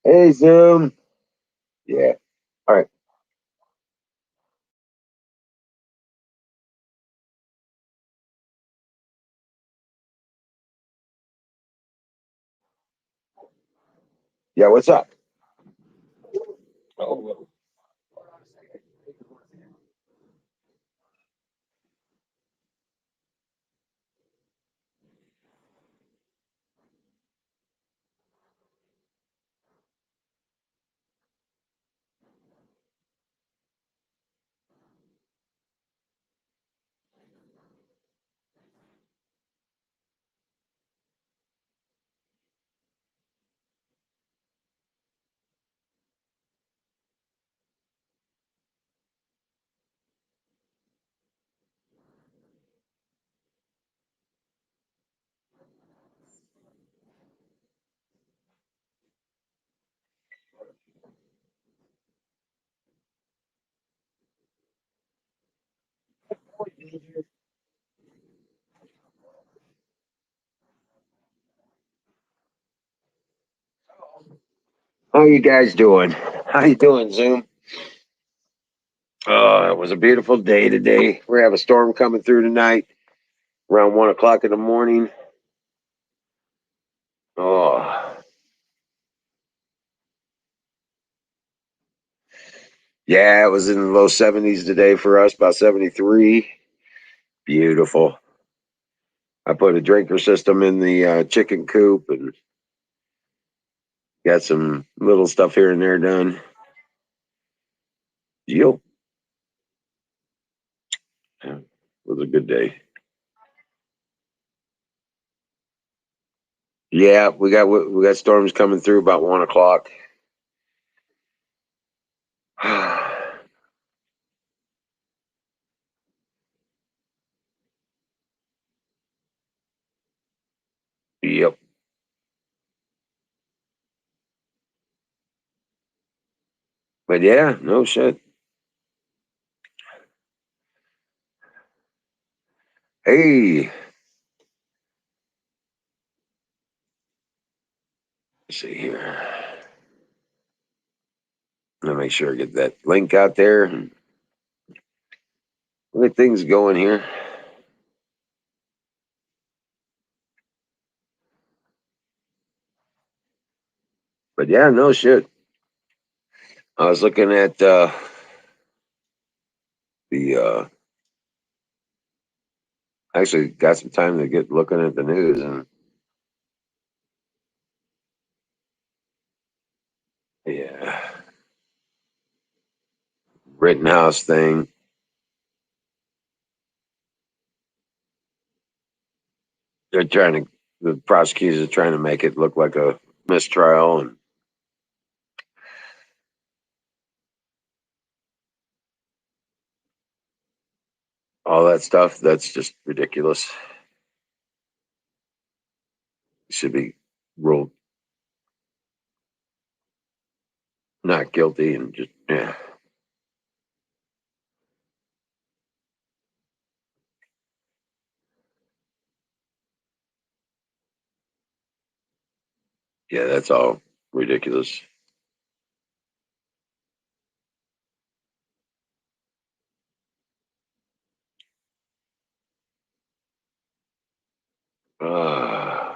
Hey, Zoom. Yeah. All right. Yeah. What's up? Oh, how you guys doing? How you doing, Zoom? It was a beautiful day today. We have a storm coming through tonight around 1 o'clock in the morning. Oh, yeah, it was in the low 70s today for us, about 73. Beautiful. I put a drinker system in the chicken coop and got some little stuff here and there done. Yep. Yeah, it was a good day. Yeah, we got storms coming through about 1 o'clock. Yep. But yeah, no shit. Hey, let's see here. Let me make sure I get that link out there and get things going here. But yeah, no shit. I was looking at the actually got some time to get looking at the news and yeah, Rittenhouse thing. They're trying to the prosecutors are trying to make it look like a mistrial and all that stuff. That's just ridiculous. Should be ruled not guilty and just yeah. Yeah, that's all ridiculous. Uh,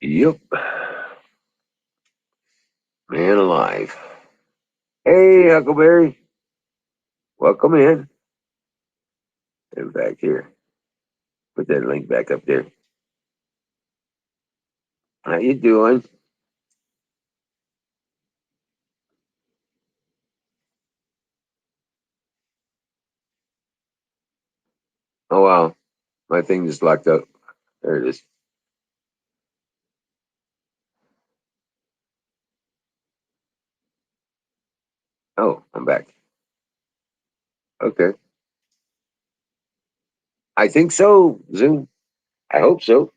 yep. Man alive. Hey, Huckleberry. Welcome in. And back here. Put that link back up there. How you doing? Oh, wow. My thing just locked up. There it is. Oh, I'm back. Okay. I think so, Zoom. I hope so.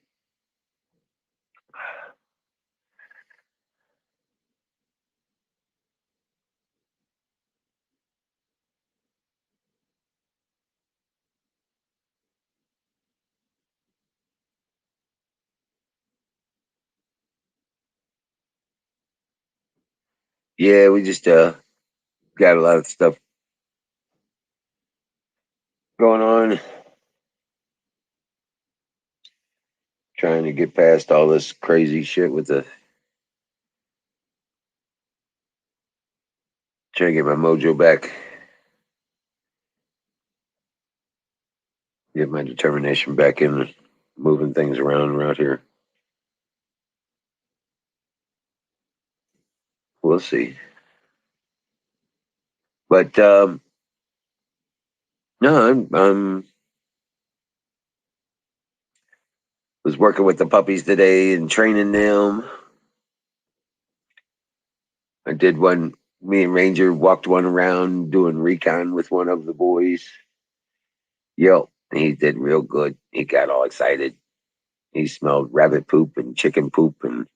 Yeah, we just got a lot of stuff going on. Trying to get past all this crazy shit with the trying to get my mojo back, get my determination back in moving things around here. We'll see. But no, I'm was working with the puppies today and training them. I did one. Me and Ranger walked one around doing recon with one of the boys. Yep, he did real good. He got all excited. He smelled rabbit poop and chicken poop, and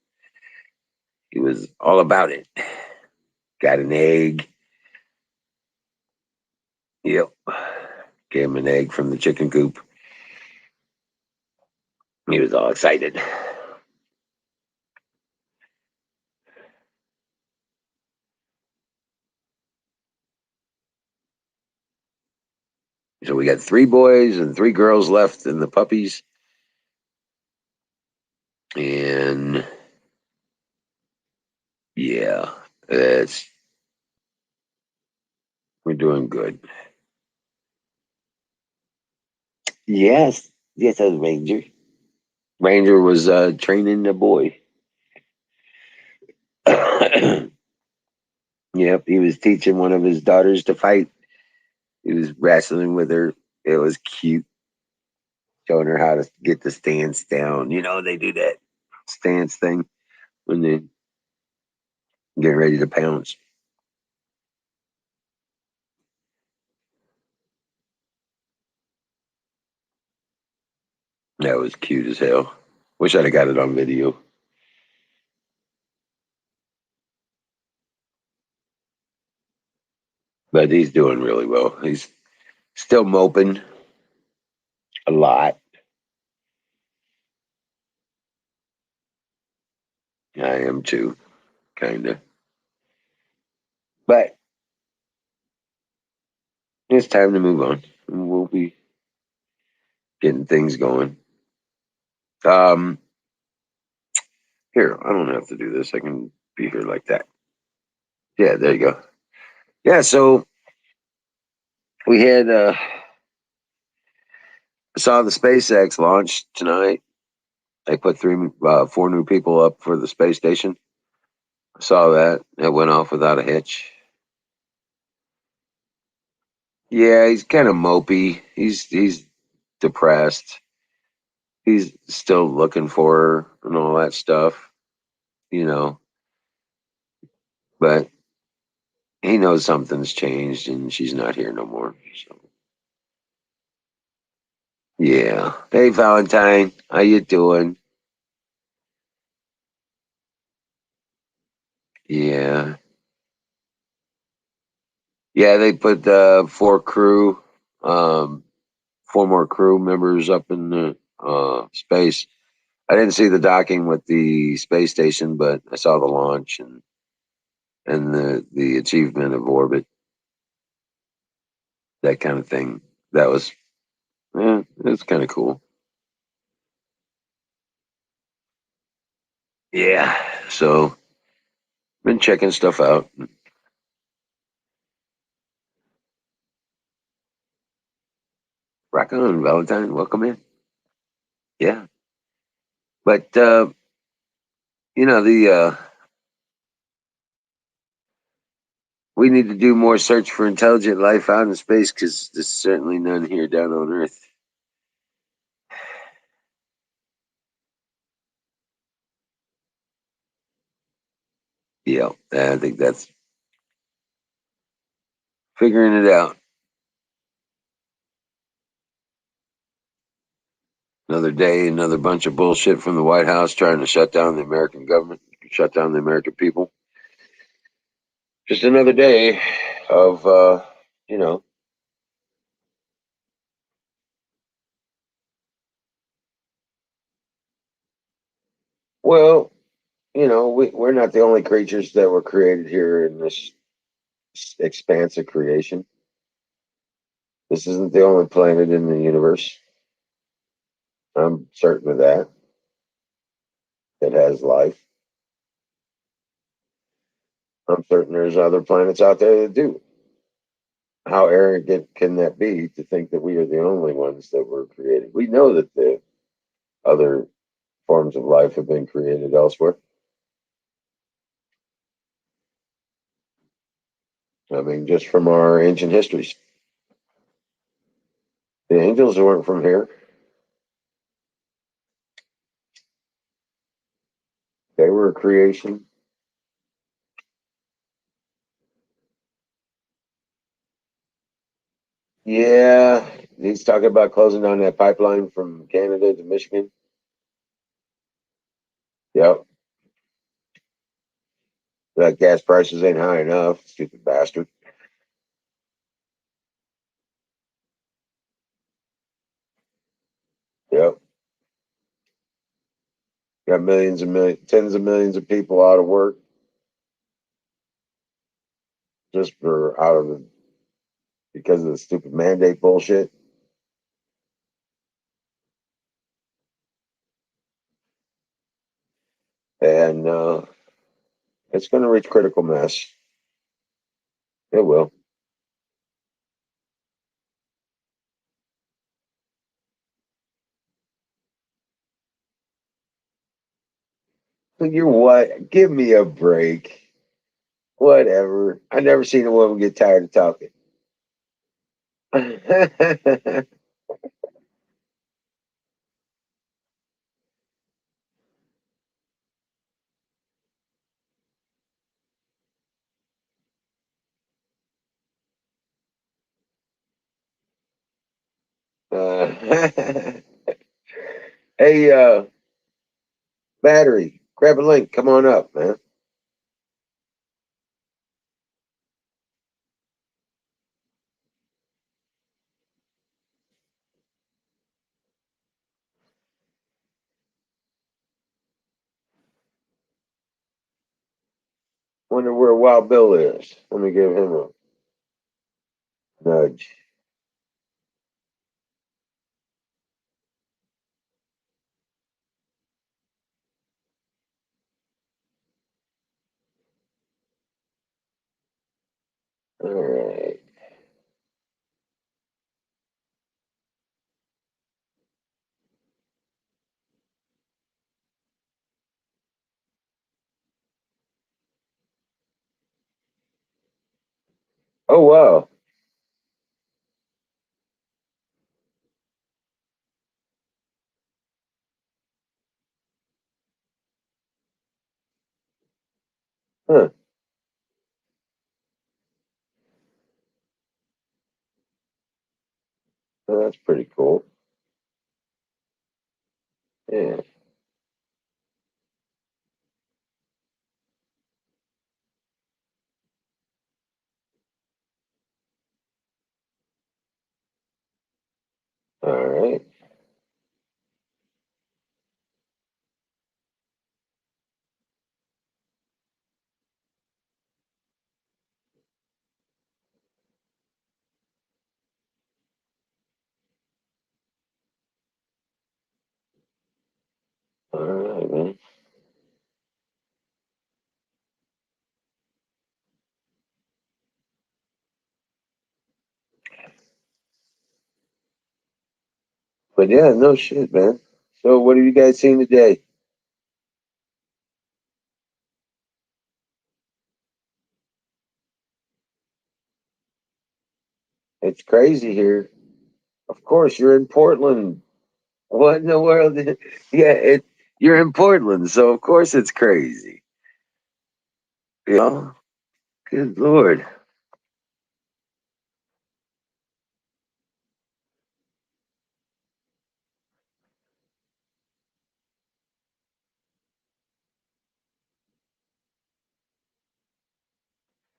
he was all about it. Got an egg. Yep, gave him an egg from the chicken coop. He was all excited. So we got 3 boys and 3 girls left in the puppies, and yeah, it's we're doing good. Yes, yes, that was Ranger. Ranger was training the boy. Yep, he was teaching one of his daughters to fight. He was wrestling with her. It was cute, showing her how to get the stance down. You know, they do that stance thing when they get ready to pounce. That was cute as hell. Wish I'd have got it on video. But he's doing really well. He's still moping a lot. I am too, kind of. But it's time to move on. We'll be getting things going. Um, Here, I don't have to do this. I can be here like that. Yeah, there you go. Yeah, so we had saw the SpaceX launch tonight. They put 4 new people up for the space station. I saw that. It went off without a hitch. Yeah, he's kind of mopey. He's depressed. He's still looking for her and all that stuff, you know. But he knows something's changed and she's not here no more. So yeah. Hey Valentine, how you doing? Yeah. Yeah, they put um 4 more crew members up in the space. I didn't see the docking with the space station, but I saw the launch and the achievement of orbit, that kind of thing. That was it's kind of cool. Yeah. So been checking stuff out. Rock on, Valentine. Welcome in. Yeah. But the we need to do more search for intelligent life out in space because there's certainly none here down on Earth. Yeah, I think that's figuring it out. Another day, another bunch of bullshit from the White House trying to shut down the American government, shut down the American people. Just another day of, you know, well, we're not the only creatures that were created here in this expanse of creation. This isn't the only planet in the universe. I'm certain of that has life. I'm certain there's other planets out there that do. How arrogant can that be to think that we are the only ones that were created? We know that the other forms of life have been created elsewhere. I mean, just from our ancient histories. The angels weren't from here. They were a creation. Yeah, he's talking about closing down that pipeline from Canada to Michigan. Yep, that gas prices ain't high enough. Stupid bastard. Yep, got millions and millions, tens of millions of people out of work just for out of the because of the stupid mandate bullshit. And it's going to reach critical mass. It will. You're what? Give me a break. Whatever. I never seen a woman get tired of talking. uh, hey, battery, grab a link. Come on up, man. Wonder where Wild Bill is. Let me give him a nudge. All right. Oh wow. Huh. Well, that's pretty cool. Yeah. All right. All right, man. But yeah, no shit, man. So what have you guys seen today? It's crazy here. Of course, you're in Portland. What in the world? Yeah, you're in Portland, so of course it's crazy. You know? Good lord.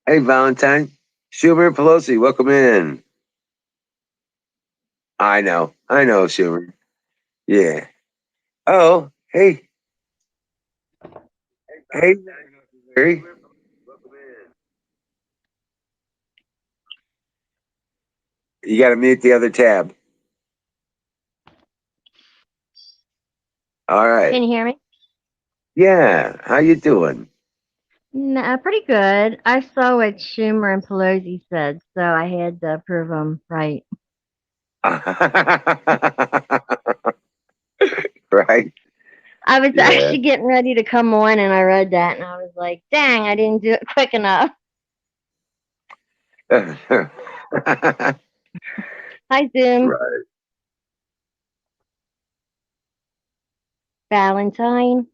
Hey, Valentine. Schumer and Pelosi, welcome in. I know, Schumer. Yeah. Oh, hey, Hey, Larry. You got to mute the other tab. All Can right. you hear me? Yeah. How you doing? Nah, pretty good. I saw what Schumer and Pelosi said, so I had to prove them right. Right. I was Yeah. actually getting ready to come on, and I read that, and I was like, "Dang, I didn't do it quick enough." Hi, Zoom. Right. Valentine.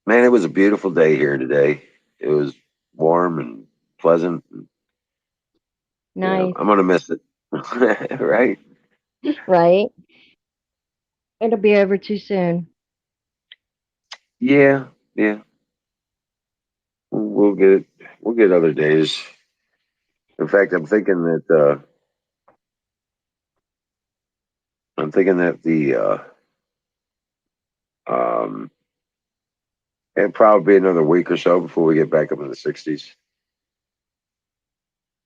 Man, it was a beautiful day here today. It was warm and pleasant. Nice. I'm gonna miss it. Right? Right? It'll be over too soon. Yeah. Yeah. We'll get it. We'll get other days. In fact, I'm thinking that the um it'll probably be another week or so before we get back up in the 60s.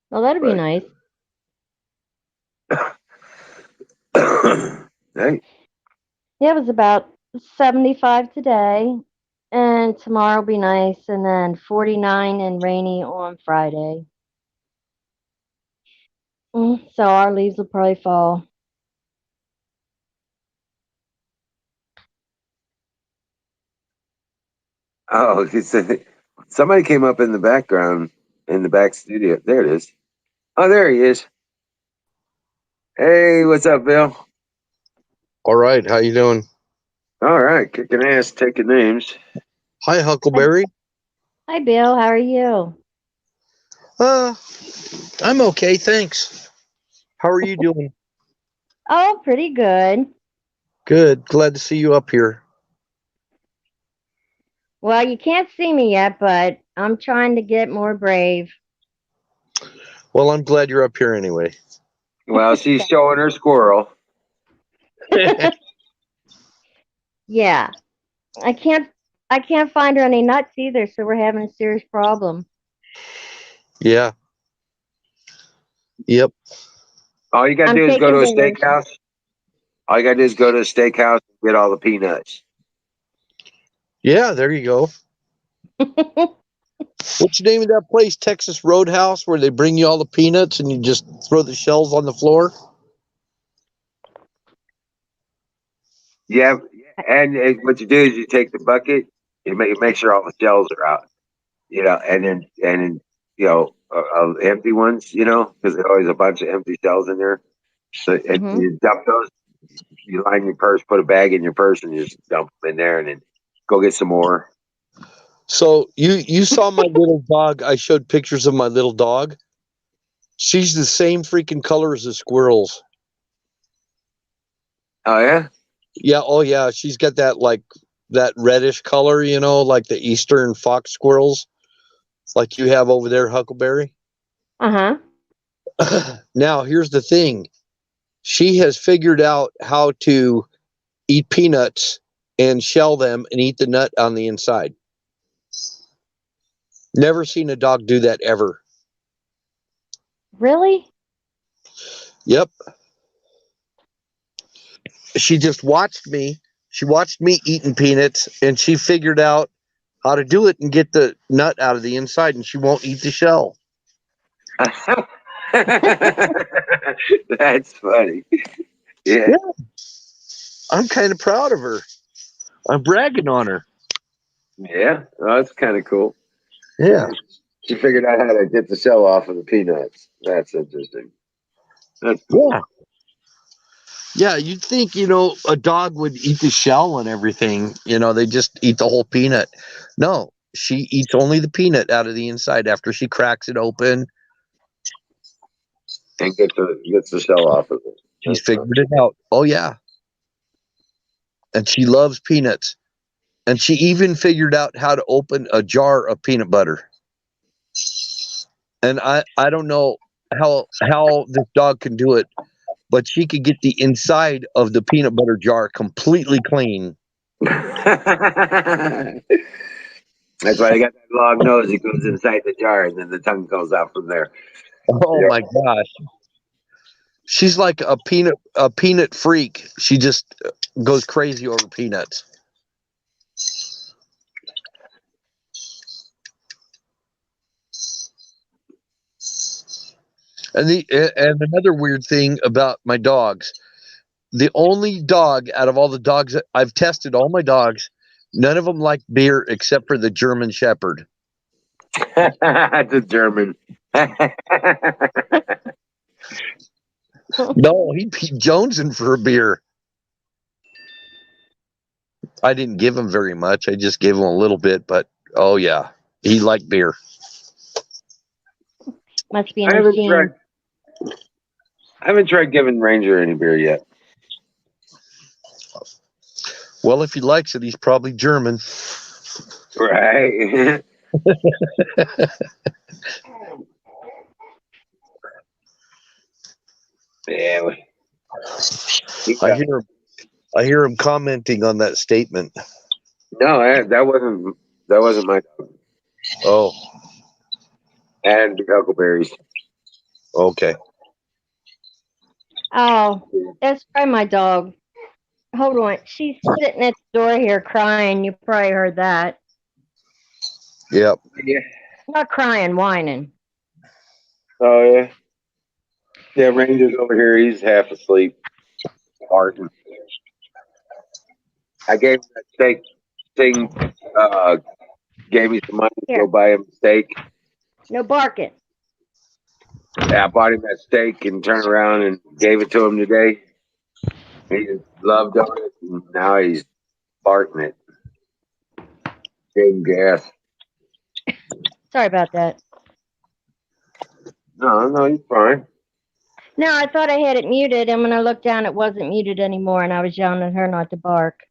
Well, that'll be But nice. hey, Yeah, it was about 75 today, and tomorrow will be nice, and then 49 and rainy on Friday. So our leaves will probably fall. oh, somebody came up in the background in the back studio. There it is. Oh, there he is. Hey, what's up, Bill? All right, how you doing? All right, kicking ass, taking names. Hi, Hi, Huckleberry. hi, Bill. How are you? Uh, I'm okay, thanks. How are you doing? Oh, pretty good. Good. Glad to see you up here. Well, you can't see me yet, but I'm trying to get more brave. Well, I'm glad you're up here anyway. Well, she's showing her squirrel. Yeah, I can't. I can't find her any nuts either, so we're having a serious problem. Yeah. Yep. All you gotta I'm do is go to taking a donations. steakhouse. All you gotta do is go to a steakhouse and get all the peanuts. Yeah, there you go. What's the name of that place? Texas Roadhouse, where they bring you all the peanuts and you just throw the shells on the floor? Yeah, and what you do is you take the bucket, you make sure all the shells are out, and then empty ones, because there's always a bunch of empty shells in there. So and Hmm. you dump those. You line your purse, put a bag in your purse, and you just dump them in there, and then go get some more. So you saw my little dog. I showed pictures of my little dog. She's the same freaking color as the squirrels. Oh yeah. Yeah, oh yeah, she's got that reddish color, like the eastern fox squirrels, like you have over there, Huckleberry. Uh huh. Now, here's the thing. She has figured out how to eat peanuts and shell them and eat the nut on the inside. Never seen a dog do that ever. Really? Yep. She just watched me. She watched me eating peanuts and she figured out how to do it and get the nut out of the inside and she won't eat the shell. That's funny. Yeah. Yeah, I'm kind of proud of her. I'm bragging on her. Yeah. Oh, that's kind of cool. Yeah. She figured out how to get the shell off of the peanuts. That's interesting. That's cool. Yeah. Yeah, you'd think, a dog would eat the shell and everything. They just eat the whole peanut. No, she eats only the peanut out of the inside after she cracks it open. And gets the shell off of it. She's That's figured it out. Oh, yeah. And she loves peanuts. And she even figured out how to open a jar of peanut butter. And I don't know how this dog can do it, but she could get the inside of the peanut butter jar completely clean. That's why they got that long nose. It goes inside the jar, and then the tongue comes out from there. Oh Yeah. my gosh. She's like a peanut freak. She just goes crazy over peanuts. And another weird thing about my dogs, the only dog out of all the dogs that I've tested, all my dogs, none of them like beer except for the German Shepherd. That's a German. No, he jonesing for a beer. I didn't give him very much. I just gave him a little bit, but oh yeah, he liked beer. Must be a I new haven't scene. tried. I haven't tried giving Ranger any beer yet. Well, if he likes it, he's probably German. Right. Yeah. I hear I hear him commenting on that statement. No, that wasn't my dog. Oh, And the Huckleberries. okay. Oh, that's probably my dog. Hold on. She's sitting at the door here crying. You probably heard that. Yep. Yeah. Not crying, whining. Oh yeah. Yeah, Ranger's over here. He's half asleep, farting. I gave him that steak thing. Uh, gave me some money to Here, go buy him a steak. no barking. Yeah, I bought him that steak and turned around and gave it to him today. He just loved on it. And now he's farting it. Gave him gas. Sorry about that. No, he's fine. No, I thought I had it muted, and when I looked down, it wasn't muted anymore, and I was yelling at her not to bark.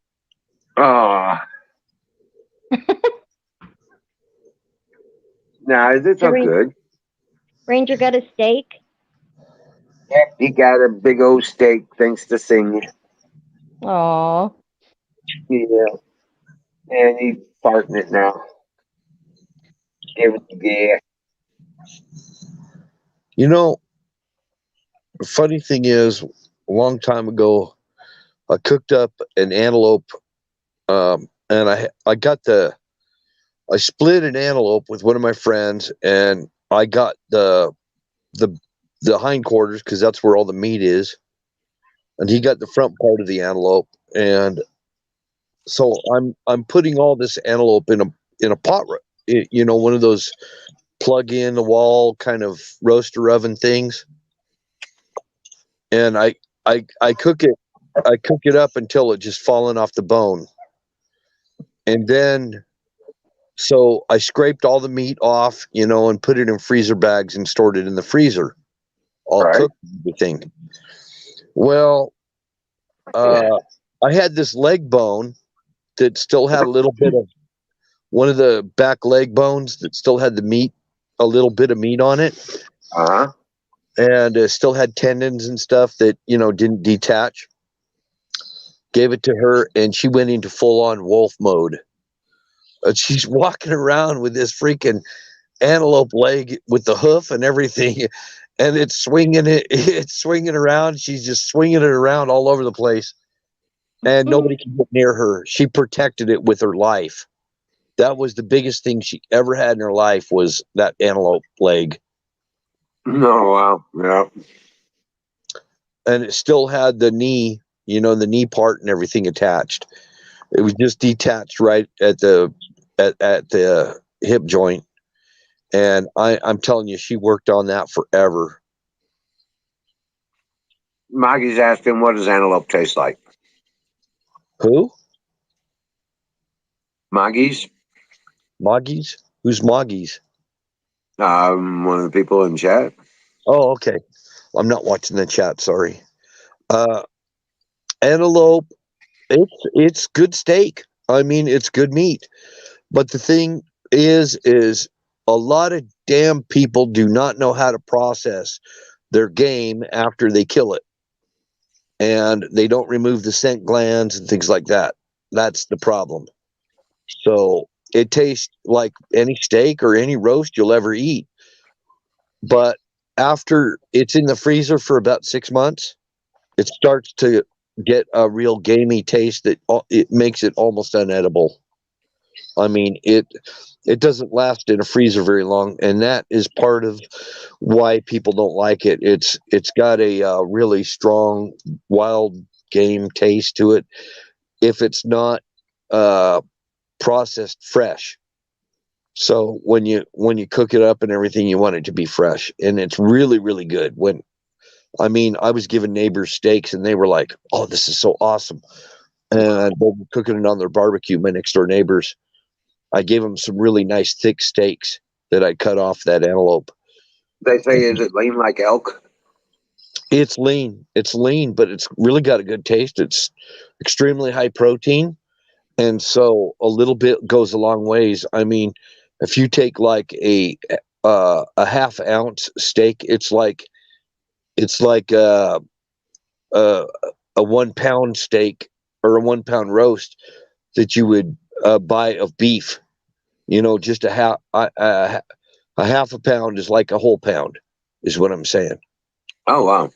Oh, nah, it's So all good. Ranger got a steak. Yep, he got a big old steak thanks to singing. Aw. Yeah, and he's farting it now. Give it the gas. You know, the funny thing is, a long time ago, I cooked up an antelope, and I split an antelope with one of my friends, and I got the the hindquarters because that's where all the meat is, and he got the front part of the antelope, and so I'm putting all this antelope in a pot, one of those plug in the wall kind of roaster oven things, and I cook it up until it just falling off the bone, and then so I scraped all the meat off, and put it in freezer bags and stored it in the freezer, all Right. cooked and everything. Well, I had this leg bone that still had a little bit of one of the back leg bones that still had a little bit of meat on it, Uh huh. and still had tendons and stuff that didn't detach. Gave it to her, and she went into full on wolf mode. She's walking around with this freaking antelope leg with the hoof and everything, and it's swinging around. She's just swinging it around all over the place, and nobody can get near her. She protected it with her life. That was the biggest thing she ever had in her life, was that antelope leg. No, wow. Yeah. And it still had the knee, the knee part and everything attached. It was just detached right at the hip joint. And I'm telling you, she worked on that forever. Maggie's asking, what does antelope taste like? Who? Maggie's? Moggies? Who's Moggies? One of the people in chat. Oh, okay. I'm not watching the chat. Sorry. Uh, Antelope. It's good steak. I mean, it's good meat. But the thing is a lot of damn people do not know how to process their game after they kill it, and they don't remove the scent glands and things like that. That's the problem. So it tastes like any steak or any roast you'll ever eat. But after it's in the freezer for about 6 months, it starts to get a real gamey taste that it makes it almost unedible. I mean, it doesn't last in a freezer very long, and that is part of why people don't like it. It's got a really strong wild game taste to it if it's not uh, processed fresh. So when you cook it up and everything, you want it to be fresh, and it's really really good. When I mean, I was giving neighbors steaks, and they were like, "Oh, this is so awesome!" And they were cooking it on their barbecue. My next door neighbors, I gave them some really nice thick steaks that I cut off that antelope. They say, is it lean like elk? It's lean, but it's really got a good taste. It's extremely high protein, and so a little bit goes a long ways. I mean, if you take like a half ounce steak, it's like a, a 1 pound steak or a 1 pound roast that you would buy of beef. Just a half a pound is like a whole pound, is what I'm saying. Oh, wow.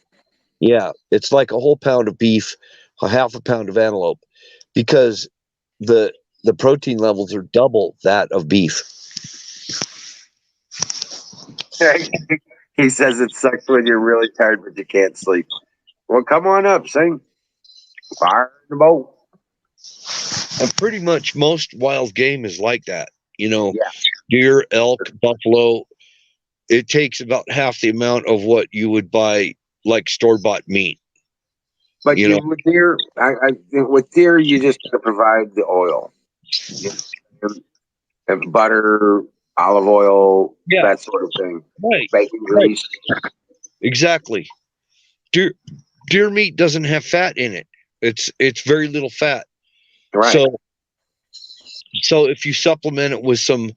Yeah, it's like a whole pound of beef, a half a pound of antelope, because the the protein levels are double that of beef. He says it sucks when you're really tired, but you can't sleep. Well, come on up, sing. Fire in the boat. And pretty much most wild game is like that. You know, Yeah. deer, elk, buffalo. It takes about half the amount of what you would buy like store bought meat. But You know, with deer, with deer, you just got to provide the oil, you know, and butter, olive oil, yeah, that sort of thing, right, bacon right, grease. exactly. Deer deer meat doesn't have fat in it. It's very little fat. Right. So if you supplement it with some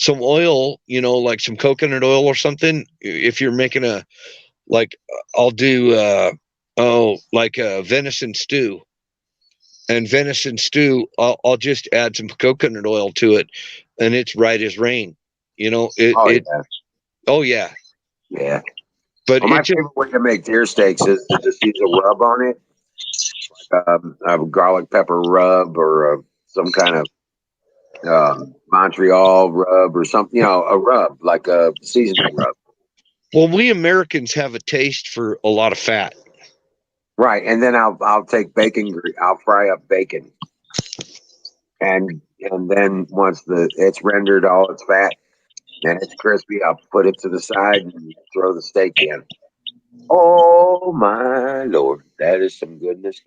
oil, like some coconut oil or something, if you're making a like I'll do like a venison stew. And venison stew, I'll just add some coconut oil to it, and it's right as rain. Oh It yeah, oh yeah, yeah. but Well, my it just favorite way to make deer steaks is to just use a rub on it, a garlic pepper rub or some kind of Montreal rub or something. A rub like a seasoning rub. well, we Americans have a taste for a lot of fat. Right, and then I'll take bacon. I'll fry up bacon, and then once it's rendered all its fat and it's crispy, I'll put it to the side and throw the steak in. Oh my lord, that is some goodness.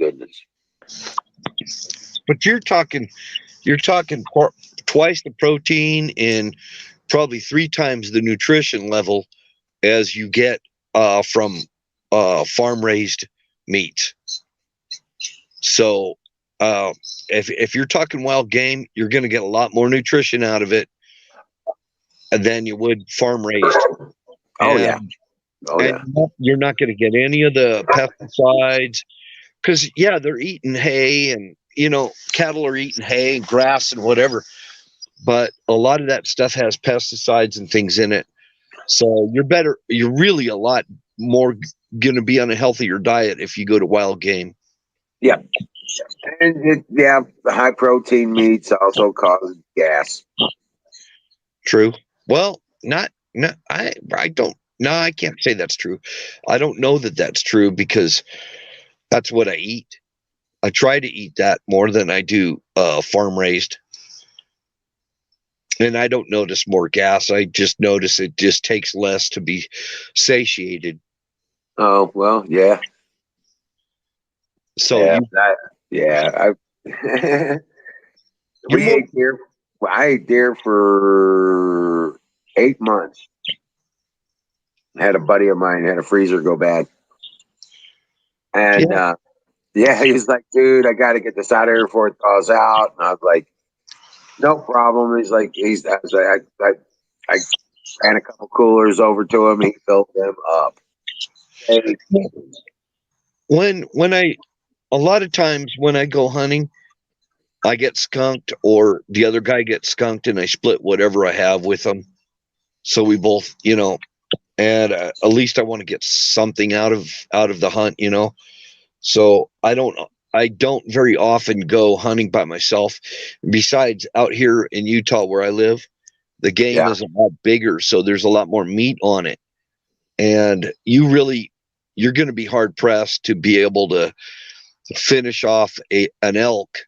But you're talking twice the protein and probably 3 times the nutrition level as you get from farm raised meat. So uh, if you're talking wild game, you're going to get a lot more nutrition out of it than you would farm raised, Oh yeah, and oh and yeah. you're not going to get any of the pesticides because yeah, they're eating hay and cattle are eating hay and grass and whatever, but a lot of that stuff has pesticides and things in it. So you're really a lot more going to be on a healthier diet if you go to wild game. Yeah, and yeah, the high protein meats also cause gas. True. Well, not I don't no, I can't say that's true. I don't know that that's true because that's what I eat. I try to eat that more than I do farm raised. And I don't notice more gas. I just notice it just takes less to be satiated. Oh well, yeah, So yeah, yeah. you're We more ate deer. I ate deer for 8 months. Had a buddy of mine had a freezer go bad, and yeah. yeah, he's like, "Dude, I got to get this out of here before it thaws out." And I was like, "No problem." I was like, I ran a couple coolers over to him. He filled them up. Hey, When I a lot of times when I go hunting, I get skunked or the other guy gets skunked, and I split whatever I have with him. So we both, and at least I want to get something out of the hunt, So I don't very often go hunting by myself. Besides, out here in Utah where I live, the game Yeah. is a lot bigger, so there's a lot more meat on it. And you're going to be hard pressed to be able to finish off an elk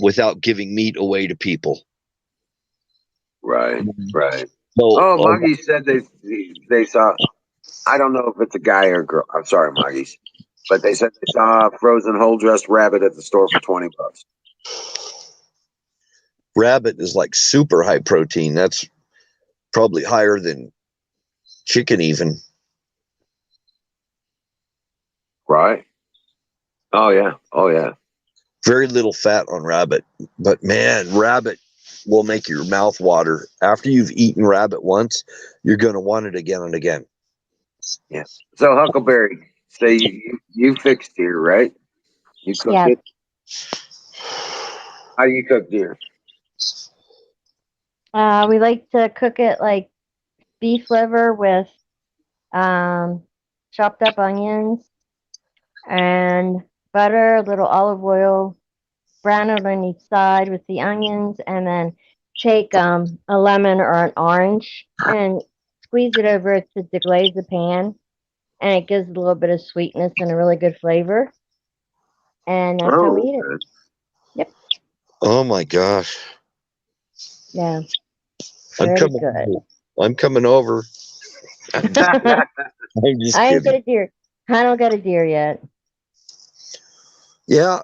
without giving meat away to people. Right. Right. So, Oh, Moggy said they saw. I don't know if it's a guy or a girl. I'm sorry, Moggies, but they said they saw a frozen whole dressed rabbit at the store for $20. rabbit is like super high protein. That's probably higher than chicken, even. Right. Oh yeah. Oh yeah. Very little fat on rabbit. But man, rabbit will make your mouth water. After you've eaten rabbit once, you're going to want it again and again. Yeah. So Huckleberry, say you fixed deer, right? You cooked Yes. it. How do you cook deer? We like to cook it like beef liver with um, chopped up onions and butter, a little olive oil, brown it on each side with the onions, and then take a lemon or an orange and squeeze it over it to deglaze the pan, and it gives a little bit of sweetness and a really good flavor. And that's how we Oh, eat it. Yep. Oh my gosh. Yeah. I'm Very coming good. over. I'm coming over. I'm just, okay. I'm just I ain't got kidding. a deer. I don't got a deer yet. Yeah,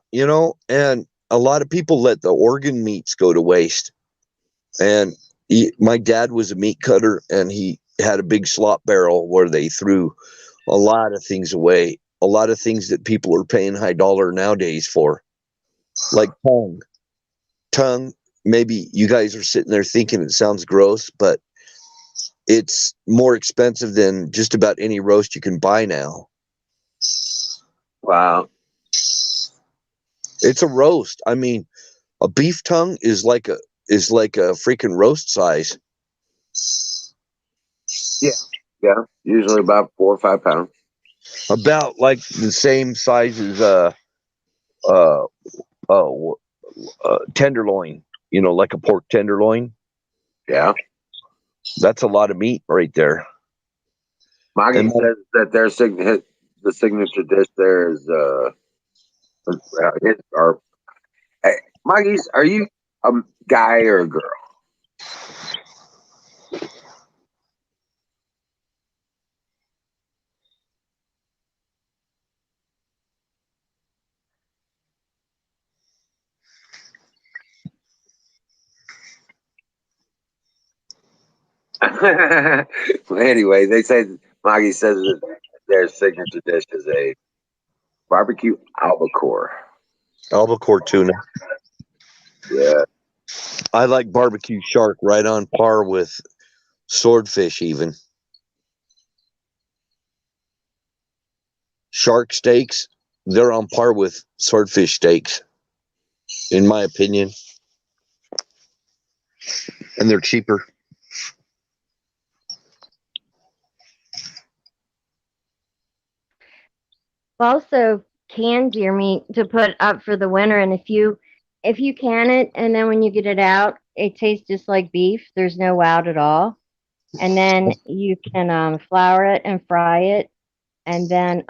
and a lot of people let the organ meats go to waste. And my dad was a meat cutter, and he had a big slop barrel where they threw a lot of things away, a lot of things that people are paying high dollar nowadays for, like tongue. Tongue, maybe you guys are sitting there thinking it sounds gross, but it's more expensive than just about any roast you can buy now. Wow. It's a roast. I mean, a beef tongue is like a freaking roast size. Yeah. Yeah. Usually about 4 or 5 pounds. About like the same size as uh, uh, tenderloin, like a pork tenderloin. Yeah. That's a lot of meat right there. Maggie And says that the signature dish there is or hey, Maggie's, are you a guy or a girl? Well, anyway, they say Maggie says that their signature dish is a barbecue albacore. albacore tuna. Yeah. I like barbecue shark right on par with swordfish, even. Shark steaks, they're on par with swordfish steaks, in my opinion. And they're cheaper. Also, canned deer meat to put up for the winter, and if you can it, and then when you get it out, it tastes just like beef. There's no out at all. And then you can flour it and fry it, and then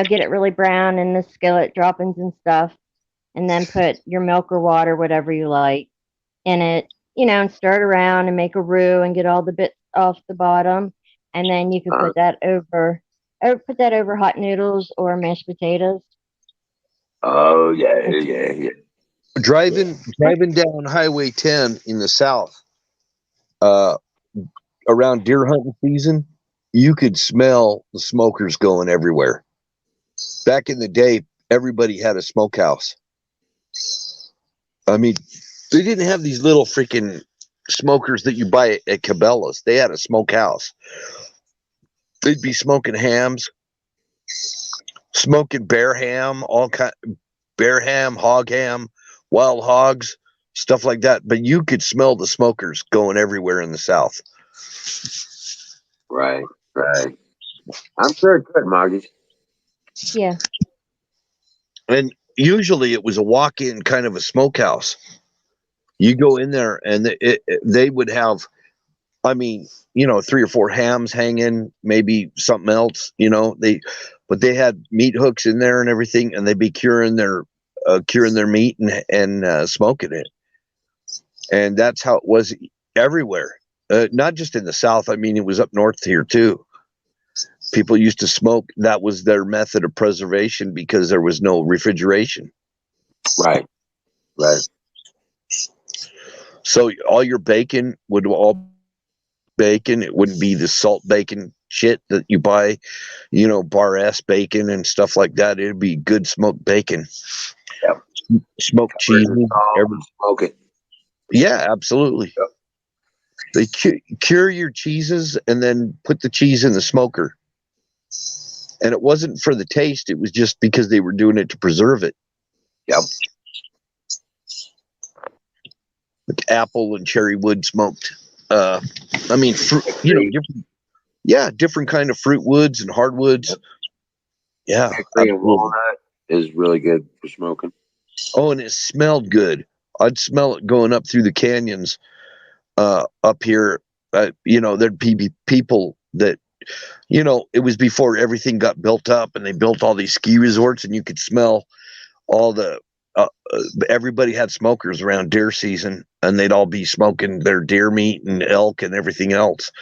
get it really brown in the skillet droppings and stuff, and then put your milk or water, whatever you like, in it, and stir it around and make a roux and get all the bits off the bottom, and then you can Uh, put that over hot noodles or mashed potatoes. oh yeah, It's yeah, yeah. Driving down Highway 10 in the south, uh, around deer hunting season, you could smell the smokers going everywhere. Back in the day, everybody had a smokehouse. I mean, they didn't have these little freaking smokers that you buy at Cabela's. They had a smokehouse. They'd be smoking hams, smoking bear ham, all kind. bear ham, wild hogs, stuff like that. But you could smell the smokers going everywhere in the South. Right, right. I'm sure it could, Margie. Yeah. And usually it was a walk-in kind of a smokehouse. You go in there and they would have, I mean, 3 or 4 hams hanging, maybe something else, but they had meat hooks in there and everything, and they'd be curing their meat and smoking it. And that's how it was everywhere, not just in the South. I mean, it was up north here too. People used to smoke. That was their method of preservation because there was no refrigeration. Right, right. So all your bacon would all bacon. It wouldn't be the salt bacon shit that you buy, bar S bacon and stuff like that. It'd be good smoked bacon. Yep. Smoked cheese. Smoke it. Yeah, absolutely. Yep. They cure your cheeses and then put the cheese in the smoker. And it wasn't for the taste. It was just because they were doing it to preserve it. Yep. Like apple and cherry wood smoked. I mean, fruit, different kind of fruit woods and hardwoods. Yeah. Hickory and walnut is really good for smoking. Oh, and it smelled good. I'd smell it going up through the canyons up here. There'd be people that, it was before everything got built up and they built all these ski resorts, and you could smell all the everybody had smokers around deer season, and they'd all be smoking their deer meat and elk and everything else.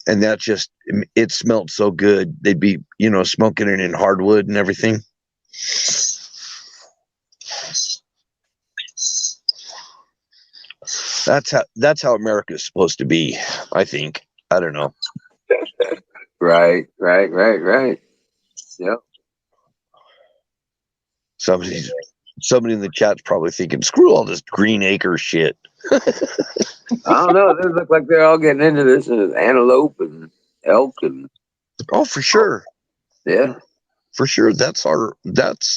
And that just, it smelled so good. They'd be, smoking it in hardwood and everything. That's how America's supposed to be, I think. I don't know. Right. Yep. Somebody in the chat's probably thinking, screw all this Green Acre shit. I don't know. They look like they're all getting into this, and antelope and elk and. Oh, for sure. Yeah. For sure. That's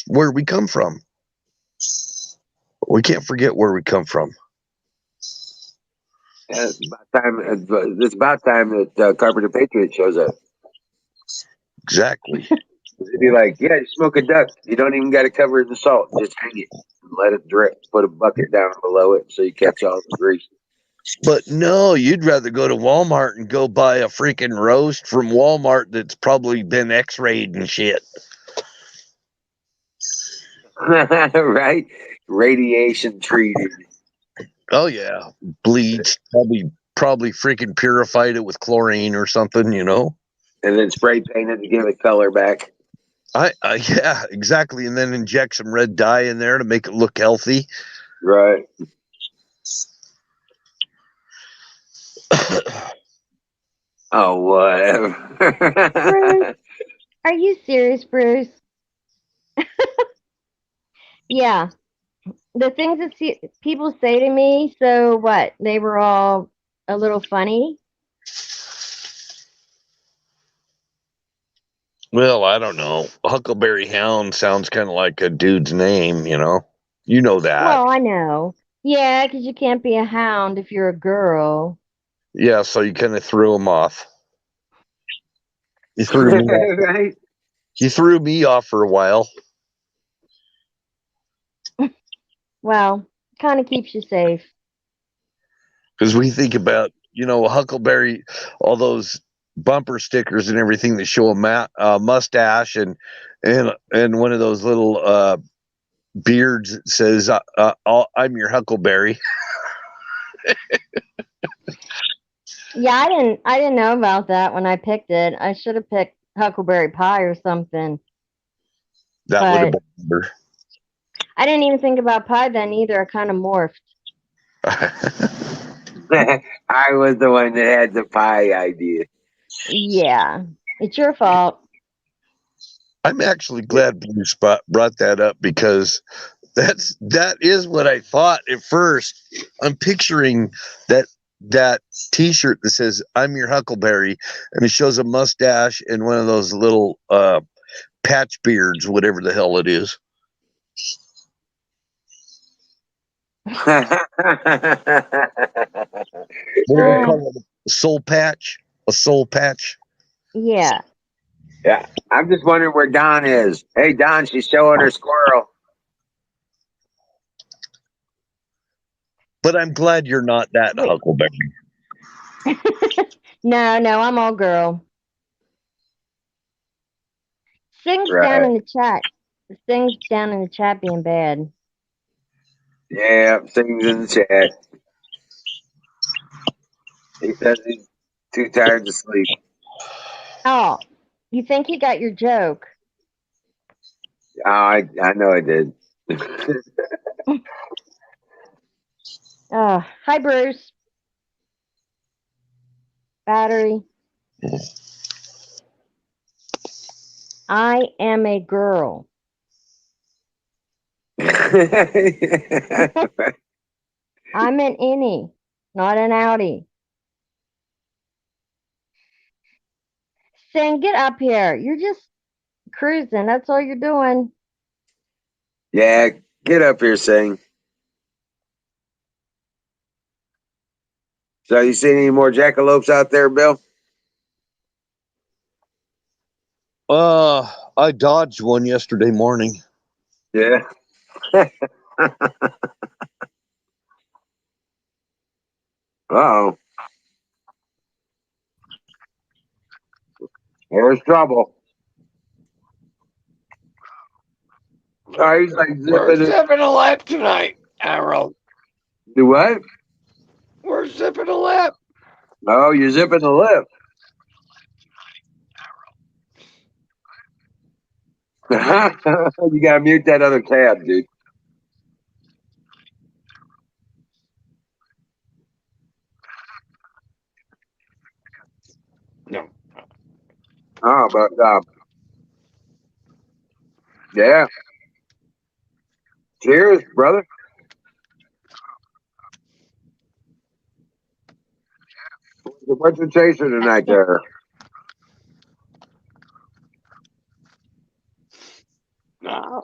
where we come from. We can't forget where we come from. Yeah, it's about time that Carpenter Patriot shows up. Exactly. It'd be like, yeah, you smoke a duck. You don't even got to cover it in salt. Just hang it and let it drip. Put a bucket down below it so you catch all the grease. But no, you'd rather go to Walmart and go buy a freaking roast from Walmart that's probably been x-rayed and shit. Right? Radiation treated. Oh yeah, bleached. Probably freaking purified it with chlorine or something, And then spray painted to give it color back. Yeah, exactly. And then inject some red dye in there to make it look healthy. Right. Oh, whatever. Bruce, are you serious, Bruce? Yeah. The things that people say to me, so what? They were all a little funny? Well, I don't know. Huckleberry Hound sounds kind of like a dude's name, You know that. Well, I know. Yeah, because you can't be a hound if you're a girl. Yeah, so you kind of threw him off. You threw me off. Right? You threw me off for a while. Well, kind of keeps you safe. Because we think about, Huckleberry, all those bumper stickers and everything that show a mustache and one of those little beards that says, I'm your Huckleberry. Yeah, I didn't know about that when I picked it. I should have picked Huckleberry Pie or something. That would have been better. I didn't even think about pie then either. I kind of morphed. I was the one that had the pie idea. Yeah, it's your fault. I'm actually glad Bruce brought that up because that is what I thought at first. I'm picturing that T-shirt that says "I'm your Huckleberry" and it shows a mustache and one of those little patch beards, whatever the hell it is. What do they Uh, call it? A soul patch? A soul patch? yeah. Yeah, I'm just wondering where Don is. Hey, Don, she's showing her squirrel. But I'm glad you're not that Wait. Huckleberry. No, I'm all girl. Sing's down Right. in the chat. Sing's down in the chat being bad. Yeah, things in the chat. He says he's too tired to sleep. Oh, you think he got your joke? Oh, I know I did. Oh, hi, Bruce. Battery. I am a girl. I'm an innie, not an outie. Sing, get up here. You're just cruising. That's all you're doing. Yeah, get up here, Sing. So, you seen any more jackalopes out there, Bill? I dodged one yesterday morning. Yeah. Uh-oh. There's trouble. Oh, he's like We're zipping it. zipping a lap tonight, Arrow. Do what? We're zipping a lap. Oh, you're zipping the lip. You gotta mute that other tab, dude. No. Oh, but yeah. Cheers, brother. What's your chaser tonight, there? No.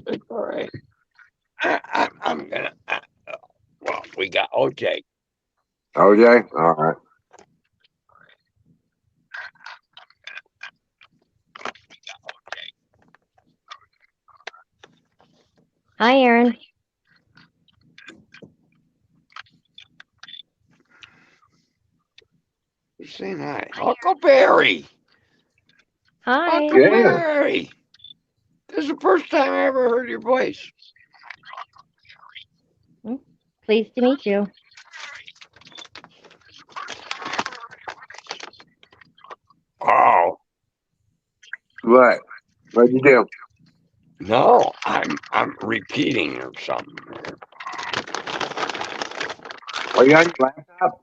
It's all right. I'm gonna. Well, we got OJ. OJ. All right. Hi, Aaron. Saying hi, Huckleberry. Hi. Yeah. Huckleberry. This is the first time I ever heard your voice. Pleased to meet you. Oh What? What'd you do? no, I'm repeating or something. Are you on your laptop?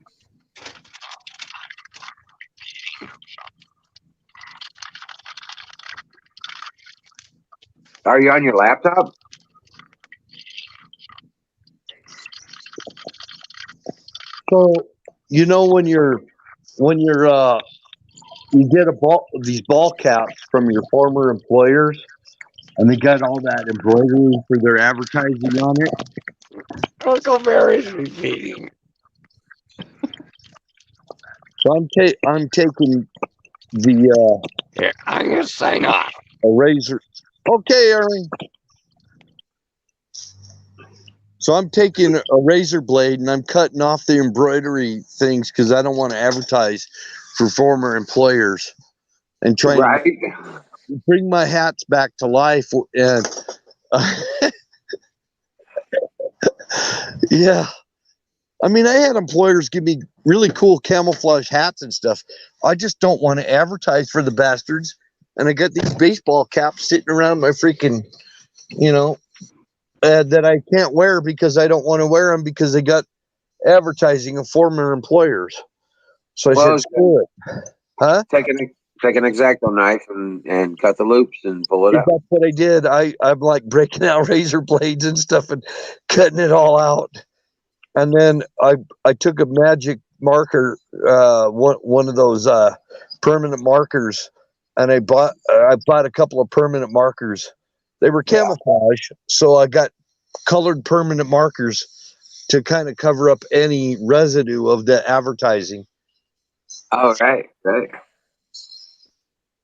Are you on your laptop? So you know when you get these ball caps from your former employers and they got all that embroidery for their advertising on it. Huckleberry's repeating. So I'm taking the Here, I'm gonna sign off. eraser. Okay, Aaron. So I'm taking a razor blade and I'm cutting off the embroidery things because I don't want to advertise for former employers and trying Right. to bring my hats back to life. And yeah, I mean, I had employers give me really cool camouflage hats and stuff. I just don't want to advertise for the bastards. And I got these baseball caps sitting around my freaking, you know, that I can't wear because I don't want to wear them because they got advertising of former employers. So I Well, said, screw it. Huh? take an X-Acto knife and cut the loops and pull it out. That's what I did. I'm like breaking out razor blades and stuff and cutting it all out. And then I took a magic marker, one of those permanent markers, and I bought a couple of permanent markers. They were Yeah. camouflage, so I got colored permanent markers to kind of cover up any residue of the advertising. Oh, right, right.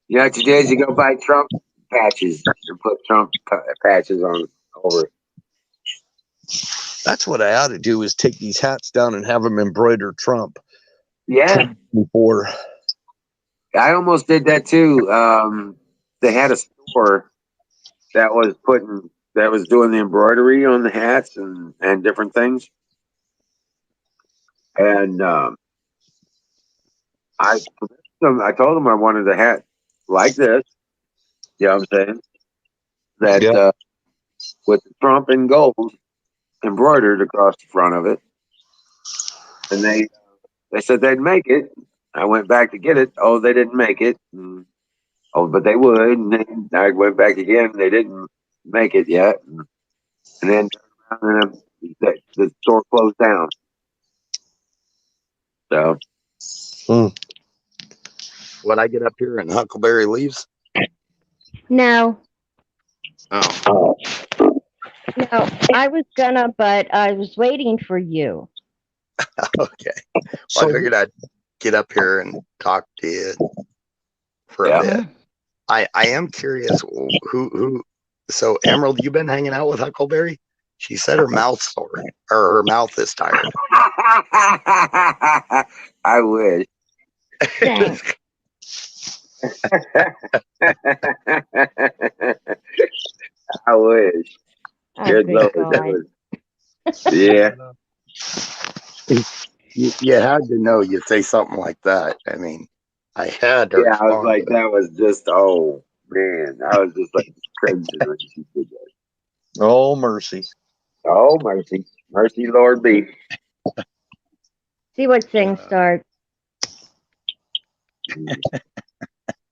You know what you do is you go buy Trump patches and put Trump patches on over it. That's what I ought to do is take these hats down and have them embroider Trump. Yeah, Before. I almost did that too. They had a store that was doing the embroidery on the hats and different things. And I told them I wanted a hat like this. You know what I'm saying? That Yeah. with the Trump in gold embroidered across the front of it. And they said they'd make it. I went back to get it. Oh, they didn't make it. Oh, but they would. And then I went back again. They didn't make it yet. And then the store closed down. So When I get up here and Huckleberry leaves. No, Oh, no, I was gonna, but I was waiting for you. okay. Well, So I figured I'd get up here and talk to you for a Yeah. bit. I am curious who. So Emerald, you been hanging out with Huckleberry? She said her mouth's sore or her mouth is tired. I wish. Thanks. I wish. Oh, Good good Lord. God. That was, yeah. You had to know you'd say something like that. I mean, I had to Yeah, I was respond like, to it. that was just, oh, man. I was just like cringing when she did that. oh mercy. Oh, mercy. Mercy, Lord be. See what Sing starts.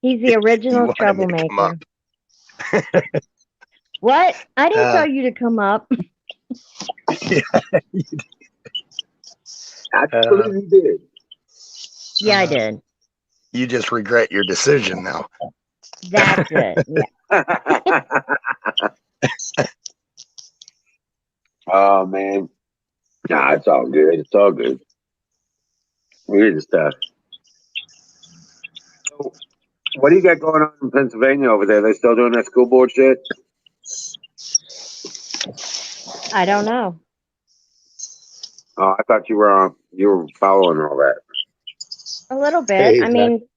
He's the You original wanted me to come up. troublemaker. What? I didn't Uh, tell you to come up. I believe you did. Yeah, I did. You just regret your decision now. That's it. Yeah. Oh, man. Nah, it's all good. It's all good. Weird and stuff. So, what do you got going on in Pennsylvania over there? They still doing that school board shit? I don't know. Oh, I thought you were following all that. A little bit. Hey, I mean,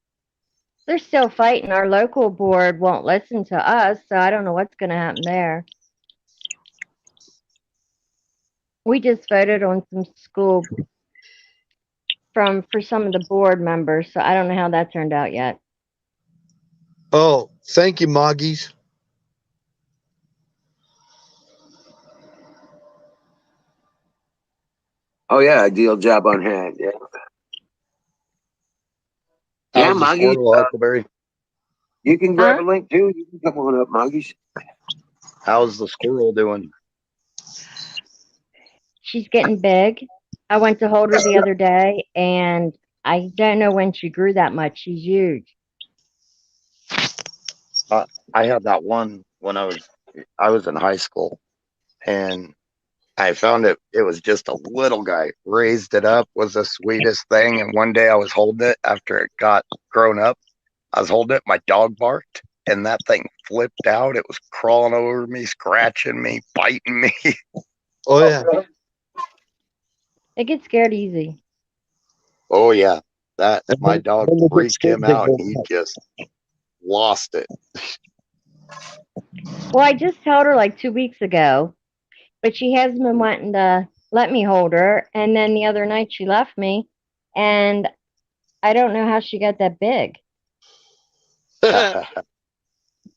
they're still fighting. Our local board won't listen to us, so I don't know what's going to happen there. We just voted on some school for some of the board members, so I don't know how that turned out yet. Oh, thank you, Moggies. Oh, yeah, ideal job on hand. Yeah. Yeah, how's the Moggy, squirrel, Huckleberry? you can grab a Huh? link too. You can come on up, Moggy. How's the squirrel doing? She's getting big. I went to hold her the other day, and I don't know when she grew that much. She's huge. I had that one when I was in high school, and I found it was just a little guy. Raised it up, was the sweetest thing. And one day I was holding it after it got grown up. I was holding it, my dog barked, and that thing flipped out. It was crawling over me, scratching me, biting me. Oh yeah. They get scared easy. Oh yeah. That And my then- dog then they get freaked scared, him they out. go He nuts. just lost it. Well, I just held her like 2 weeks ago, but she hasn't been wanting to let me hold her. And then the other night she left me, and I don't know how she got that big, but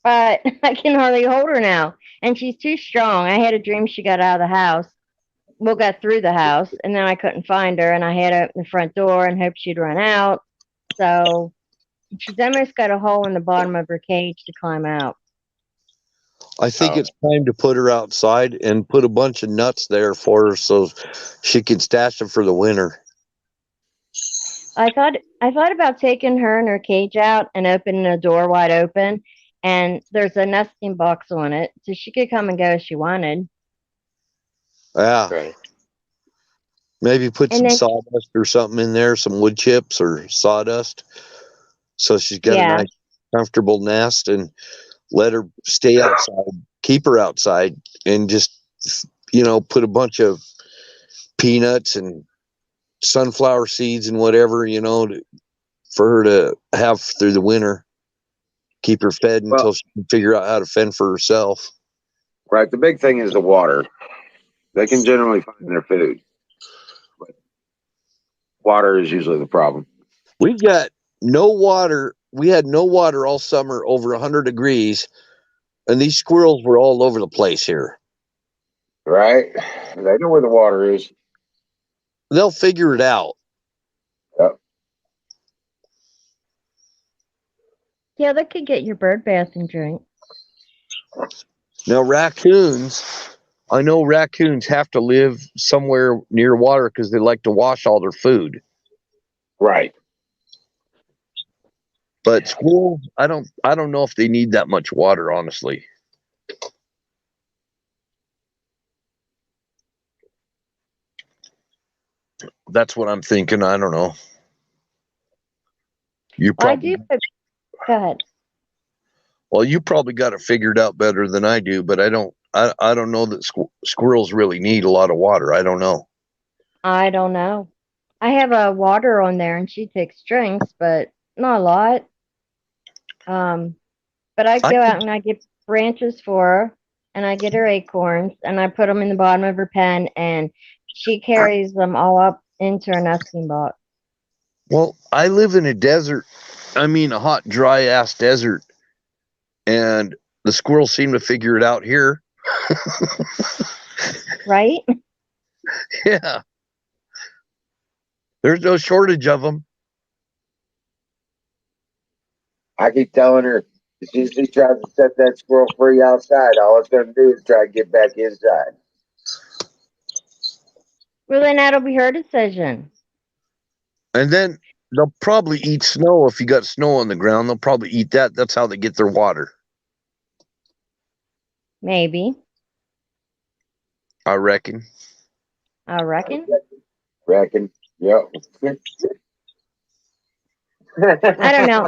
I can hardly hold her now. And she's too strong. I had a dream she got out of the house. Well, got through the house, and then I couldn't find her, and I had to open the front door and hope she'd run out. So she's almost got a hole in the bottom of her cage to climb out. I think Oh. it's time to put her outside and put a bunch of nuts there for her so she can stash them for the winter. I thought about taking her and her cage out and opening the door wide open, and there's a nesting box on it, so she could come and go if she wanted. Yeah. Right. Maybe put And some then, sawdust or something in there, some wood chips or sawdust, so she's got a yeah. nice, comfortable nest, and let her stay outside, keep her outside, and just, put a bunch of peanuts and sunflower seeds and whatever, for her to have through the winter. Keep her fed Well, until she can figure out how to fend for herself. right. The big thing is the water. They can generally find their food, but water is usually the problem. We got no water. We had no water all summer over 100 degrees, and these squirrels were all over the place here. Right? They know where the water is. They'll figure it out. Yep. Yeah, they could get your bird bath and drink. Now, I know raccoons have to live somewhere near water because they like to wash all their food. Right. But squirrels, I don't know if they need that much water, honestly. That's what I'm thinking. I don't know. You Well, I probably do. Go ahead. Well, you probably got it figured out better than I do, but I don't. I don't know that squirrels really need a lot of water. I don't know. I don't know. I have a water on there, and she takes drinks, but not a lot. Um, but I I go out and I get branches for her, and I get her acorns, and I put them in the bottom of her pen, and she carries them all up into her nesting box. Well, I live in a desert. I mean, a hot, dry ass desert, and the squirrels seem to figure it out here. Right? Yeah, there's no shortage of them. I keep telling her if she tries to set that squirrel free outside, all it's going to do is try to get back inside. Well, then that'll be her decision. And then they'll probably eat snow if you got snow on the ground. They'll probably eat that. That's how they get their water, Maybe. I reckon. I reckon. Reckon. Yep. I don't know.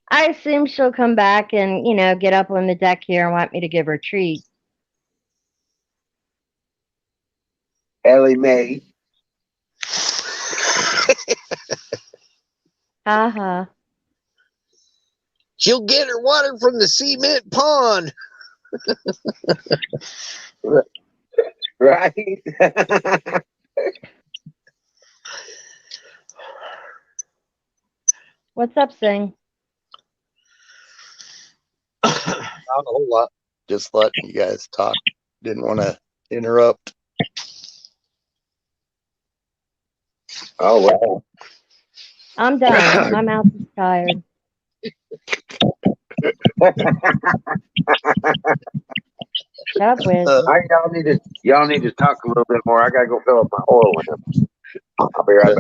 I assume she'll come back and, get up on the deck here and want me to give her a treat. Ellie Mae. Ha ha. She'll get her water from the cement pond. Right? What's up, Sing? Not a whole lot. Just letting you guys talk. Didn't want to interrupt. Oh, well. I'm done. My mouth is tired. Shut up, Wiz. Y'all need to talk a little bit more. I gotta go fill up my oil with them. I'll be right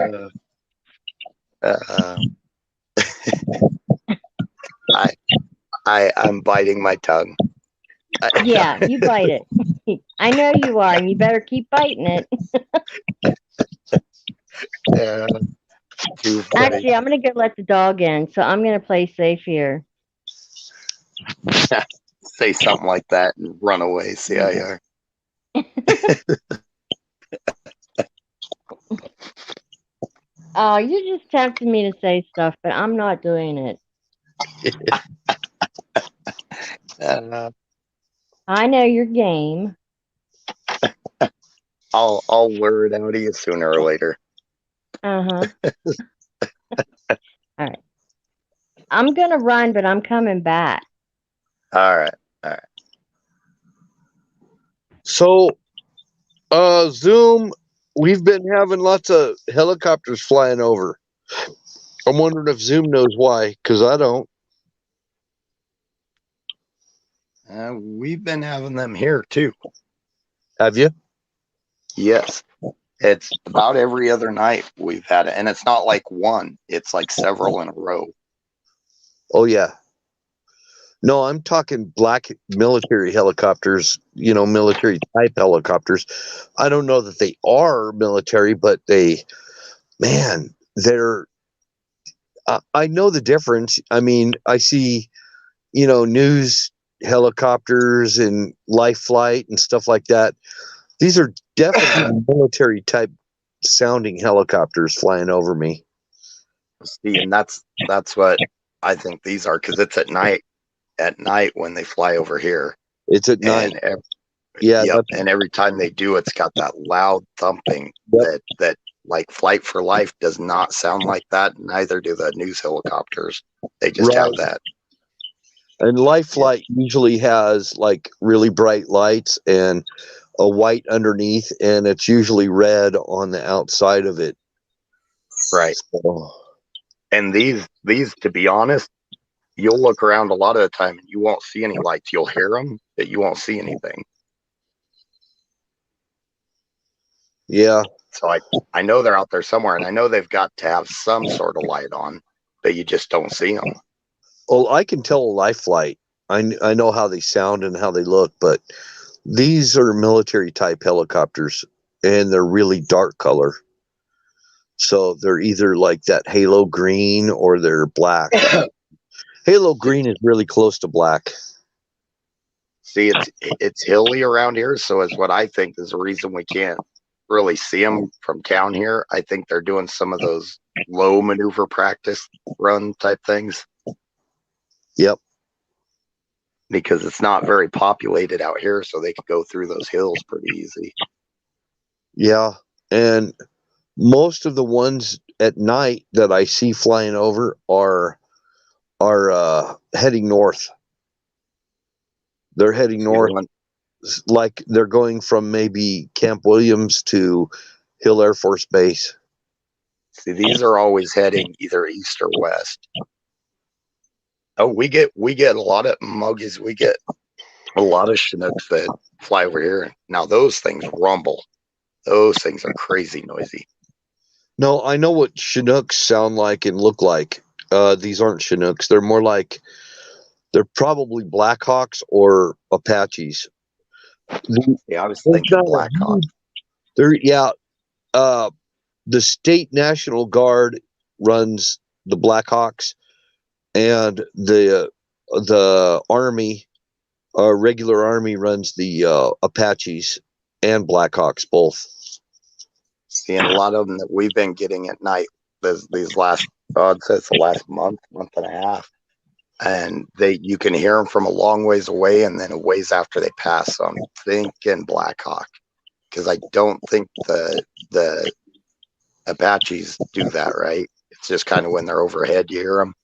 back. I'm biting my tongue. Yeah, you bite it. I know you are, and you better keep biting it. Yeah. Too funny. Actually, I'm going to go let the dog in, so I'm going to play safe here. Say something like that and run away. See how you are. Oh, you just tempted me to say stuff, but I'm not doing it. I know your game. I'll wear it out of you sooner or later. Uh-huh. All right. I'm going to run, but I'm coming back. All right. So, Zoom, we've been having lots of helicopters flying over. I'm wondering if Zoom knows why, because I don't. We've been having them here too. Have you? Yes. It's about every other night we've had it. And it's not like one, it's like several in a row. Oh, yeah. No, I'm talking black military helicopters, military type helicopters. I don't know that they are military, but man, they're, I know the difference. I mean, I see, news helicopters and life flight and stuff like that. These are definitely military type sounding helicopters flying over me. See, and that's what I think these are, because it's at night. At night when they fly over here, It's at night. and Yeah. yep, and every time they do, it's got that loud thumping Yep. that like Flight for Life does not sound like that. Neither do the news helicopters. They just Right. have that. And life Yeah. flight usually has like really bright lights and a white underneath, and it's usually red on the outside of it. Right. So, And these, to be honest, you'll look around a lot of the time and you won't see any lights. You'll hear them, but you won't see anything. yeah. So I know they're out there somewhere, and I know they've got to have some sort of light on, but you just don't see them. Well, I can tell a life flight. I know how they sound and how they look, but these are military type helicopters, and they're really dark color. So they're either like that halo green or they're black. Halo green is really close to black. See, it's hilly around here, so it's what I think is the reason we can't really see them from town here. I think they're doing some of those low maneuver practice run type things. Yep. Because it's not very populated out here, so they could go through those hills pretty easy. Yeah. And most of the ones at night that I see flying over are heading north. They're heading north, like they're going from maybe Camp Williams to Hill Air Force Base. See, these are always heading either east or west. Oh, we get a lot of Mogies. We get a lot of Chinooks that fly over here. Now those things rumble. Those things are crazy noisy. No, I know what Chinooks sound like and look like. These aren't Chinooks. They're more like, they're probably Blackhawks or Apaches. Yeah, I was thinking Blackhawk. The state National Guard runs the Blackhawks, and the Army, regular Army, runs the Apaches and Blackhawks both. Seeing a lot of them that we've been getting at night these last, I'd say it's the last month and a half, and you can hear them from a long ways away and then a ways after they pass. So I'm thinking Blackhawk, because I don't think the Apaches do that, right? It's just kind of when they're overhead you hear them.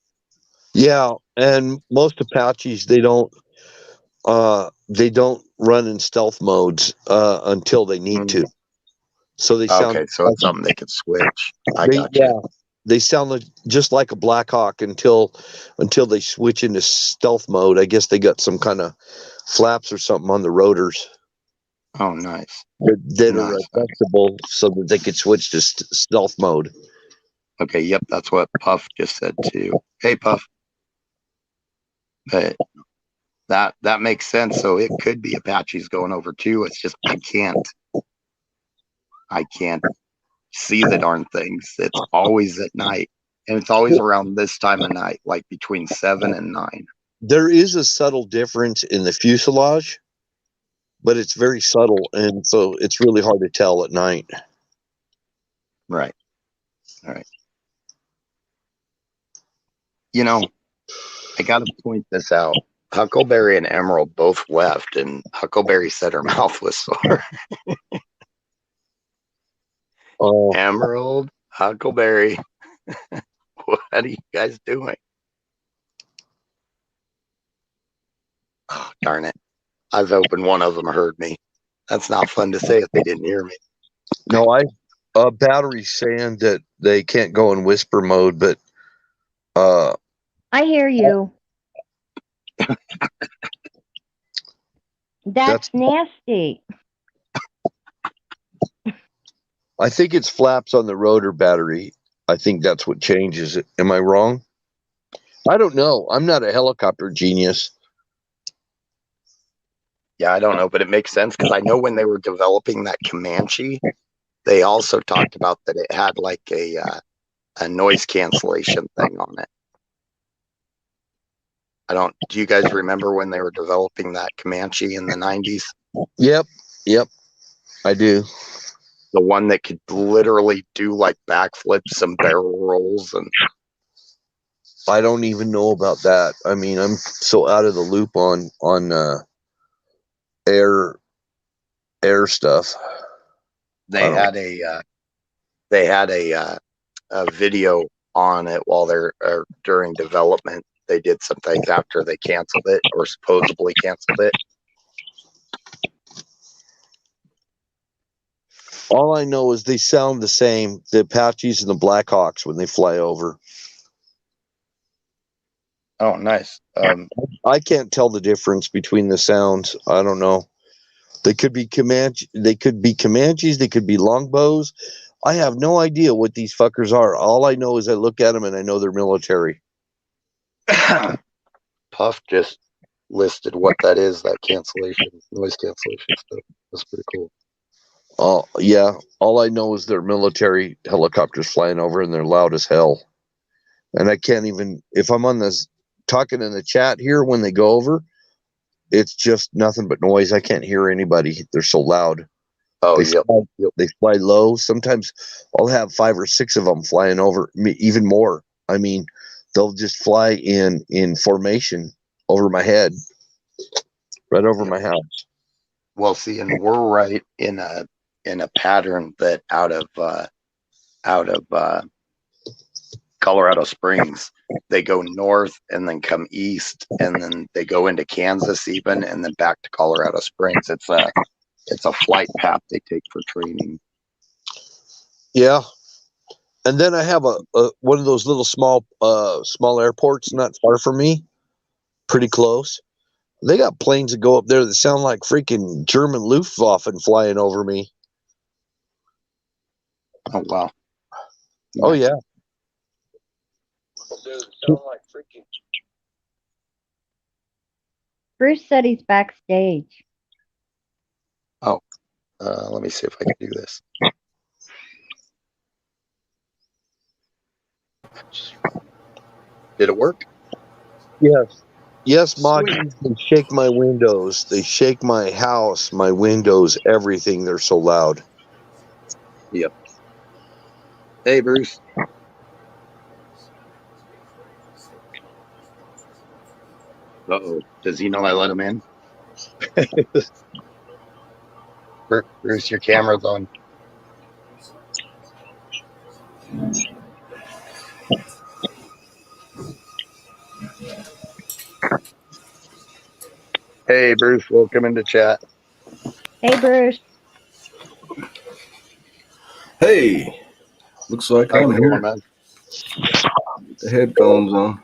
Yeah, and most Apaches, they don't run in stealth modes until they need to. So they sound okay. So it's something they could switch. I got yeah, you. they sound just like a Blackhawk until they switch into stealth mode. I guess they got some kind of flaps or something on the rotors. Oh, nice. That are adjustable so that they could switch to stealth mode. Okay, yep, that's what Puff just said too. Hey, Puff. But that makes sense. So it could be Apaches going over too. It's just I can't see the darn things. It's always at night, and it's always around this time of night, like between 7 and 9. There is a subtle difference in the fuselage, but it's very subtle, and so it's really hard to tell at night. Right. All right. You know, I got to point this out. Huckleberry and Emerald both left, and Huckleberry said her mouth was sore. Oh, Emerald, Huckleberry, what are you guys doing? Oh, darn it. I was hoping one of them heard me. That's not fun to say if they didn't hear me. no, Battery's saying that they can't go in whisper mode, but I hear you. That's nasty. I think it's flaps on the rotor battery. I think that's what changes it. Am I wrong? I don't know. I'm not a helicopter genius. Yeah, I don't know, but it makes sense because I know when they were developing that Comanche, they also talked about that it had like a noise cancellation thing on it. Do you guys remember when they were developing that Comanche in the 90s? Yep, I do. The one that could literally do like backflips and barrel rolls and I don't even know about that. I mean, I'm so out of the loop on air stuff. they had a video on it while they're during development. They did some things after they canceled it or supposedly canceled it. All I know is they sound the same, the Apaches and the Blackhawks, when they fly over. Oh, nice. I can't tell the difference between the sounds. I don't know. They could be Comanche. They could be Comanches. They could be longbows. I have no idea what these fuckers are. All I know is I look at them and I know they're military. Puff just listed what that is, that noise cancellation stuff. That's pretty cool. Oh, yeah. All I know is they're military helicopters flying over and they're loud as hell. And I can't even, if I'm on this talking in the chat here when they go over, it's just nothing but noise. I can't hear anybody. They're so loud. Oh, They fly low. Sometimes I'll have 5 or 6 of them flying over me, even more. I mean, they'll just fly in formation over my head, right over my house. Well, see, and we're right in a pattern that out of Colorado Springs, they go north and then come east, and then they go into Kansas even, and then back to Colorado Springs. It's a flight path they take for training. Yeah. And then I have a one of those little small airports not far from me, pretty close. They got planes that go up there that sound like freaking German Luftwaffe flying over me. Oh, wow. Oh, yeah. Bruce said he's backstage. Oh, let me see if I can do this. Did it work? Yes, Monty. They shake my windows. They shake my house, my windows, everything. They're so loud. Yep. Hey, Bruce. Uh-oh. Does he know I let him in? Bruce, your camera's on. Hey, Bruce, welcome into chat. Hey, Bruce. Hey, looks like How's I'm it here. going, man? The headphones on.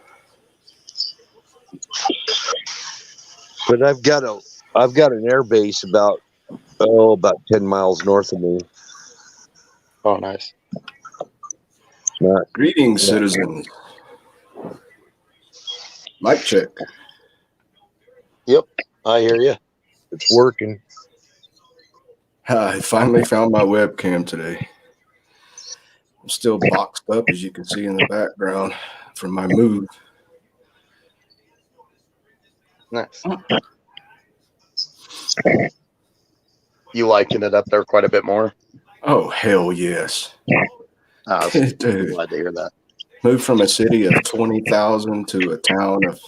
But I've got an air base about 10 miles north of me. Oh, nice. Greetings, citizens. Mic check. Yep, I hear you. It's working. I finally found my webcam today. I'm still boxed up, as you can see in the background, from my move. Nice. You liking it up there quite a bit more? Oh, hell yes. Dude, Glad to hear that. moved from a city of 20,000 to a town of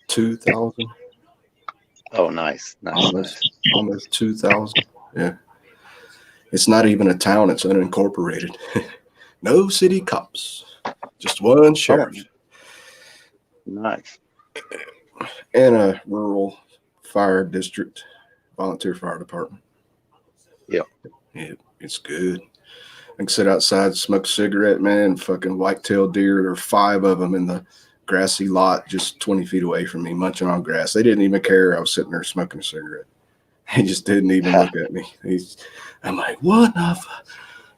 2,000. Oh, nice. Almost 2,000. Yeah. It's not even a town. It's unincorporated. No city cops. Just one sheriff. Nice. And a rural fire district, volunteer fire department. Yep. Yeah, it's good. I can sit outside, smoke a cigarette, man. Fucking white-tailed deer. There are 5 of them in the grassy lot just 20 feet away from me, munching on grass. They didn't even care I was sitting there smoking a cigarette. He just didn't even look at me. I'm like, what the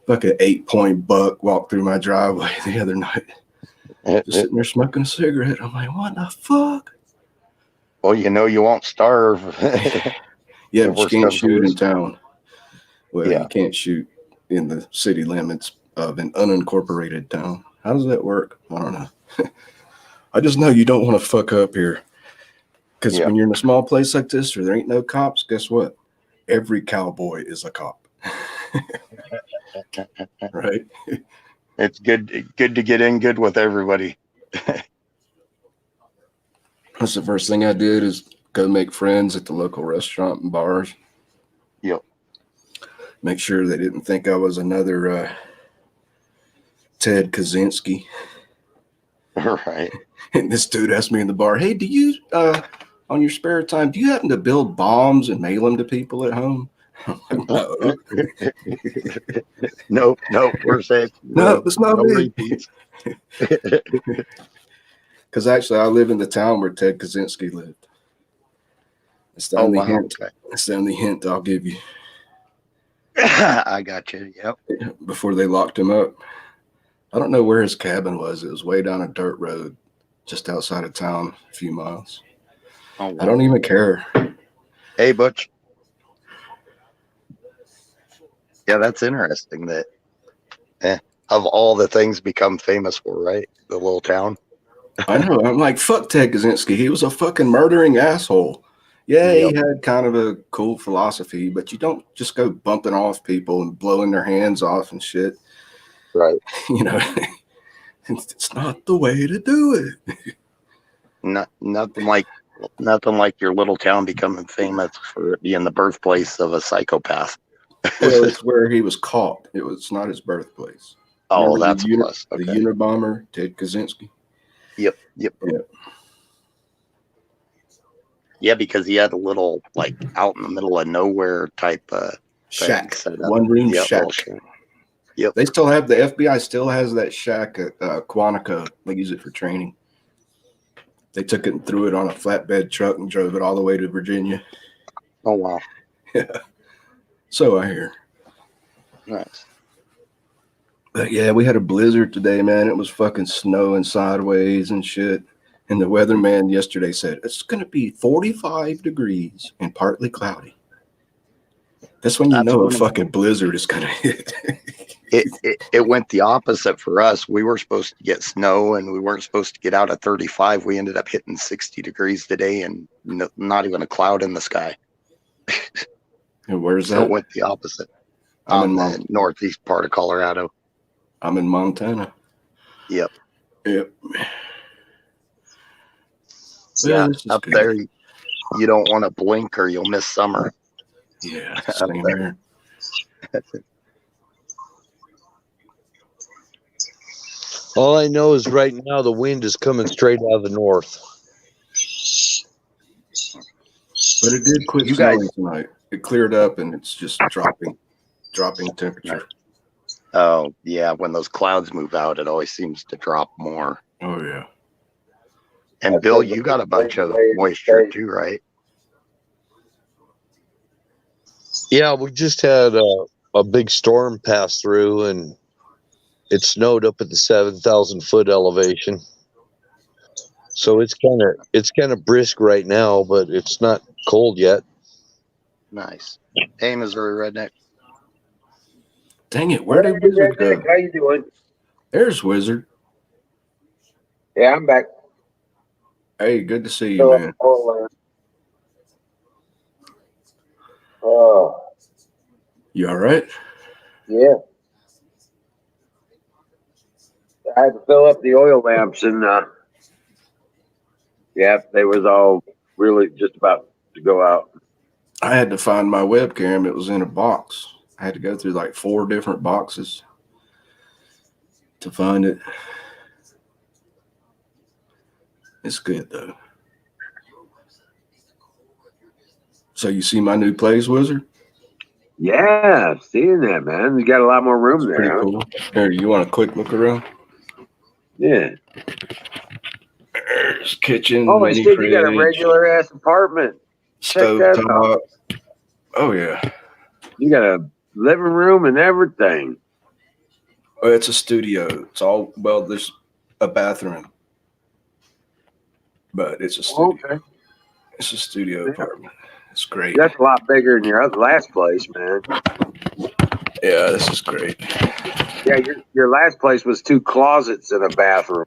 fuck? An 8-point buck walked through my driveway the other night. Just sitting there smoking a cigarette. I'm like, what the fuck? Well, you know you won't starve. Yeah, If but you worse can't comes to shoot in worse. town. Well, Yeah. you can't shoot in the city limits of an unincorporated town. How does that work? I don't know. I just know you don't want to fuck up here. Because Yeah. when you're in a small place like this where there ain't no cops, guess what? Every cowboy is a cop. Right? It's good to get in good with everybody. That's the first thing I did is go make friends at the local restaurant and bars. Yep. Make sure they didn't think I was another Ted Kaczynski. Right. And this dude asked me in the bar, "Hey, do you, on your spare time, do you happen to build bombs and mail them to people at home?" I'm like, no. Nope. We're safe. No, it's not No me. repeats. Because actually, I live in the town where Ted Kaczynski lived. That's the Oh, only wow. hint. Okay. That's the only hint I'll give you I got you. Yep. before they locked him up. I don't know where his cabin was. It was way down a dirt road, just outside of town, a few miles. Oh, I wow. don't even care. Hey, Butch. Yeah, that's interesting that of all the things become famous for, right? The little town. I know. I'm like, fuck Ted Kaczynski. He was a fucking murdering asshole. Yeah, he Yep. had kind of a cool philosophy, but you don't just go bumping off people and blowing their hands off and shit. Right. You know, it's not the way to do it. Nothing like your little town becoming famous for it being the birthplace of a psychopath. Well, it's where he was caught. It was not his birthplace. Oh, Remember that's a plus. the Okay. Unabomber, Ted Kaczynski? Yep. Yeah. Yeah, because he had a little like out in the middle of nowhere type Shack. set up. One room Yep, shack. little shack. Yep. They still have, the FBI still has that shack at Quantico. They use it for training. They took it and threw it on a flatbed truck and drove it all the way to Virginia. Oh, wow. Yeah. So I hear. Nice. But yeah, we had a blizzard today, man. It was fucking snowing sideways and shit. And the weatherman yesterday said it's going to be 45 degrees and partly cloudy. That's when you That's know a when fucking blizzard is going to hit. it went the opposite for us. We were supposed to get snow and we weren't supposed to get out at 35. We ended up hitting 60 degrees today and not even a cloud in the sky. And where's So that? it went the opposite. I'm in The northeast part of Colorado. I'm in Montana. Yep. Yep. Yeah, this is up good. there, you don't want to blink or you'll miss summer. Yeah, Up same there. here. All I know is right now the wind is coming straight out of the north. But it did quit You guys- snowing tonight. It cleared up and it's just dropping temperature. Oh, yeah, when those clouds move out, it always seems to drop more. Oh yeah. And Bill, you got a bunch of moisture too, right? Yeah, we just had a big storm pass through, and it snowed up at the 7,000 foot elevation. So it's kind of brisk right now, but it's not cold yet. Nice. Hey, Missouri Redneck. Dang it, where did Wizard go? How you doing? There's Wizard. Yeah, I'm back. Hey, good to see you, man. Oh, You all right? yeah. I had to fill up the oil lamps and yeah, they was all really just about to go out. I had to find my webcam. It was in a box. I had to go through like 4 different boxes to find it. It's good though. So you see my new place, Wizard? Yeah, seeing that, man. You got a lot more room Pretty there, huh? cool. Here, you want a quick look around? Yeah. There's kitchen, Holy mini shit, fridge, you got a regular ass apartment. Check that stovetop. Oh yeah. You got a living room and everything. Oh, it's a studio. It's all, well, there's a bathroom, but it's a studio. Okay. It's a studio apartment. It's great. That's a lot bigger than your last place, man. Yeah, this is great. Yeah, your last place was 2 closets and a bathroom.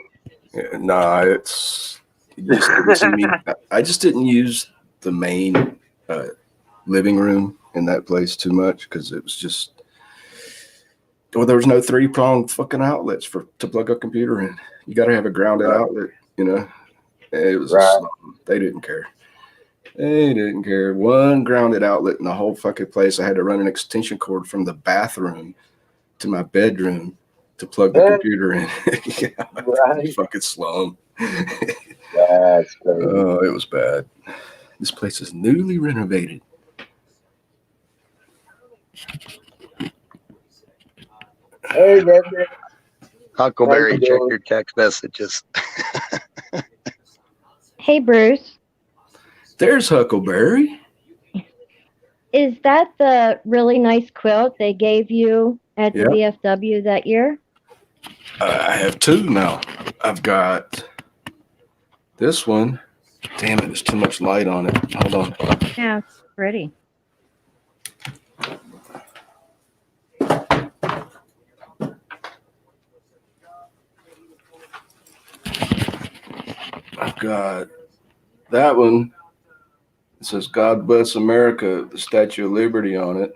Yeah, nah, it's you just didn't see me. I just didn't use the main living room in that place too much because it was just. Well, there was no 3-pronged fucking outlets to plug a computer in. You got to have a grounded outlet, you know. It was a slum. They didn't care. They didn't care. One grounded outlet in the whole fucking place. I had to run an extension cord from the bathroom to my bedroom to plug the computer in. Yeah, Right. fucking slum. That's crazy. Oh, it was bad. This place is newly renovated. Hey, Redneck. Huckleberry, How you check doing? your text messages. Hey, Bruce. There's Huckleberry. Is that the really nice quilt they gave you at the Yeah. VFW that year? I have 2 now. I've got this one. Damn it, there's too much light on it. Hold on. Yeah, it's pretty. I've got that one. It says God Bless America, the Statue of Liberty on it.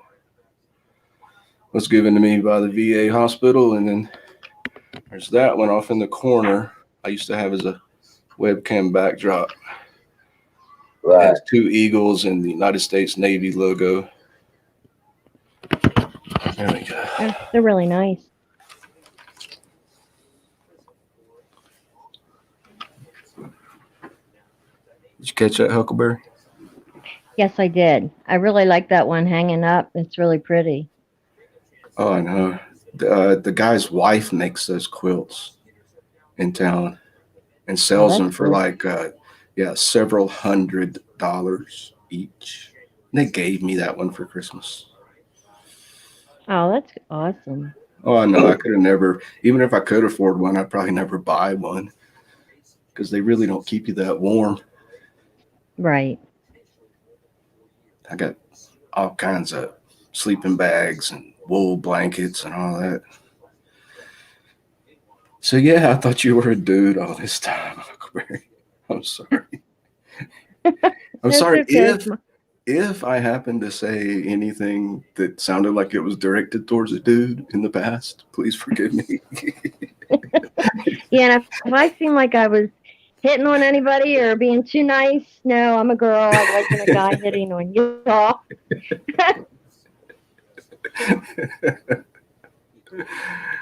Was given to me by the VA hospital. And then there's that one off in the corner I used to have as a webcam backdrop. It has 2 eagles and the United States Navy logo. There we go. They're really nice. Did you catch that, Huckleberry? Yes, I did. I really like that one hanging up. It's really pretty. Oh, I know. The guy's wife makes those quilts in town and sells them for good. like several $100s each. And they gave me that one for Christmas. Oh, that's awesome. Oh, I know. I could have never, even if I could afford one, I'd probably never buy one because they really don't keep you that warm. Right. I got all kinds of sleeping bags and wool blankets and all that. So yeah, I thought you were a dude all this time, Huckleberry. I'm sorry. I'm sorry okay. if I happened to say anything that sounded like it was directed towards a dude in the past. Please forgive me. Yeah, and if I seem like I was hitting on anybody or being too nice, no, I'm a girl. I wasn't a guy hitting on you all.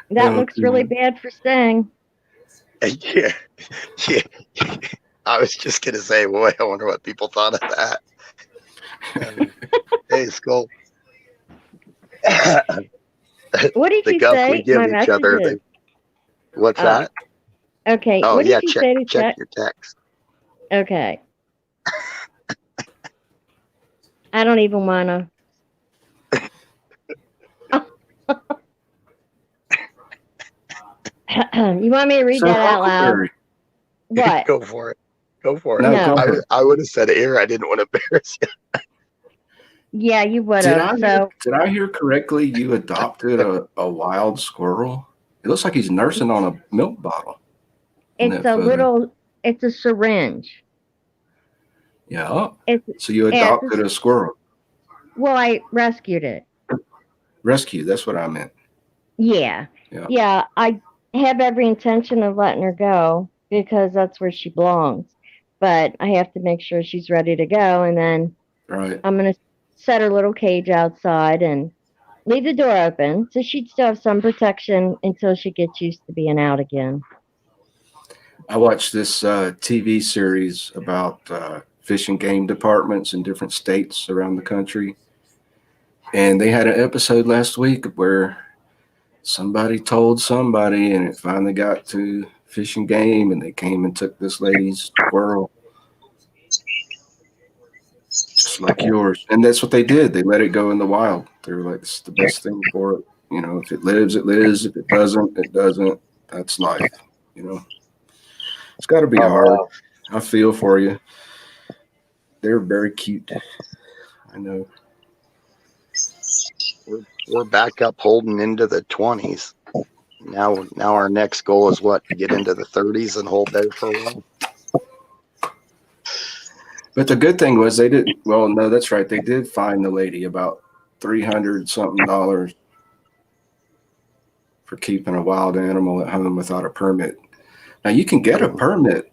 That looks really bad for Sting. Yeah. I was just gonna say, boy, I wonder what people thought of that. Hey, Skull. What did The you guff say? we give My each other. messages. What's that? Okay. Oh what yeah, did you say to check your text. Okay. I don't even want to. You want me to read that out loud? What? Go for it. Go for it. No, No. go ahead. I would have said it here. I didn't want to embarrass you. Yeah, you would Did have. did I hear correctly? You adopted a wild squirrel. It looks like he's nursing on a milk bottle. It's it's a syringe. Yeah. So you adopted a squirrel. Well, I rescued it. Rescue. That's what I meant. Yeah. Yeah. I have every intention of letting her go because that's where she belongs. But I have to make sure she's ready to go. And then I'm going to set her little cage outside and leave the door open so she'd still have some protection until she gets used to being out again. I watched this TV series about fish and game departments in different states around the country. And they had an episode last week where somebody told somebody, and it finally got to Fish and Game, and they came and took this lady's squirrel, just like yours. And that's what they did. They let it go in the wild. They were like, "This is the best thing for it. You know, if it lives, it lives. If it doesn't, it doesn't. That's life. You know, it's got to be hard. I feel for you. They're very cute." I know. We're back up holding into the 20s. Now our next goal is what? To get into the 30s and hold there for a while. But the good thing was they didn't. Well, no, that's right. They did fine the lady about $300 something for keeping a wild animal at home without a permit. Now you can get a permit,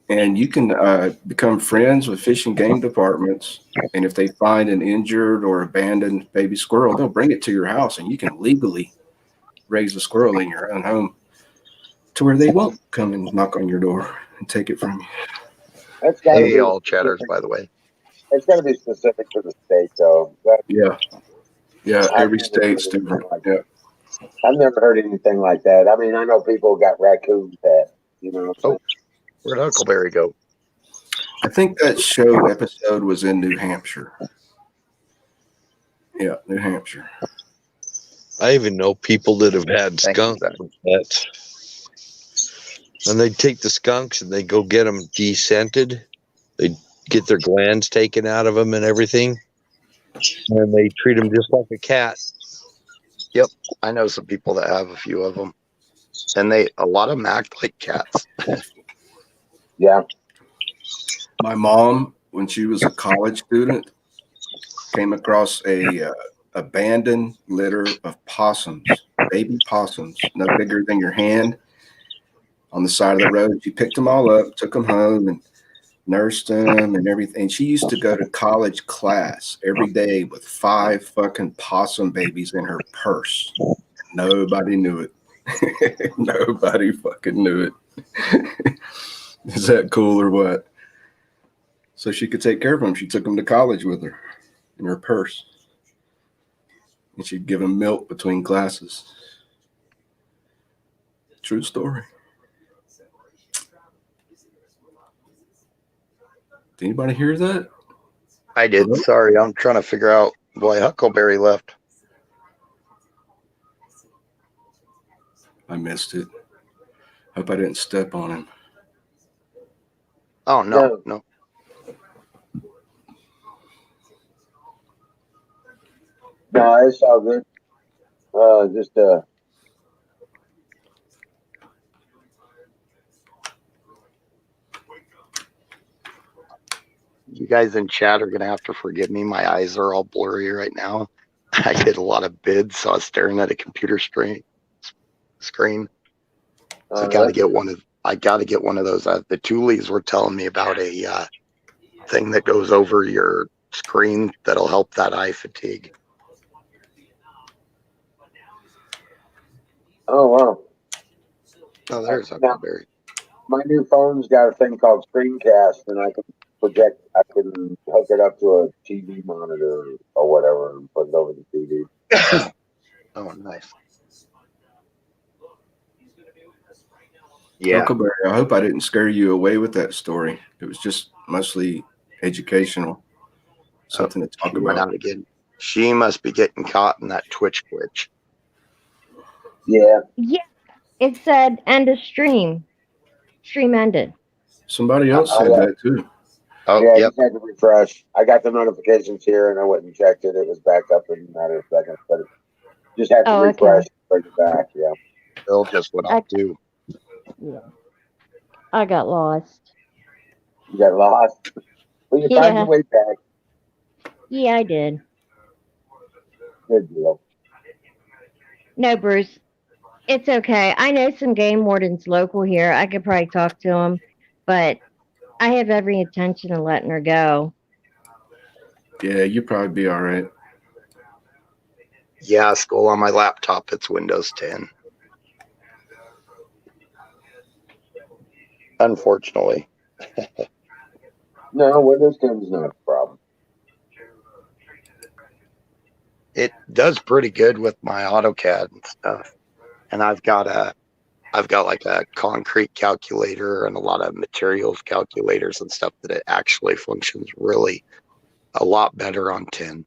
and you can become friends with fish and game departments. And if they find an injured or abandoned baby squirrel, they'll bring it to your house, and you can legally raise a squirrel in your own home to where they won't come and knock on your door and take it from you. That's got to Hey, be all chatters, by the way. it's got to be specific to the state, though. Yeah. Yeah. I've Every never heard state's anything different. like Yeah. that. I've never heard anything like that. I mean, I know people got raccoons that, you know what I'm saying? Where'd Huckleberry go? I think that show episode was in New Hampshire. Yeah, New Hampshire. I even know people that have had Thank you, skunks Zach. with pets. And they take the skunks and they go get them descented. They get their glands taken out of them and everything. And they treat them just like a cat. Yep, I know some people that have a few of them, and a lot of them act like cats. Yeah. My mom, when she was a college student, came across a abandoned litter of possums, baby possums, no bigger than your hand, on the side of the road. She picked them all up, took them home, and nursed them and everything. She used to go to college class every day with 5 fucking possum babies in her purse. Nobody knew it. Nobody fucking knew it. Is that cool or what? So she could take care of them. She took them to college with her in her purse. And she'd give them milk between classes. True story. Did anybody hear that? I did. Hello? Sorry, I'm trying to figure out why Huckleberry left. I missed it. Hope I didn't step on him. Oh, no. No, it's all good. Just You guys in chat are going to have to forgive me. My eyes are all blurry right now. I did a lot of bids, so I was staring at a computer screen. I got to get one of. Those. The Toolies were telling me about a thing that goes over your screen that'll help that eye fatigue. oh wow. Oh, there's Now, Huckleberry. my new phone's got a thing called Screencast, and I can project. I can hook it up to a TV monitor or whatever, and put it over the TV. Oh, nice. Yeah. Huckleberry, I hope I didn't scare you away with that story. It was just mostly educational. Something to talk She went about. out again. She must be getting caught in that Twitch glitch. Yeah. Yeah, it said end of stream. Stream ended. Somebody else said that too. Oh, Yeah, yep. just had to refresh. I got the notifications here, and I went and checked it. It was back up in a matter of seconds, but it just had to Oh, okay. refresh, bring it back. Yeah. Bill just went off too. Yeah. I got lost. You got lost. Well, you find your Yeah. way back. Yeah, I did. Good deal. No, Bruce. It's okay. I know some game wardens local here. I could probably talk to them, but I have every intention of letting her go. Yeah, you'd probably be all right. Yeah, school on my laptop. It's Windows 10. Unfortunately. No, Windows 10 is not a problem. It does pretty good with my AutoCAD and stuff. And I've got like a concrete calculator and a lot of materials calculators and stuff that it actually functions really a lot better on 10.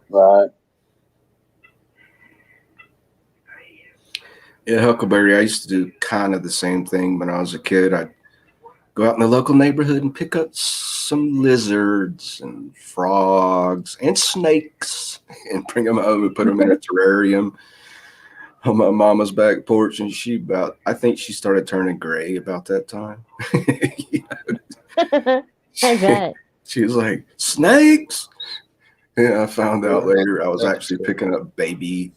Right. Yeah, Huckleberry. I used to do kind of the same thing when I was a kid. I'd go out in the local neighborhood and pick up some lizards and frogs and snakes and bring them home and put them in a terrarium on my mama's back porch. And I think she started turning gray about that time. I bet. She was like, snakes. And I found out later I was actually picking up baby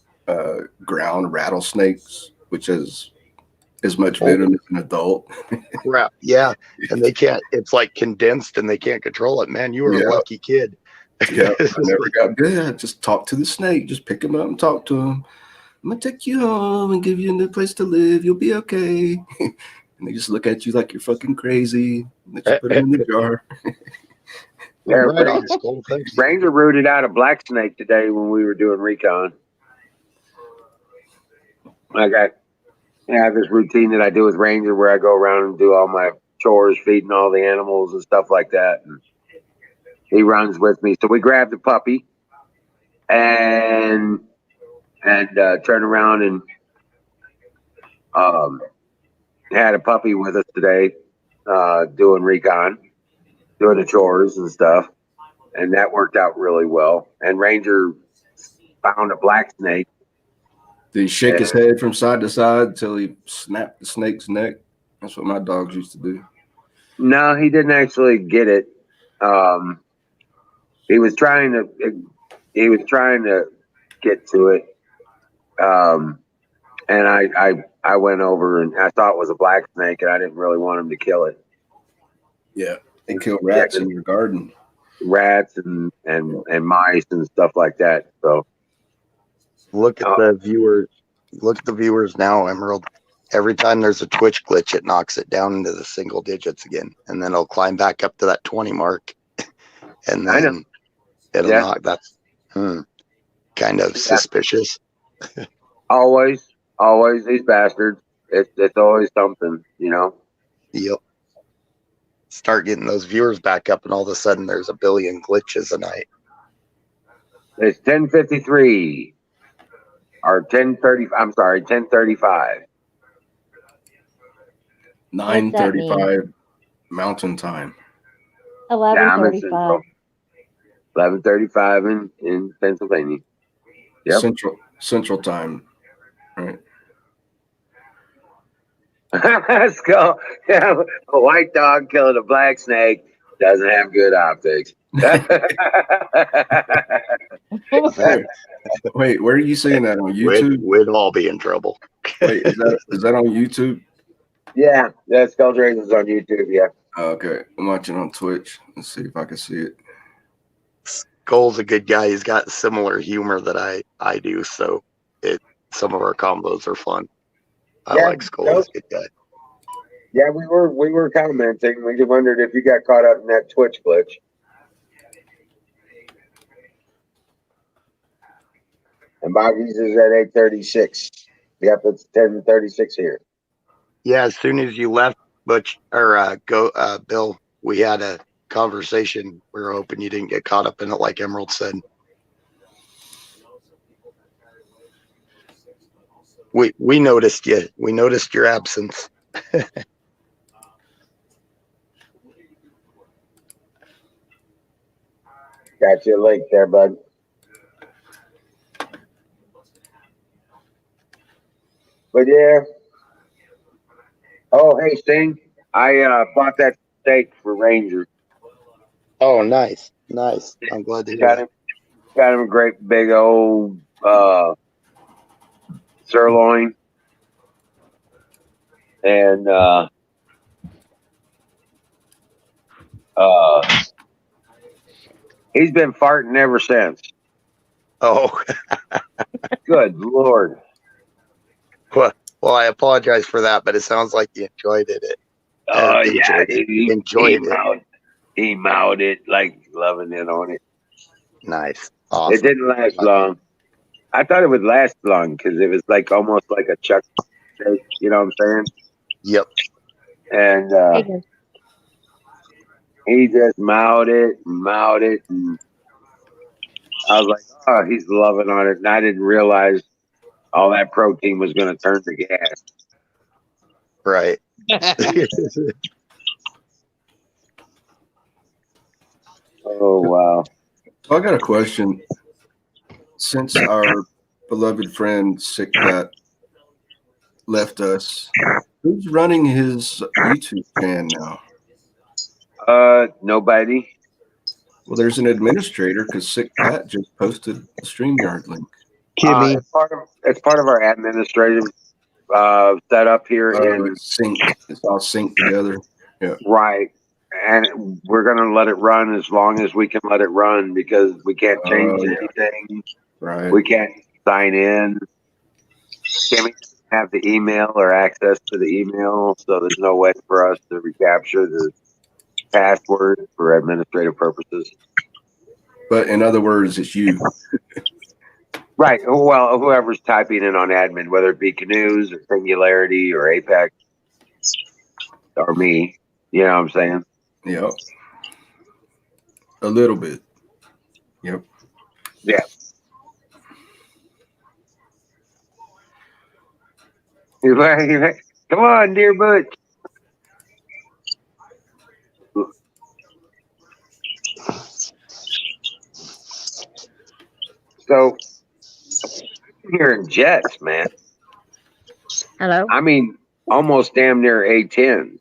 ground rattlesnakes, which is as much venom as an adult. Crap. Yeah. And they can't, it's like condensed and they can't control it. Man, you were a Yeah. lucky kid. Yeah, I never got bit. Just talk to the snake. Just pick him up and talk to him. I'm gonna take you home and give you a new place to live. You'll be okay. And they just look at you like you're fucking crazy. Let you put them in the jar. Yeah, Right on, Skull. Thanks. Ranger rooted out a black snake today when we were doing recon. I have this routine that I do with Ranger where I go around and do all my chores, feeding all the animals and stuff like that. And he runs with me. So we grabbed the puppy and turned around and had a puppy with us today, doing recon, doing the chores and stuff. And that worked out really well. And Ranger found a black snake. Did he shake his head from side to side until he snapped the snake's neck? That's what my dogs used to do. No, he didn't actually get it. He was trying to get to it. And I went over and I thought it was a black snake and I didn't really want him to kill it. Yeah, they kill rats in your garden. Rats and mice and stuff like that. So look at the viewers. Look at the viewers now, Emerald. Every time there's a Twitch glitch, it knocks it down into the single digits again, and then it'll climb back up to that 20 mark, and then it'll knock. That's kind of suspicious. Always these bastards. It's always something, you know. Yep. Start getting those viewers back up, and all of a sudden there's a billion glitches a night. It's 10:53 or 10:30. I'm sorry, 10:35. 9:35 Mountain Time. 11:35. 11:35 in Pennsylvania. Yep. Central Time, right? Let's go. Yeah, a white dog killing a black snake doesn't have good optics. Wait, where are you seeing that on YouTube? We'd all be in trouble. Wait, is that on YouTube? Yeah, Skull Raisin's on YouTube. Yeah. Okay, I'm watching on Twitch. Let's see if I can see it. Skull's a good guy. He's got similar humor that I do, so some of our combos are fun. I like Skull. He's a good guy. Yeah, we were commenting. We just wondered if you got caught up in that Twitch glitch. And Bobby's is at 8:36. Yep, it's 10:36 here. Yeah, as soon as you left, Bill, we had a conversation. We were hoping you didn't get caught up in it, like Emerald said. We noticed you. We noticed your absence. Got you a link there, bud. But yeah. Oh, hey, Sting. I bought that steak for Ranger. Oh, nice. I'm glad to hear that. Got him a great big old sirloin. And he's been farting ever since. Oh. Good Lord. Well, I apologize for that, but it sounds like you enjoyed it. Oh, yeah. He enjoyed it. He mowed it, like loving it on it. Nice. Awesome. It didn't last long. I thought it would last long because it was like almost like a chuck steak. You know what I'm saying? Yep. And he just mowed it. And I was like, oh, he's loving on it. And I didn't realize all that protein was going to turn to gas. Right. Oh wow! So I got a question. Since our beloved friend Sick Pat left us, who's running his YouTube channel now? Nobody. Well, there's an administrator because Sick Pat just posted the StreamYard link. Kimmy. It's part of our administrative setup here in It's synced. It's all synced together. right, and we're gonna let it run as long as we can let it run because we can't change Yeah. anything. Right. We can't sign in. Can't have the email or access to the email, so there's no way for us to recapture the password for administrative purposes. But in other words, it's you. Right. Well, whoever's typing in on admin, whether it be Canoes or Singularity or Apex or me, you know what I'm saying? Yep. A little bit. Yep. Yeah. Come on, dear Butch. So, I'm hearing jets, man. Hello? I mean, almost damn near A10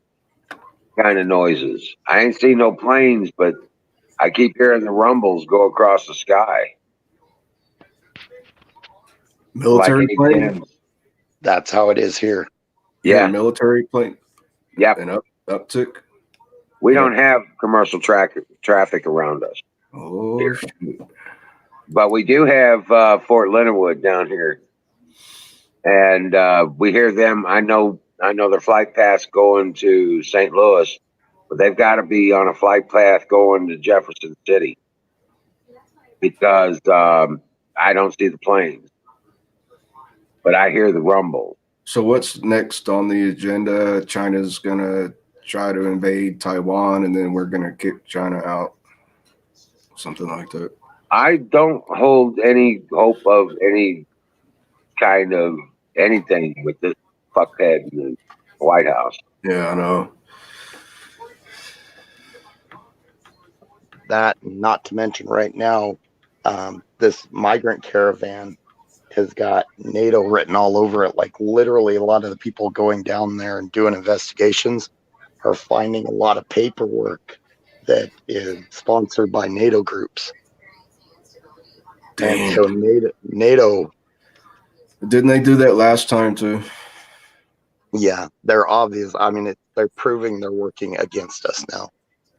kind of noises. I ain't seen no planes, but I keep hearing the rumbles go across the sky. Military Like plane. A10s. That's how it is here. Yeah. Military plane. Yep. And uptick. We don't have commercial traffic around us. Oh shoot. But we do have Fort Leonard down here, and we hear them. I know their flight paths going to St. Louis, but they've got to be on a flight path going to Jefferson City because I don't see the planes, but I hear the rumble. So what's next on the agenda? China's gonna try to invade Taiwan, and then we're gonna kick China out. Something like that. I don't hold any hope of any kind of anything with this fuckhead in the White House. Yeah, I know. That, not to mention right now, this migrant caravan has got NATO written all over it. Like literally a lot of the people going down there and doing investigations are finding a lot of paperwork that is sponsored by NATO groups. Damn. And so NATO, Didn't they do that last time too? yeah, they're obvious. I mean, they're proving they're working against us now.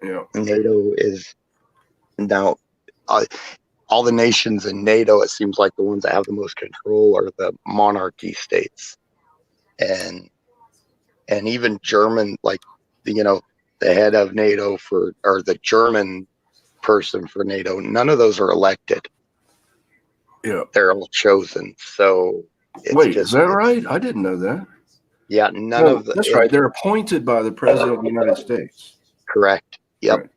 Yeah. NATO is now, all the nations in NATO, it seems like the ones that have the most control are the monarchy states. And even German, like, the head of NATO or the German person for NATO, none of those are elected. Yeah. They're all chosen. So Wait, is that right? I didn't know that. Yeah, none of the. That's right. They're appointed by the President of the United States. Correct. Yep. Right.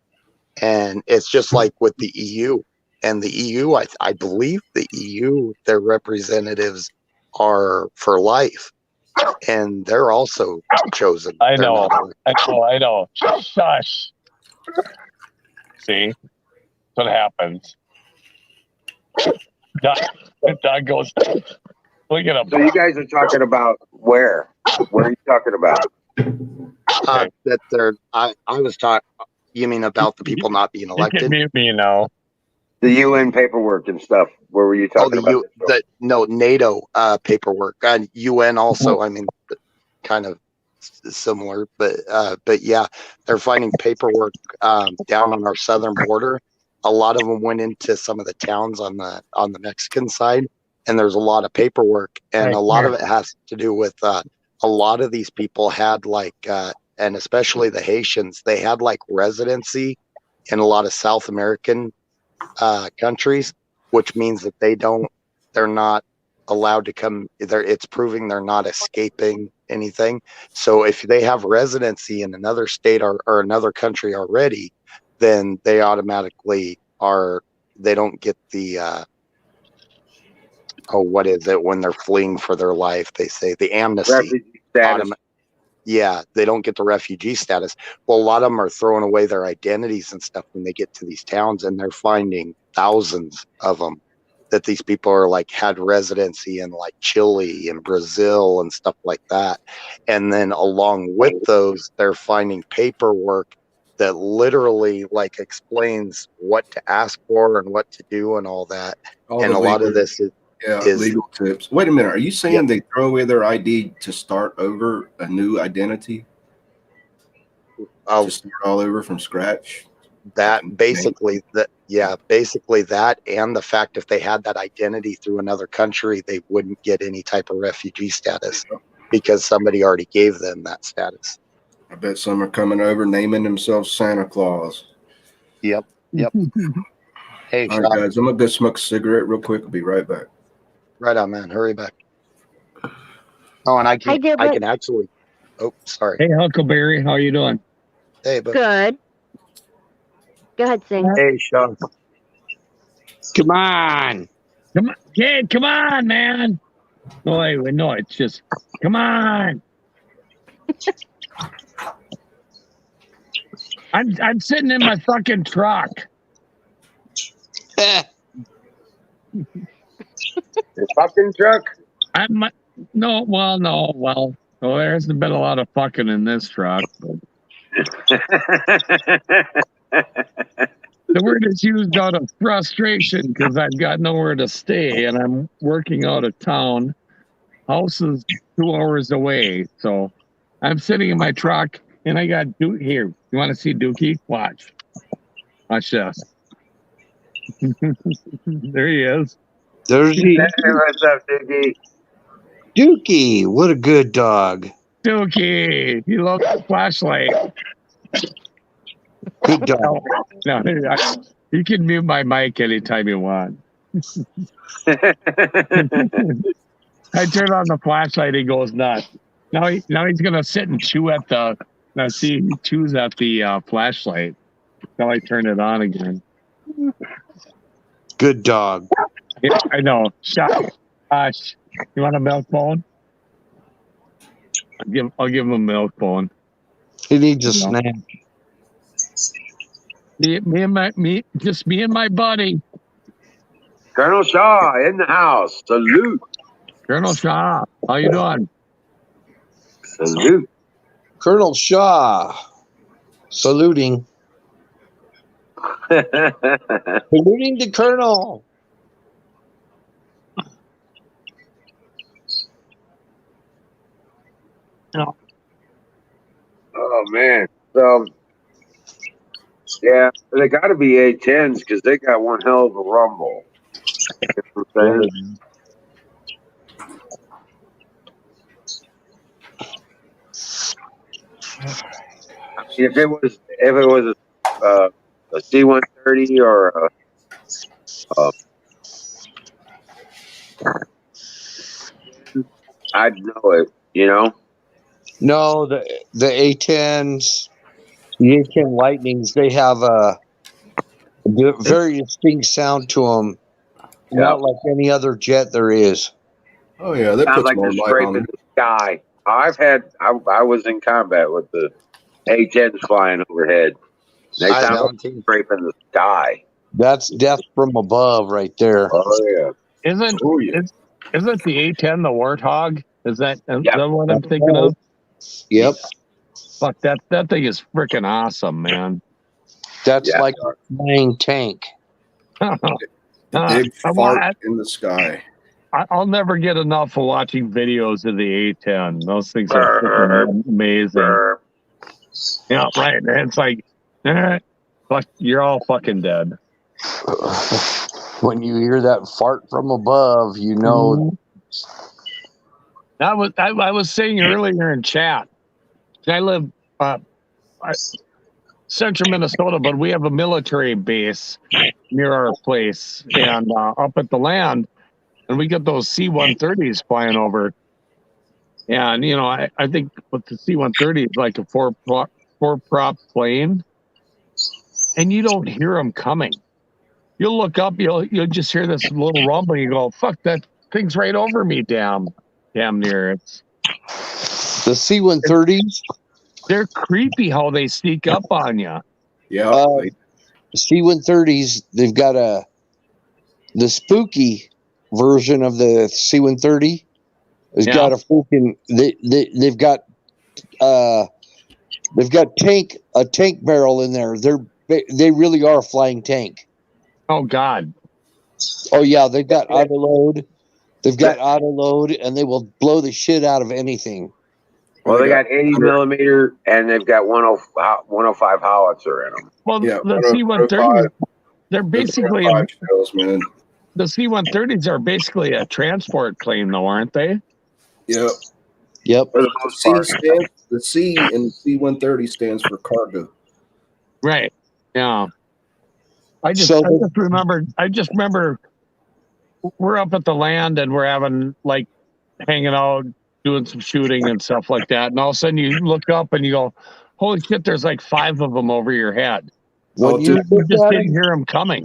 And it's just like with the EU. And the EU, I believe the EU, their representatives are for life. And they're also chosen. I They're know. not elected. I know. Shush. See? That's what happens. Doug goes, look at him. So you guys are talking about where? Where are you talking about? That they're. I was talking. You mean about the people not being You can elected? mute me now. The UN paperwork and stuff. Where were you talking about? NATO paperwork and UN also. I mean, kind of similar, but yeah, they're finding paperwork down on our southern border. A lot of them went into some of the towns on the Mexican side, and there's a lot of paperwork, and a lot of it has to do with a lot of these people had and especially the Haitians, they had residency in a lot of South American countries, which means that they're not allowed to come there. It's proving they're not escaping anything. So if they have residency in another state or another country already, then they automatically they don't get the what is it when they're fleeing for their life? They say the amnesty. Refugee status. Yeah, they don't get the refugee status. Well, a lot of them are throwing away their identities and stuff when they get to these towns, and they're finding thousands of them that these people are like had residency in like Chile and Brazil and stuff like that. And then along with those, they're finding paperwork that literally like explains what to ask for and what to do and all that. All And the a lot of legal- this is Yeah, is- legal tips. Wait a minute. Are you saying Yep. they throw away their ID to start over a new identity? To start all over from scratch? that basically that and the fact if they had that identity through another country, they wouldn't get any type of refugee status because somebody already gave them that status. I bet some are coming over naming themselves Santa Claus. Yep. Hey, All right, guys, I'm going to go smoke a cigarette real quick. I'll be right back. Right on, man. Hurry back. Oh, and I can actually. Oh, sorry. Hey, Huckleberry, how you doing? Hey, but Good. Go ahead, sing. hey, Sean. Come on. Come on, kid, come on, man. No, wait, no, it's just, come on. I'm sitting in my fucking truck. Eh, The fucking truck. Well, there hasn't been a lot of fucking in this truck. But the word is used out of frustration because I've got nowhere to stay and I'm working out of town. House is 2 hours away, so I'm sitting in my truck and I got here. You want to see Dookie? Watch this. There he is. there's Hey, the what's up, Doogie? Dookie. What a good dog. Dookie, he loves the flashlight. Good dog. No, you can mute my mic anytime you want. I turn on the flashlight, he goes nuts. Now he's gonna sit and chew at the. Now see, he chews at the flashlight. Now I turn it on again. Good dog. Yeah, I know. Shut. You want a milk bone? I'll give him a milk bone. He needs a snack. Me and my buddy, Colonel Shaw in the house. Salute. Colonel Shaw. How you doing? Salute. Colonel Shaw. Saluting. Saluting the Colonel. Oh man. So yeah, they got to be A10s because they got one hell of a rumble. You know what I'm saying? If it was a C-130 or I'd know it. You know. No, the A10s, the A10 Lightnings, they have a very distinct sound to them. Yeah. Not like any other jet there is. Oh, yeah. That Sounds puts like more they're light scraping on them. the sky. I was in combat with the A-10s flying overhead. They sound like they're scraping the sky. That's death from above right there. Oh yeah. Isn't Oh, yeah. isn't the A10 the Warthog? Is that Yeah. what I'm thinking of? Yep. Fuck, that thing is freaking awesome, man. That's Yeah. like a flying tank. The big fart in the sky. I'll never get enough of watching videos of the A10. Those things are freaking amazing. Brr. Yeah, right. And it's like, fuck, you're all fucking dead. When you hear that fart from above, you know. I was saying earlier in chat. I live central Minnesota, but we have a military base near our place and up at the land, and we get those C-130s flying over. And you know, I think with the C-130 is like a four prop plane, and you don't hear them coming. You'll look up, you'll just hear this little rumble. You go, fuck that! thing's right over me, damn near. The C-130s. They're creepy how they sneak up on you. Yeah. C-130s. They've got the spooky version of the C-130 has got a freaking. They've got a tank barrel in there. They really are a flying tank. Oh God. Oh yeah, they've got auto load. They've got auto load, and they will blow the shit out of anything. Well, they got 80 millimeter, and they've got 105 howitzer in them. Well, Yeah, the C-130s, they're basically shells, man. the C-130s are basically a transport plane, though, aren't they? Yep. Yep. For the most part. The C in the C-130 stands for cargo. Right. Yeah. I just remember we're up at the land and we're having like hanging out, doing some shooting and stuff like that. And all of a sudden you look up and you go, holy shit, there's like 5 of them over your head. When you just didn't hear them coming.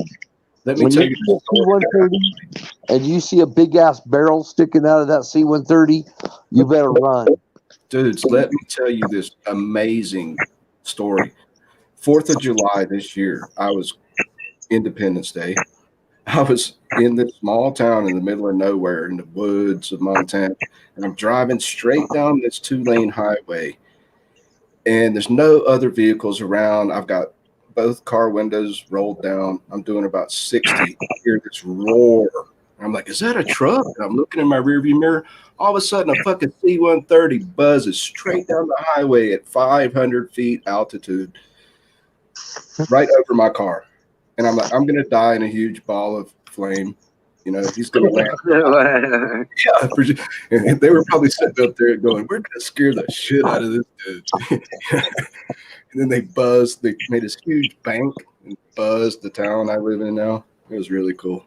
Let me tell you, C-130 and you see a big ass barrel sticking out of that C-130, you better run. Dudes, let me tell you this amazing story. 4th of July this year, I was Independence Day. I was in this small town in the middle of nowhere in the woods of Montana, and I'm driving straight down this 2-lane highway, and there's no other vehicles around. I've got both car windows rolled down. I'm doing about 60. I hear this roar. I'm like, is that a truck? And I'm looking in my rearview mirror. All of a sudden, a fucking C-130 buzzes straight down the highway at 500 feet altitude, right over my car. And I'm like, I'm going to die in a huge ball of flame. You know, he's going to land. Yeah. And they were probably sitting up there going, we're going to scare the shit out of this dude. And then they buzzed. They made this huge bank and buzzed the town I live in now. It was really cool.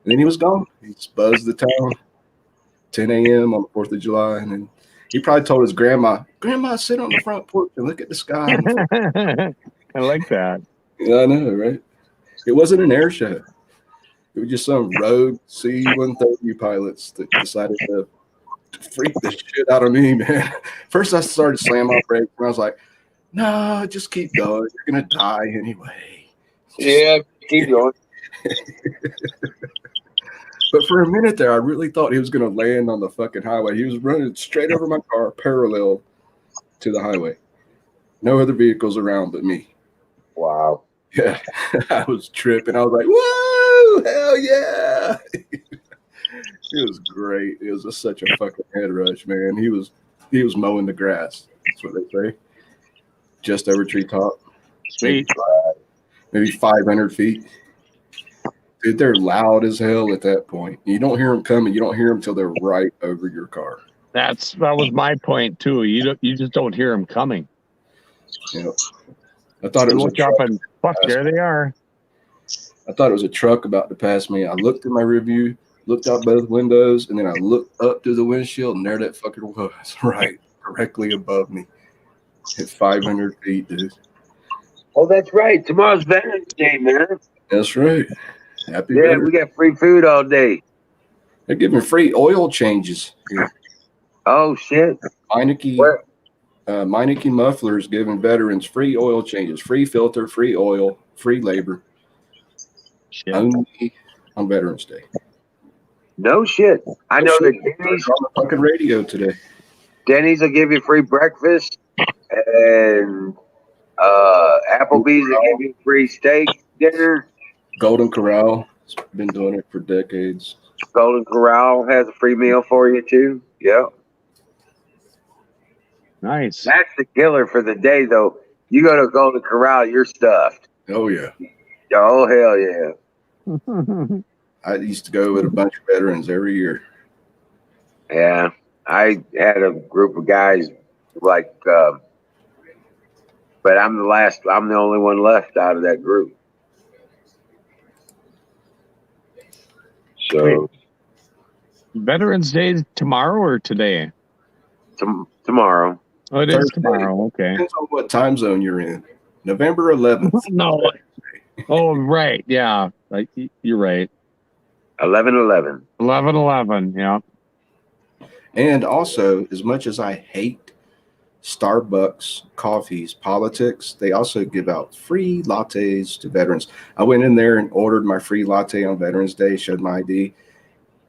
And then he was gone. He just buzzed the town. 10 a.m. on the 4th of July. And then he probably told his grandma, sit on the front porch and look at the sky. I like that. Yeah, I know, right? It wasn't an air show. It was just some rogue C-130 pilots that decided to freak the shit out of me, man. First, I started slamming my brakes, and I was like, no, just keep going. You're going to die anyway. Yeah, keep going. But for a minute there, I really thought he was going to land on the fucking highway. He was running straight over my car, parallel to the highway. No other vehicles around but me. Wow. Yeah, I was tripping. I was like, whoa, hell yeah. It was great. It was just such a fucking head rush, man. He was mowing the grass. That's what they say. Just over treetop. Sweet. Maybe 500 feet. Dude, they're loud as hell at that point. You don't hear them coming. You don't hear them until they're right over your car. That was my point too. You just don't hear them coming. Yeah. I thought it was a truck. And fuck, there they are. I thought it was a truck about to pass me. I looked in my review, looked out both windows, and then I looked up to the windshield, and there that fucker was, right, directly above me at 500 feet, dude. Oh, that's right. Tomorrow's Veterans Day, man. That's right. Happy Yeah, Veterans. we got free food all day. They're giving free oil changes here. Oh, shit. Meineke Mufflers giving veterans free oil changes, free filter, free oil, free labor. Shit. Only on Veterans Day. No shit. I know that Denny's on the fucking radio today. Denny's will give you free breakfast, and Applebee's will give you free steak dinner. Golden Corral has been doing it for decades. Golden Corral has a free meal for you too. Yep. Nice. That's the killer for the day, though. You go to Golden Corral, you're stuffed. Oh yeah. Oh hell yeah. I used to go with a bunch of veterans every year. Yeah, I had a group of guys like, but I'm the only one left out of that group. So, Veterans Day tomorrow or today? Tomorrow. Oh, it is tomorrow. Okay. Depends on what time zone you're in. November 11th. No. Oh, right. Yeah. You're right. 11-11. 11-11. Yeah. And also, as much as I hate Starbucks coffees politics, they also give out free lattes to veterans. I went in there and ordered my free latte on Veterans Day, showed my ID.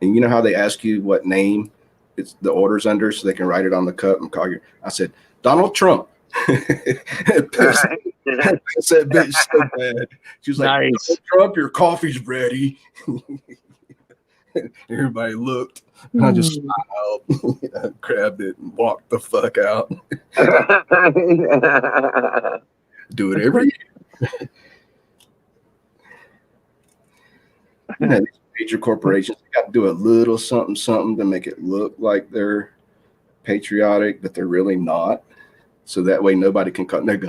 And you know how they ask you what name it's the order's under so they can write it on the cup and call you? I said, Donald Trump. Pissed that bitch so bad. She was like, Nice. Donald Trump, your coffee's ready. Everybody looked. And I just smiled, I grabbed it and walked the fuck out. Do it every year. You know, these major corporations got to do a little something to make it look like they're patriotic, but they're really not. So that way nobody can cut. They go,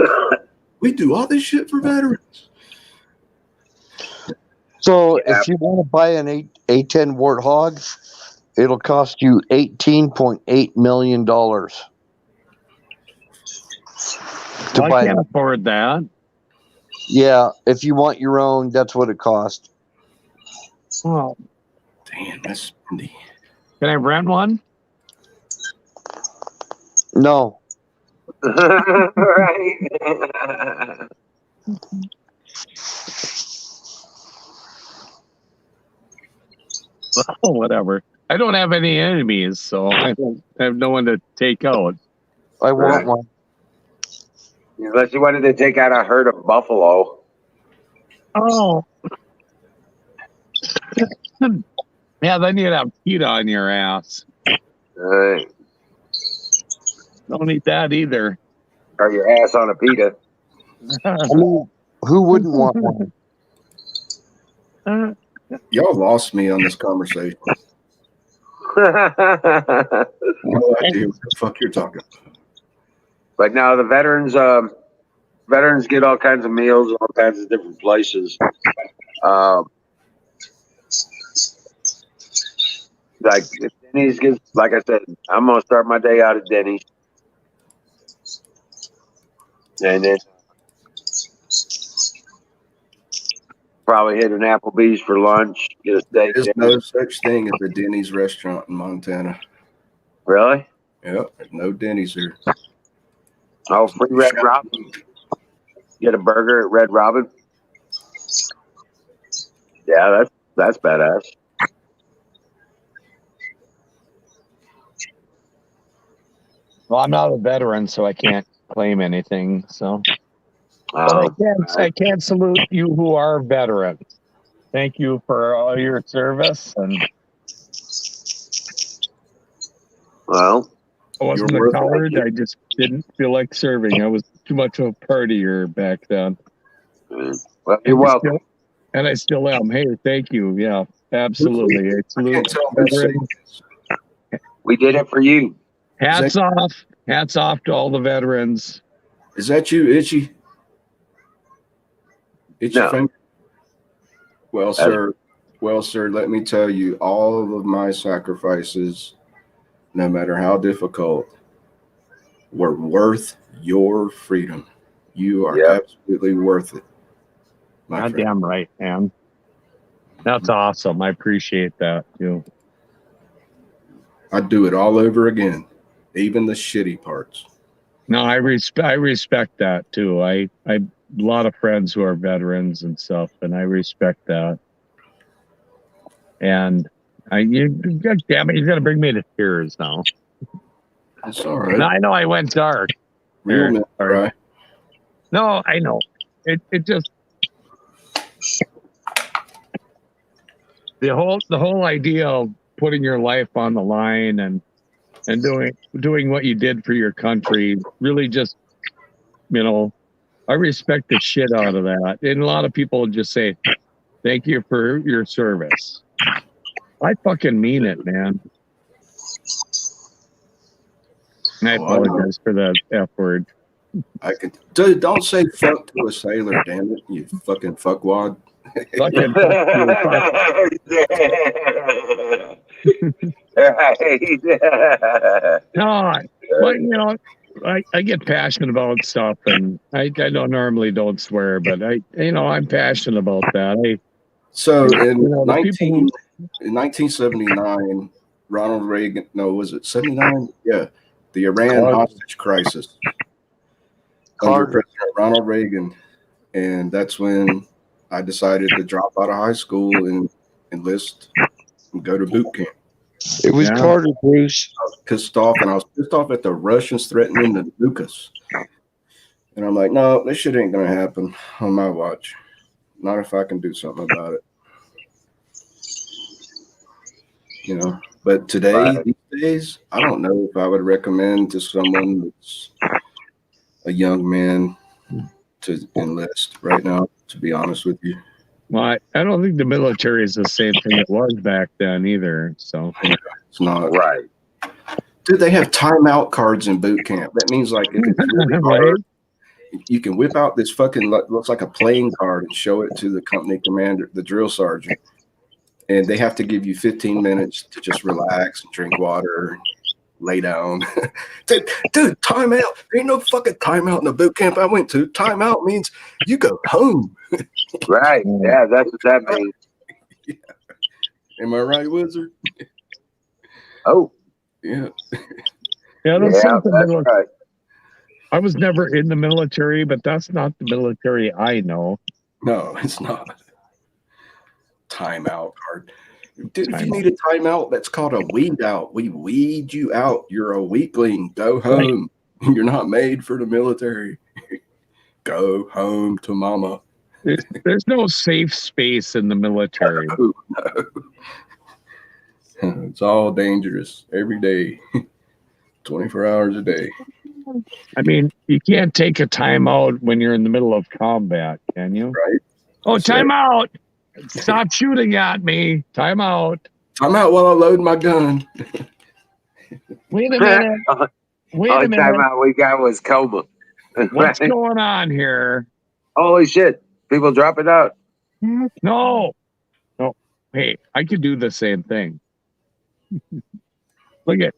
we do all this shit for veterans. So if you want to buy an A10 Warthog, it'll cost you $18.8 million to I buy can't that. afford that. Yeah, if you want your own, that's what it costs. Well, Damn, that's spendy. can I rent one? No. Right. Oh, whatever. I don't have any enemies, so I have no one to take out. I want Right. one. Unless you wanted to take out a herd of buffalo. Oh. Yeah, then you'd have PETA on your ass. Right. Don't need that either. Or your ass on a pita. I mean, who wouldn't want one? Y'all lost me on this conversation. But No idea what the fuck you're talking about. now the veterans get all kinds of meals in all kinds of different places. Like if Denny's gets, like I said, I'm gonna start my day out at Denny's, and then probably hit an Applebee's for lunch, get a steak. There's dinner. no such thing as a Denny's restaurant in Montana. Really? Yep, there's no Denny's here. Oh, free Red Robin. Get a burger at Red Robin. Yeah, that's badass. Well, I'm not a veteran, so I can't claim anything. So, but Oh, I can't salute you who are veterans. Thank you for all your service, and well, I wasn't You're a worth it. coward. I just didn't feel like serving. I was too much of a partier back then. well, you're welcome. And I still am. Hey, thank you. Yeah, absolutely. I I salute can't tell who's saying veterans. this. We did it for you. Hats off. Hats off to all the veterans. Is that you, Itchy? Itchy No. finger? Well, sir, let me tell you, all of my sacrifices, no matter how difficult, were worth your freedom. You are Yeah. absolutely worth it. My friend. Goddamn right, man. That's awesome. I appreciate that too. I'd do it all over again, even the shitty parts. No, I respect that too. I a lot of friends who are veterans and stuff, and I respect that. And God damn it, you're gonna bring me to tears now. That's all right. Now, I know I went dark. Real men Sorry. cry. No, I know. It just the whole idea of putting your life on the line and doing what you did for your country really just, I respect the shit out of that. And a lot of people just say, thank you for your service. I fucking mean it, man. And I apologize for the F word. I can. Dude, don't say fuck to a sailor, damn it, you fucking fuckwad. Fucking no, but I get passionate about stuff, and I don't normally swear, but I'm passionate about that. So in the people in 1979, Ronald Reagan, no, was it 79? Yeah, the Iran Carter. hostage crisis under President Ronald Reagan. And that's when I decided to drop out of high school and enlist and go to boot camp. It was Yeah. Carter, Bruce. I was pissed off, and I was pissed off at the Russians threatening to nuke us. And I'm like, no, this shit ain't going to happen on my watch. Not if I can do something about it. You know, but today, these days, I don't know if I would recommend to someone that's a young man to enlist right now, to be honest with you. Well, I don't think the military is the same thing it was back then either. So It's not. Right. Dude, they have timeout cards in boot camp. That means, like, if it's really hard, you can whip out this fucking, looks like a playing card and show it to the company commander, the drill sergeant. And they have to give you 15 minutes to just relax and drink water, lay down. Dude, timeout. There ain't no fucking timeout in the boot camp I went to. Timeout means you go home. Right. Yeah, that's what that means. Yeah. Am I right, Wizard? Oh, Yeah. yeah, yeah, that's right. I was never in the military, but that's not the military I know. No, it's not. Timeout card. Dude, if you need a timeout, that's called a weed out. We weed you out. You're a weakling. Go home. You're not made for the military. Go home to mama. There's no safe space in the military. No. It's all dangerous every day, 24 hours a day. I mean, you can't take a timeout when you're in the middle of combat, can you? Right. Oh, That's time out! Stop shooting at me. Time out. I'm out while I load my gun. Wait a minute. Wait a Only minute. time out we got was coma. What's going on here? Holy shit. People drop it out. No. No. Hey, I could do the same thing. Look at,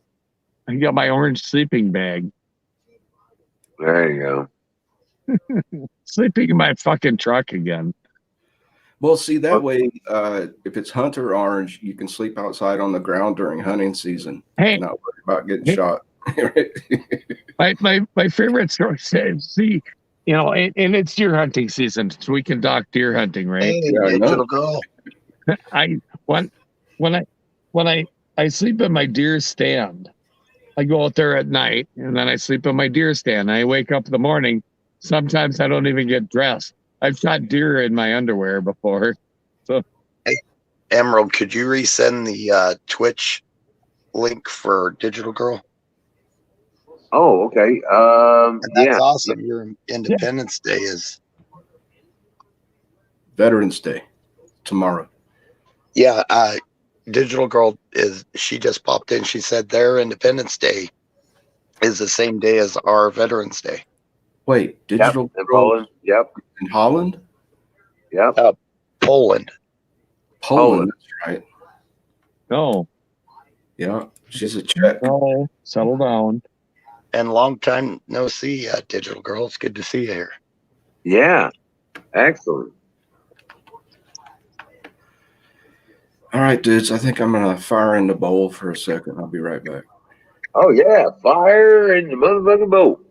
I got my orange sleeping bag. There you go. Sleeping in my fucking truck again. Well, see, that way, if it's hunter orange, you can sleep outside on the ground during hunting season. Hey. Not worry about getting Hey. shot. My favorite story says, see, you know, and it's deer hunting season, so we can talk deer hunting, right? Hey, Yeah, I know. little girl. When I sleep in my deer stand, I go out there at night and then I sleep in my deer stand. I wake up in the morning. Sometimes I don't even get dressed. I've shot deer in my underwear before. So, hey, Emerald, could you resend the Twitch link for Digital Girl? Oh, okay. And that's Yeah. awesome. Your Independence Day is Veterans Day tomorrow. Yeah, Digital Girl she just popped in. She said their Independence Day is the same day as our Veterans Day. Wait, Yep. Digital In Girl Poland. Yep. in Holland? Yep. Poland. Poland, that's right. no, Yeah, she's a Czech. no, settle down. And long time no see, Digital Girl. It's good to see you here. Yeah. Excellent. All right, dudes, I think I'm going to fire in the bowl for a second. I'll be right back. Oh, yeah. Fire in the motherfucking boat.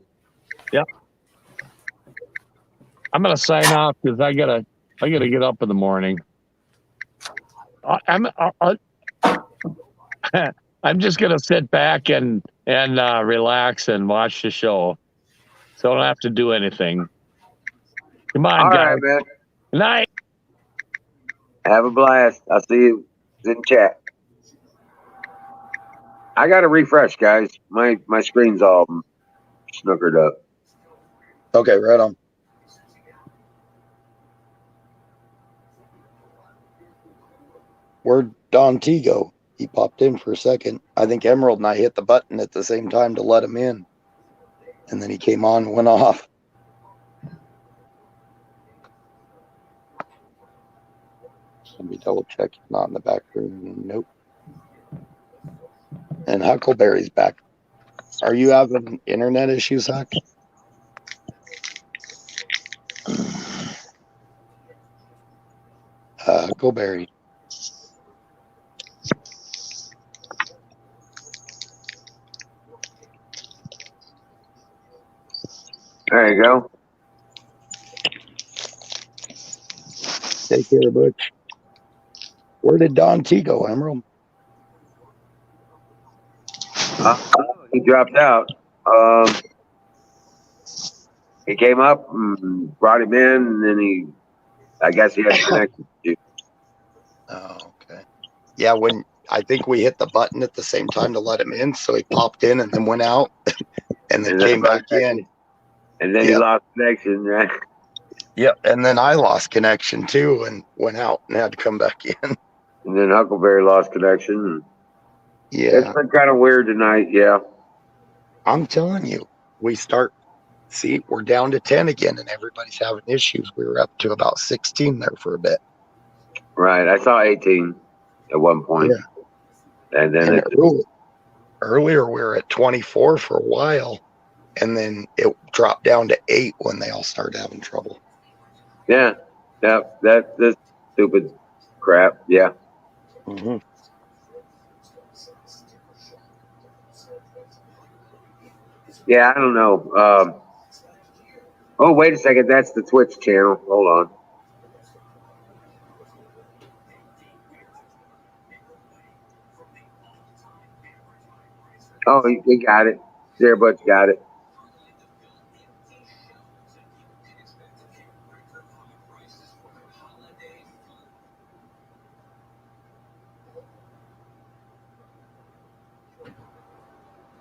I'm gonna sign off because I gotta get up in the morning. I'm just gonna sit back and relax and watch the show, so I don't have to do anything. Come on, All guys. right, man. Good night. Have a blast. I'll see you in chat. I got to refresh, guys. My screen's all snookered up. Okay, right on. Where'd Don T go? He popped in for a second. I think Emerald and I hit the button at the same time to let him in. And then he came on and went off. Let me double check. He's not in the back room. Nope. And Huckleberry's back. Are you having internet issues, Huck? Huckleberry. There you go. Take care, Butch. Where did Don T go, Emerald? He dropped out. He came up and brought him in, and then I guess he had a connection. Oh, okay. Yeah, when I think we hit the button at the same time to let him in, so he popped in and then went out, and then And came back in. And then he Yep. lost connection, right? Yep. And then I lost connection too and went out and had to come back in. And then Huckleberry lost connection. It's Yeah. been kind of weird tonight, yeah. I'm telling you, we're down to 10 again and everybody's having issues. We were up to about 16 there for a bit. Right. I saw 18 at one point. Yeah. And then And earlier we were at 24 for a while, and then it dropped down to 8 when they all started having trouble. yeah. That's stupid crap. Yeah. Mm-hmm. Yeah, I don't know. Oh, wait a second. That's the Twitch channel. Hold on. Oh, he got it. There, Butch got it.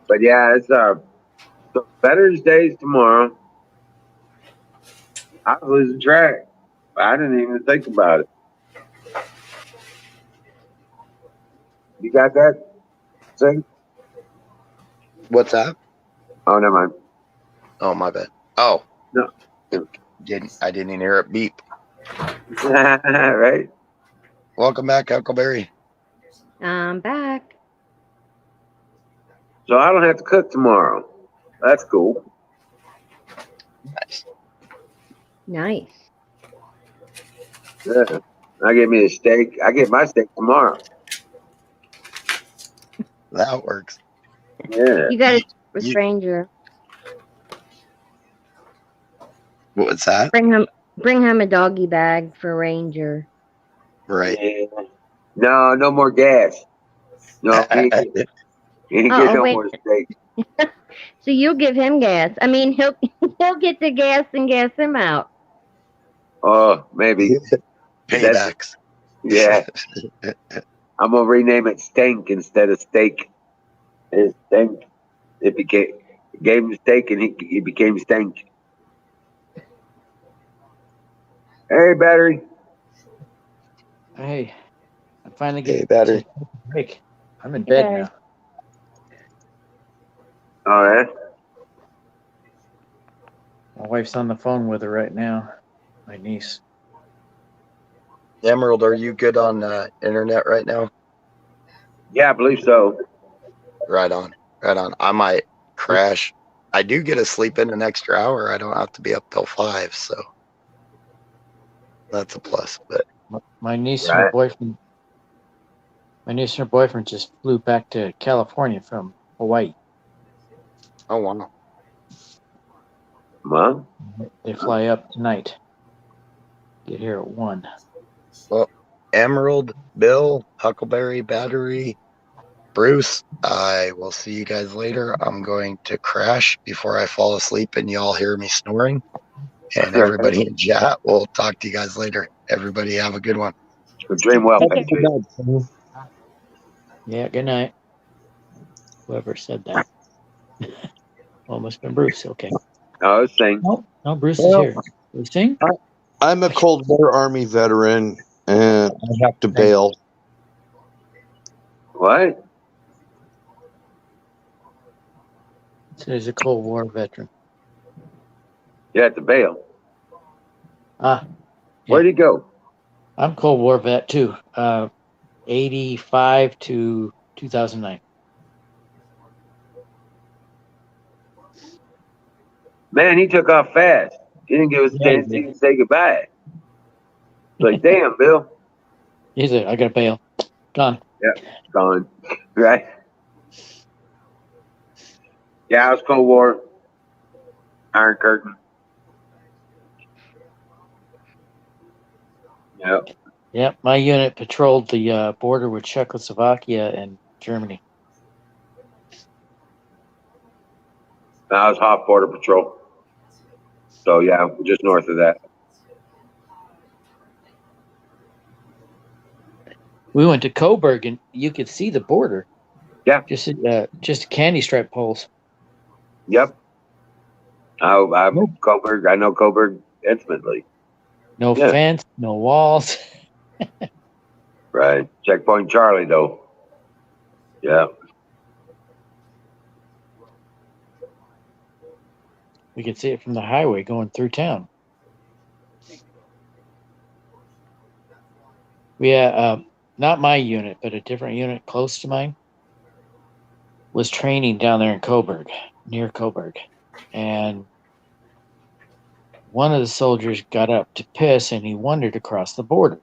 But yeah, it's so Veterans Day's tomorrow. I was losing track. I didn't even think about it. You got that? See? What's that? Oh, never mind. Oh, my bad. Oh, No. I didn't even hear it beep. Right? Welcome back, Huckleberry. I'm back. So I don't have to cook tomorrow. That's cool. Nice. Nice. Yeah. I get me a steak. I get my steak tomorrow. That works. Yeah. You got a stranger. What's that? Bring him a doggy bag for Ranger. Right. Yeah. No more gas. No, he ain't get no wait. more steak. So you'll give him gas. I mean, he'll get the gas and gas him out. Oh, maybe. Paybacks. Yeah. I'm gonna rename it Stank instead of Steak. It's Stank. It gave him steak and he became Stank. Hey, battery. Hey, I'm finally Hey, getting battery. to take a break. I'm in bed Okay. now. Oh, yeah. My wife's on the phone with her right now. My niece. Emerald, are you good on internet right now? Yeah, I believe so. Right on. Right on. I might crash. I do get to sleep in an extra hour. I don't have to be up till 5, so that's a plus. But My niece and her Right. boyfriend. My niece and her boyfriend just flew back to California from Hawaii. oh wow. Well, They fly up tonight. Get here at 1. Well, Emerald, Bill, Huckleberry, Battery, Bruce, I will see you guys later. I'm going to crash before I fall asleep and y'all hear me snoring. And everybody in chat, we'll talk to you guys later. Everybody have a good one. dream well. Okay. baby. Yeah, good night. Whoever said that. Well, must have been Bruce. Okay. Oh, it's Stank. No, Bruce is Well- here. Bruce Sing? I'm a Cold War Army veteran, and I have to bail. What? So he's a Cold War veteran. You have to bail. Ah, Where'd he go? I'm Cold War vet too. 85 to 2009. Man, he took off fast. He didn't give us a Yeah, he chance to did. even say goodbye. Like, damn, Bill. He's like, I gotta bail. Gone. Gone. Right? Yeah, I was Cold War. Iron Curtain. Yep. Yep, my unit patrolled the border with Czechoslovakia and Germany. That was Hawk Border Patrol. So yeah, we're just north of that. We went to Coburg, and you could see the border. Yeah. Just candy stripe poles. Yep. Coburg. I know Coburg intimately. No Yeah. fence, no walls. Right. Checkpoint Charlie, though. Yeah. We could see it from the highway going through town. We had, not my unit, but a different unit close to mine was training down there in Coburg, near Coburg. And one of the soldiers got up to piss, and he wandered across the border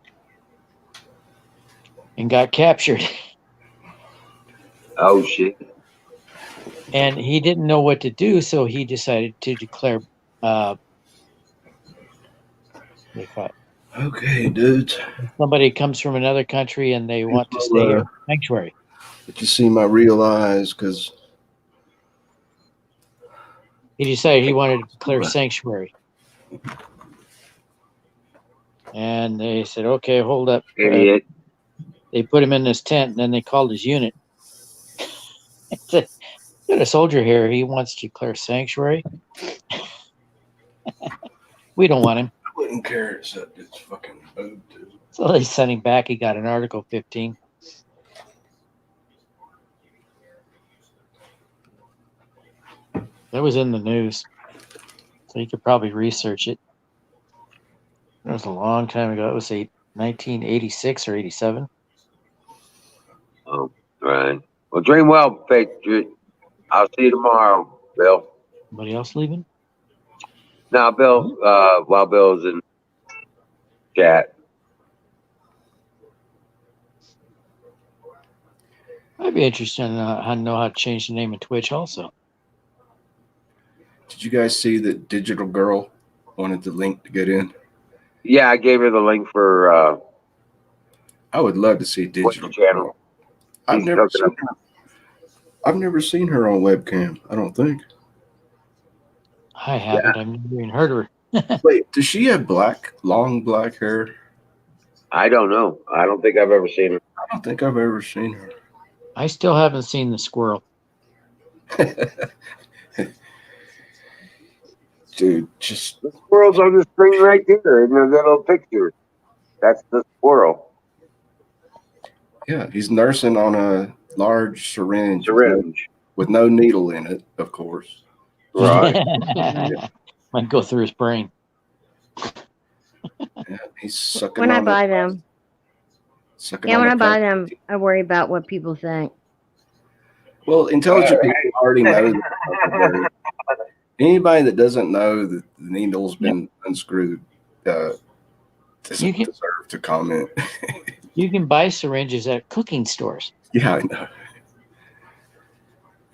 and got captured. Oh, shit. And he didn't know what to do, so he decided to declare Okay, dudes. somebody comes from another country and they want to stay in sanctuary. Did you see my real eyes? Because He decided he wanted to declare sanctuary. And they said, okay, hold up. Idiot. They put him in this tent, and then they called his unit. Said, got a soldier here. He wants to declare sanctuary. We don't want him. I wouldn't care except it's fucking boob, dude. So they sent him back. He got an Article 15. That was in the news. So you could probably research it. That was a long time ago. It was 1986 or 87. Oh, right. Well, dream well, Patriot. I'll see you tomorrow, Bill. Anybody else leaving? No, Bill, while Bill's in chat. I'd be interested in how to change the name of Twitch also. Did you guys see that Digital Girl wanted the link to get in? Yeah, I gave her the link for I would love to see Digital channel. Girl. I've never seen her on webcam. I don't think. I haven't. I've never even heard of her. Wait, does she have long black hair? I don't know. I don't think I've ever seen her. I don't think I've ever seen her. I still haven't seen the squirrel. Dude, just The squirrel's on the screen right there in the little picture. That's the squirrel. yeah, he's nursing on a large syringe. With no needle in it, of course. Right. Might go through his brain. Yeah, he's sucking When I on buy it. them, Sucking yeah, on when I the buy pack. them, I worry about what people think. Well, intelligent people already know that. Anybody that doesn't know that the needle's been unscrewed doesn't deserve to comment. You can buy syringes at cooking stores. Yeah, I know.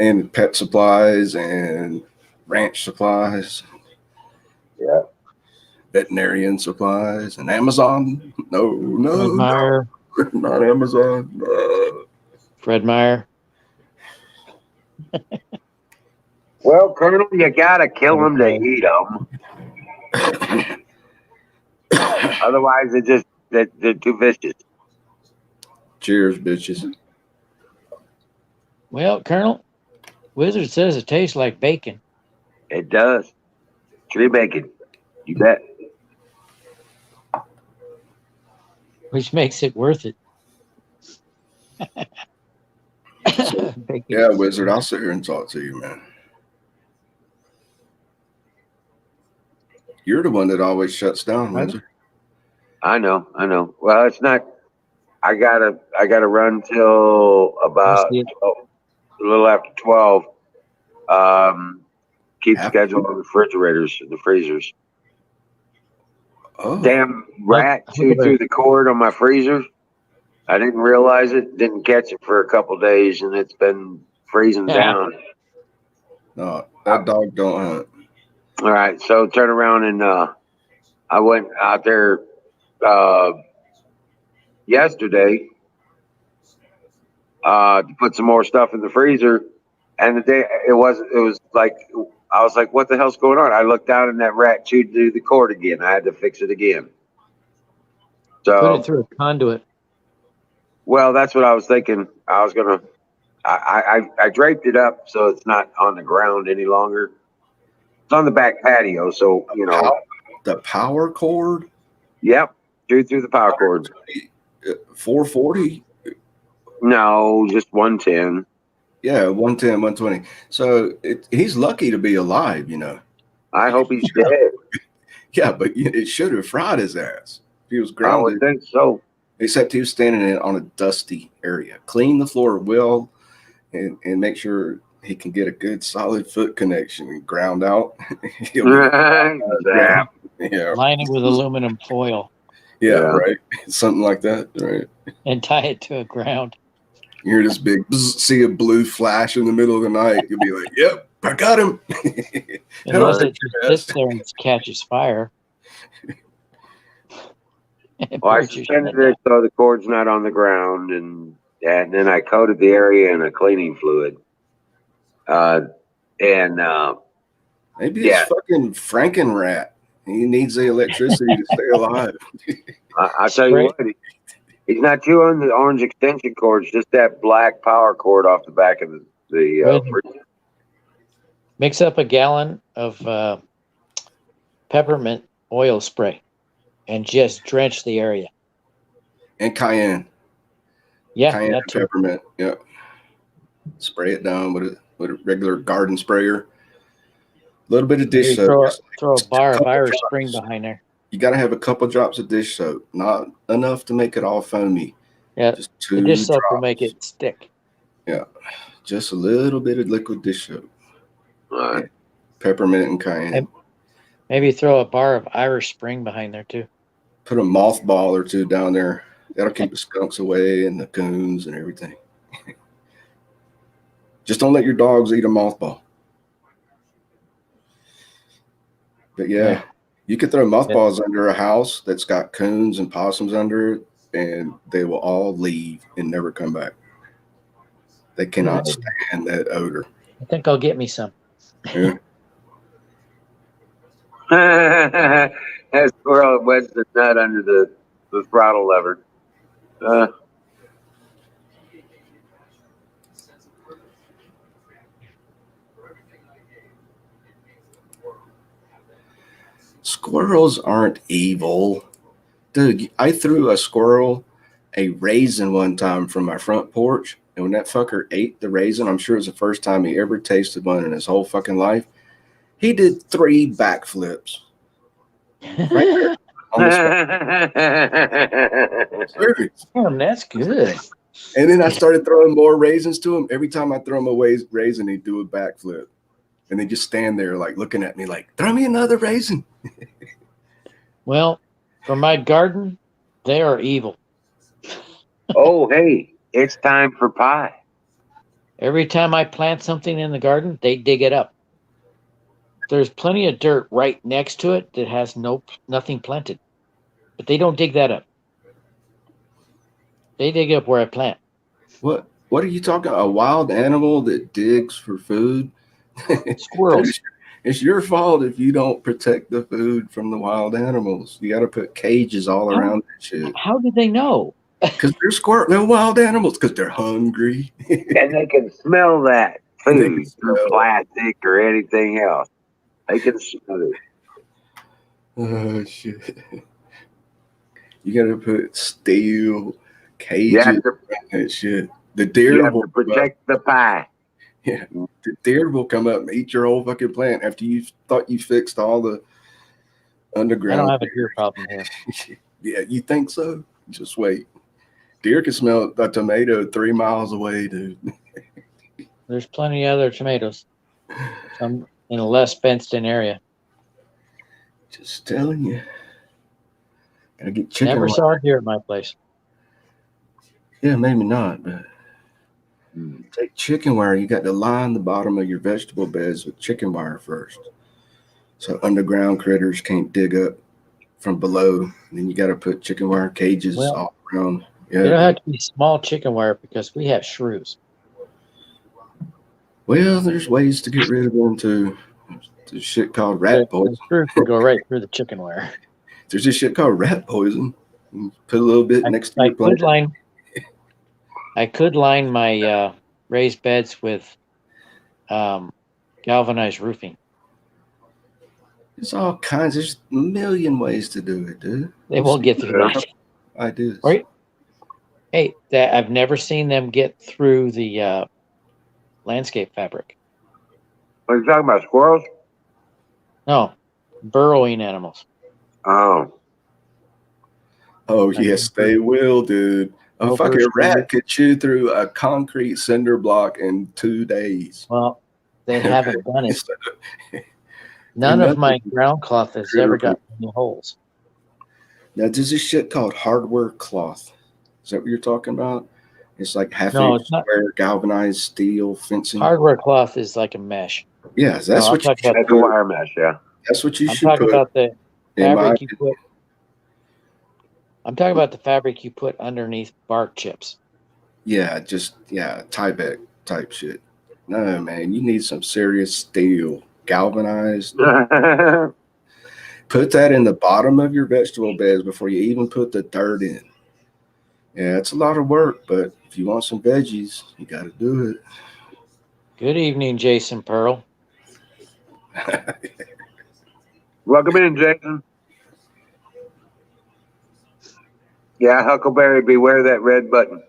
And pet supplies and ranch supplies. Yeah. Veterinarian supplies and Amazon. No, Fred Meyer. not Amazon. No. Fred Meyer. Well, Colonel, you gotta kill them to eat them. Otherwise, they're too vicious. Cheers, bitches. Well, Colonel, Wizard says it tastes like bacon. It does. Tree bacon. You bet. Which makes it worth it. Yeah, Wizard, I'll sit here and talk to you, man. You're the one that always shuts down, Wizard. I know. Well, it's not. I gotta run till about 12, a little after 12. Keep schedule on the refrigerators and the freezers. Oh. Damn rat chewed through the cord on my freezer. I didn't realize it. Didn't catch it for a couple days, and it's been freezing down. No, that dog don't hunt. All right, so turn around and I went out there yesterday to put some more stuff in the freezer. And the day it was like I was like, "What the hell's going on?" I looked down and that rat chewed through the cord again. I had to fix it again. Put it So, through a conduit. well, that's what I was thinking. I was gonna. I draped it up so it's not on the ground any longer. It's on the back patio, so you know. The power cord. Yep, through the power cord. 440. No, just 110. Yeah, 110, 120. So he's lucky to be alive, I hope he's dead. Yeah, but it should have fried his ass. If he was I would grounded. think so. Except he was standing on a dusty area. Clean the floor well and make sure he can get a good solid foot connection and ground out. He'll be, yeah. Line it with aluminum foil Yeah, right. Something like that, right? and tie it to a ground. You hear this big bzz, see a blue flash in the middle of the night. You'll be like, "Yep, I got him." Unless it just sits there and catches fire. Well, I suspended it so the cord's not on the ground, and then I coated the area in a cleaning fluid. Maybe it's fucking Frankenrat. He needs the electricity to stay alive. I'll tell you what, he's not chewing the orange extension cords, just that black power cord off the back of the freezer. Mix up a gallon of peppermint oil spray and just drench the area. And cayenne. Yeah, cayenne and peppermint. Yep. Spray it down with a regular garden sprayer. A little bit of dish soap. Throw a bar of Irish Spring behind there. You got to have a couple drops of dish soap, not enough to make it all foamy. Yeah, just 2 the dish soap drops. will make it stick. Yeah, just a little bit of liquid dish soap. All right. Peppermint and cayenne. And maybe throw a bar of Irish Spring behind there too. Put a mothball or two down there. That'll keep the skunks away and the coons and everything. Just don't let your dogs eat a mothball. But yeah, you could throw mothballs under a house that's got coons and possums under it, and they will all leave and never come back. They cannot stand that odor. I think I'll get me some. Yeah. That squirrel wedged the nut under the throttle lever. Squirrels aren't evil. Dude, I threw a squirrel a raisin one time from my front porch, and when that fucker ate the raisin, I'm sure it was the first time he ever tasted one in his whole fucking life, he did 3 backflips. Right there. Damn, that's good. And then I started throwing more raisins to him. Every time I throw him a raisin, he'd do a backflip. And they just stand there like looking at me like, throw me another raisin. Well, for my garden, they are evil. Oh, hey, it's time for pie. Every time I plant something in the garden, they dig it up. There's plenty of dirt right next to it that has nothing planted. But they don't dig that up. They dig up where I plant. What are you talking about? A wild animal that digs for food? Squirrels. It's your fault if you don't protect the food from the wild animals. You got to put cages all around that shit. How do they know? Because they're wild animals because they're hungry. And they can smell that food through plastic or anything else. They can smell it. Oh, shit. You got to put steel cages around that shit. The deer will protect the pie. Yeah, the deer will come up and eat your whole fucking plant after you thought you fixed all the underground. I don't have a deer problem here. Yeah, you think so? Just wait. Deer can smell a tomato 3 miles away, dude. There's plenty of other tomatoes. Some in a less fenced-in area. Just telling you. Gotta get chicken. Never saw a deer at my place. Yeah, maybe not, but take chicken wire. You got to line the bottom of your vegetable beds with chicken wire first, so underground critters can't dig up from below. And then you got to put chicken wire cages all around. Yeah. It'll have to be small chicken wire because we have shrews. Well, there's ways to get rid of them too. There's shit called rat The poison. shrew can go right through the chicken wire. There's this shit called rat poison. You put a little bit next to I your plant. could line my raised beds with galvanized roofing. There's all kinds. There's a million ways to do it, dude. They won't get through that. Ideas. Right? Hey, I've never seen them get through the landscape fabric. Are you talking about squirrels? No, burrowing animals. Oh. Oh yes, they will, dude. A Gophers, fucking rat cougars. could chew through a concrete cinder block in 2 days. Well, they haven't done it. And None of nothing- my ground cloth has ever got any holes. Now, there's this shit called hardware cloth. Is that what you're talking about? It's like No, half-inch it's not. square galvanized steel fencing. Hardware cloth is like a mesh. Yeah, that's No, I'm what you talking should about That's a put. wire mesh, yeah. That's what you I'm should talking put. about the in my fabric you put. I'm talking about the fabric you put underneath bark chips. Yeah, Tyvek type shit. No, man, you need some serious steel, galvanized. Put that in the bottom of your vegetable beds before you even put the dirt in. Yeah, it's a lot of work, but if you want some veggies, you got to do it. Good evening, Jason Pearl. Welcome in, Jason. Yeah, Huckleberry, beware that red button.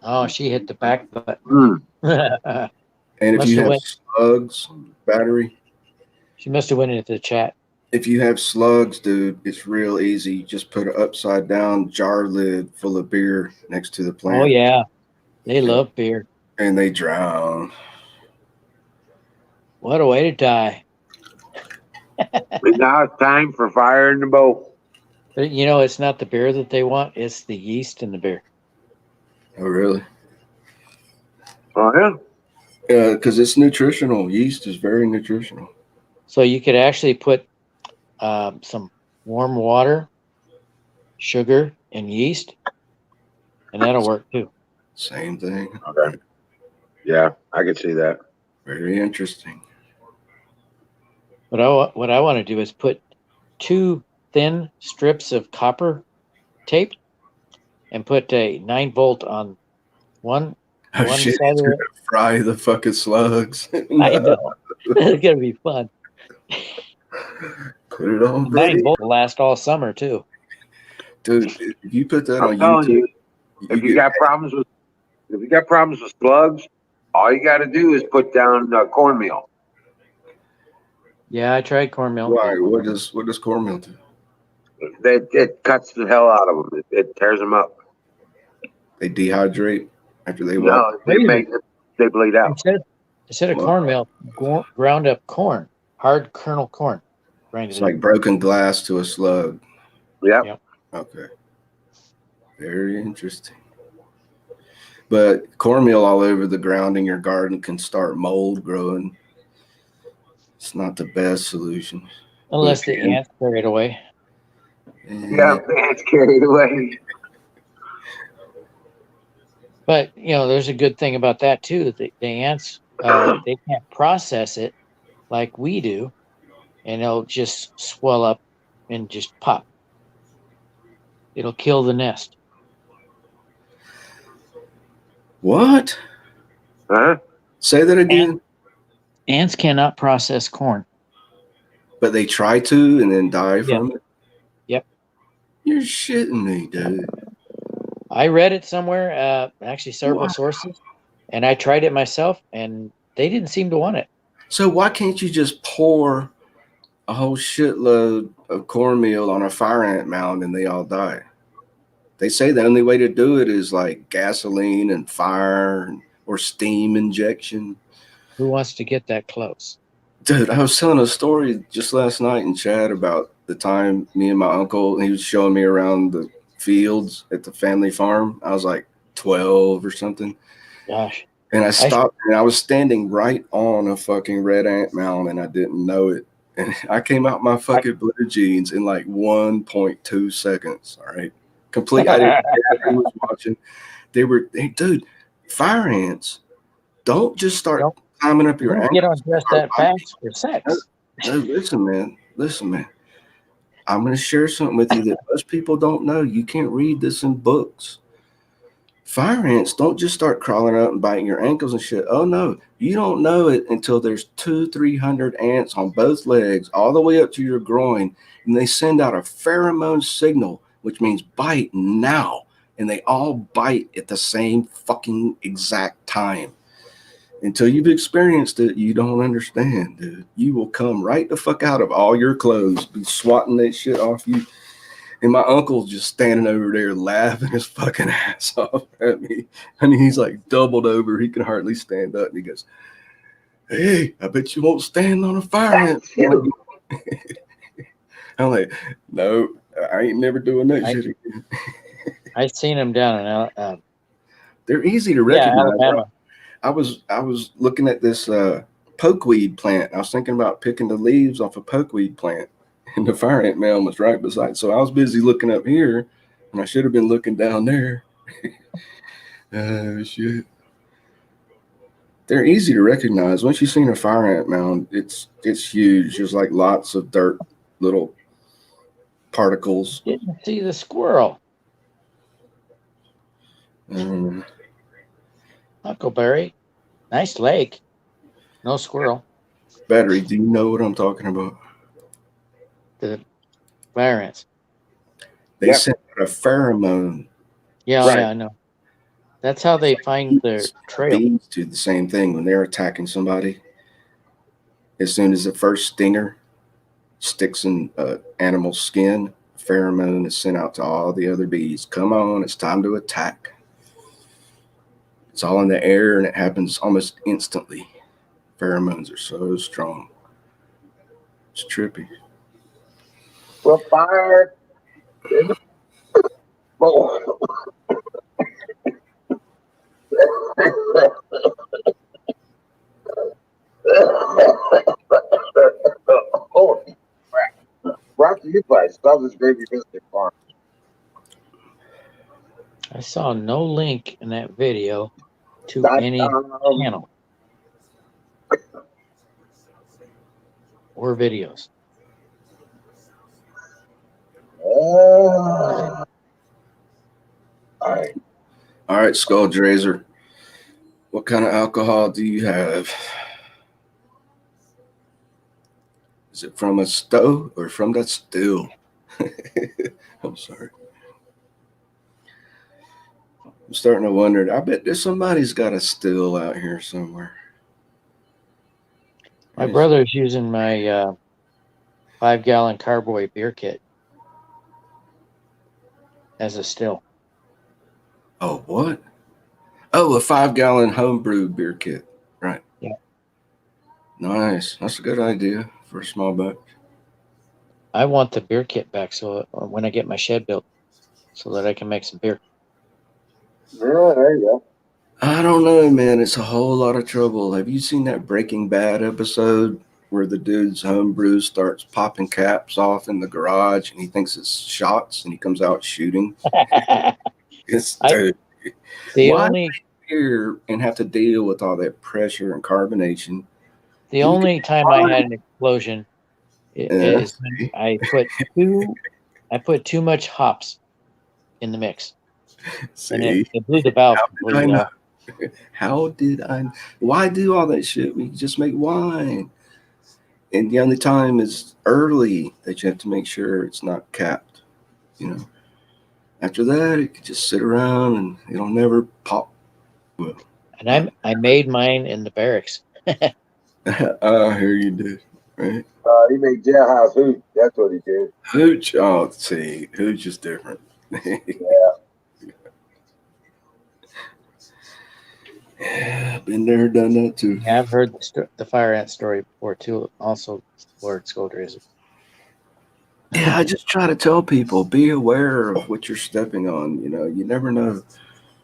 Oh, she hit the back button. Mm. And if Must you have have went- slugs, battery, She must have went into the chat. if you have slugs, dude, it's real easy. Just put an upside down jar lid full of beer next to the plant. Oh yeah, they love beer. And they drown. What a way to die! But now it's time for fire in the boat. But you know, it's not the beer that they want; it's the yeast in the beer. Oh, really? Oh, yeah? Because it's nutritional. Yeast is very nutritional. So you could actually put some warm water, sugar, and yeast, and that'll work too. Same thing. Okay. Yeah, I can see that. Very interesting. What I want to do is put 2 thin strips of copper tape and put a 9-volt on one Oh, One shit. side It's of going to fry the fucking slugs. I know. It's gonna be fun. Put it on, 9 buddy. volt will last all summer too. Dude, if you put that I'm on telling YouTube, you, if you got problems with slugs, all you got to do is put down cornmeal. Yeah, I tried cornmeal. why? What does cornmeal do? It cuts the hell out of them. It tears them up. They dehydrate after they walk. No, they bleed out. Instead of Wow. cornmeal, ground up corn, hard kernel corn. Grind It's it up. like broken glass to a slug. Yeah. Yep. Okay. Very interesting. But cornmeal all over the ground in your garden can start mold growing. It's not the best solution. Unless the ants carry it away. Yeah, it's carried away. But you know, there's a good thing about that too. The ants, they can't process it like we do, and they'll just swell up and just pop. It'll kill the nest. What? Huh? Say that again. Ants cannot process corn. But they try to and then die from it? Yep. You're shitting me, dude. I read it somewhere, actually several Wow. sources, and I tried it myself, and they didn't seem to want it. So why can't you just pour a whole shitload of cornmeal on a fire ant mound and they all die? They say the only way to do it is like gasoline and fire or steam injection. Who wants to get that close? Dude, I was telling a story just last night in chat about the time me and my uncle, he was showing me around the fields at the family farm. I was like 12 or something. Gosh. And I stopped and I was standing right on a fucking red ant mound and I didn't know it. And I came out my fucking blue jeans in like 1.2 seconds. All right. Complete. I didn't care who was watching. Hey, dude, fire ants don't just start Don't- climbing up your Don't get ankles. undressed that fast for sex. No, listen, man. Listen, man. I'm going to share something with you that most people don't know. You can't read this in books. Fire ants don't just start crawling up and biting your ankles and shit. Oh no, you don't know it until there's 200-300 ants on both legs, all the way up to your groin, and they send out a pheromone signal, which means bite now, and they all bite at the same fucking exact time. Until you've experienced it, you don't understand, dude. You will come right the fuck out of all your clothes, be swatting that shit off you. And my uncle's just standing over there laughing his fucking ass off at me. I mean, he's like doubled over. He can hardly stand up. And he goes, "Hey, I bet you won't stand on a fire ant." I'm like, "No, I ain't never doing that shit again." I seen them down in They're easy to recognize. Alabama. I was looking at this pokeweed plant. I was thinking about picking the leaves off a pokeweed plant. And the fire ant mound was right beside. So I was busy looking up here, and I should have been looking down there. Oh, shit. They're easy to recognize. Once you've seen a fire ant mound, it's huge. There's like lots of dirt, little particles. Didn't see the squirrel. Huckleberry. Nice lake. No squirrel. Battery, do you know what I'm talking about? The fire ants. They sent out a pheromone. Yeah, Right. yeah, I know. That's how they find their trail. Bees do the same thing when they're attacking somebody. As soon as the first stinger sticks in animal's skin, pheromone is sent out to all the other bees. Come on, it's time to attack. It's all in the air, and it happens almost instantly. Pheromones are so strong. It's trippy. Well, fire. Oh. Holy crap. Brought to you by Stubbs Gravy Biscuit Farm. I saw no link in that video to any channel or videos. All right. All right, Skull Drazer. What kind of alcohol do you have? Is it from a stove or from that still? I'm sorry. I'm starting to wonder. I bet there's somebody's got a still out here somewhere. My brother's using my 5-gallon carboy beer kit as a still. Oh, what? Oh, a 5-gallon homebrew beer kit. Right. Yeah. Nice. That's a good idea for a small boat. I want the beer kit back so when I get my shed built so that I can make some beer. Yeah, there you go. I don't know, man. It's a whole lot of trouble. Have you seen that Breaking Bad episode where the dude's homebrew starts popping caps off in the garage and he thinks it's shots and he comes out shooting? It's dude. The Why only here and have to deal with all that pressure and carbonation. The only time I had an explosion is when I put too much hops in the mix. See, and it blew the valve completely off. How did I? Why do all that shit? We just make wine, and the only time is early that you have to make sure it's not capped. You know, after that it can just sit around and it'll never pop. Well, and I made mine in the barracks. I hear you did. Right? He made jailhouse hooch. That's what he did. Hooch. Oh, see, hooch is different. Yeah. Yeah, been there, done that too. Yeah, I've heard the fire ant story before too. Also, Lord Scolders. Yeah, I just try to tell people, be aware of what you're stepping on. You know, you never know.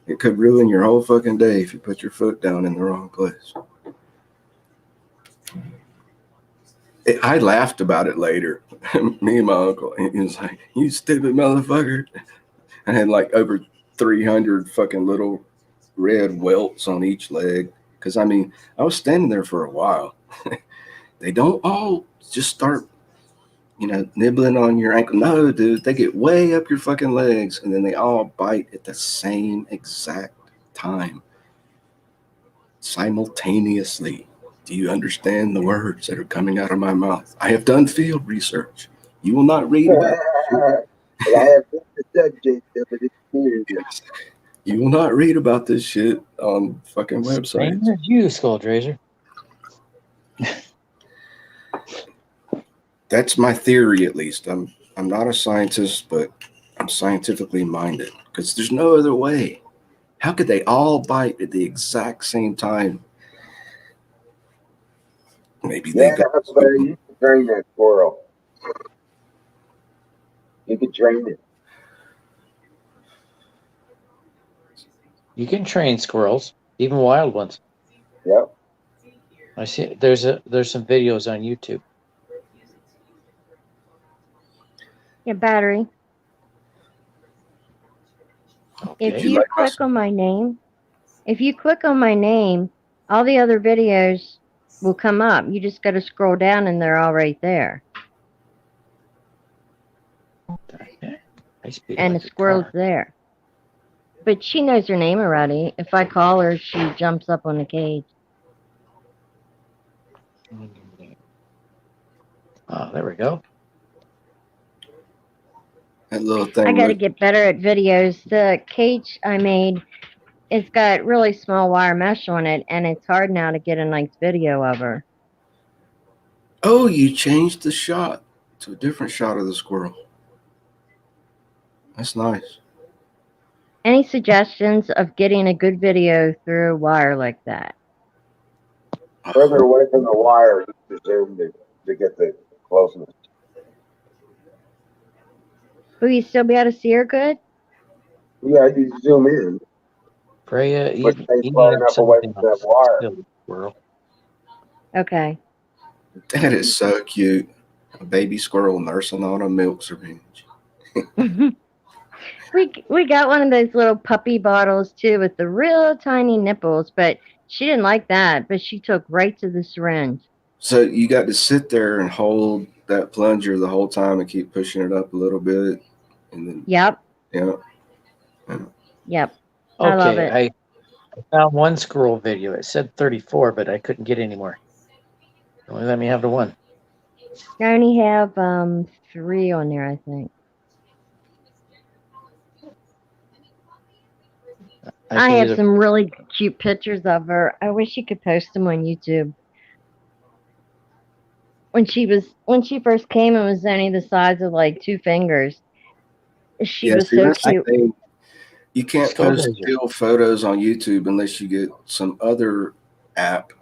It could ruin your whole fucking day if you put your foot down in the wrong place. I laughed about it later. Me and my uncle. He was like, "You stupid motherfucker!" I had like over 300 fucking little red welts on each leg. Because I mean, I was standing there for a while. They don't all just start, nibbling on your ankle. No, dude, they get way up your fucking legs, and then they all bite at the same exact time, simultaneously. Do you understand the words that are coming out of my mouth? I have done field research. You will not read about it. I have the subject of it experience. You will not read about this shit on fucking Same websites. as you, Skull Drazer. That's my theory, at least. I'm not a scientist, but I'm scientifically minded because there's no other way. How could they all bite at the exact same time? Maybe they Yeah, got Huckleberry, you can train that squirrel. You can train it. You can train squirrels, even wild ones. Yep. I see. There's some videos on YouTube. Yeah, battery. Okay. If you click on my name, all the other videos will come up. You just got to scroll down and they're all right there. Okay. I speak And like the a squirrel's car. there. But she knows her name already. If I call her, she jumps up on the cage. Oh, there we go. that little thing. I got to get better at videos. The cage I made, it's got really small wire mesh on it, and it's hard now to get a nice video of her. Oh, you changed the shot to a different shot of the squirrel. That's nice. Any suggestions of getting a good video through a wire like that? Further away from the wire, you zoom to get the closeness. Will you still be able to see her good? Yeah, you zoom in, Freya, but eat stay far enough away something from that else. wire. Silly squirrel. Okay. That is so cute. A baby squirrel nursing on a milk syringe. We got one of those little puppy bottles too with the real tiny nipples, but she didn't like that, but she took right to the syringe. So you got to sit there and hold that plunger the whole time and keep pushing it up a little bit, and then Yep. yeah. Yep. I love Okay, it. I found one squirrel video. It said 34, but I couldn't get any more. Only let me have the one. I only have 3 on there, I think. I have some really cute pictures of her. I wish you could post them on YouTube. When she first came, it was only the size of like 2 fingers. She was See, so that's the cute. thing. You can't Skull post Drazer. still photos on YouTube unless you get some other app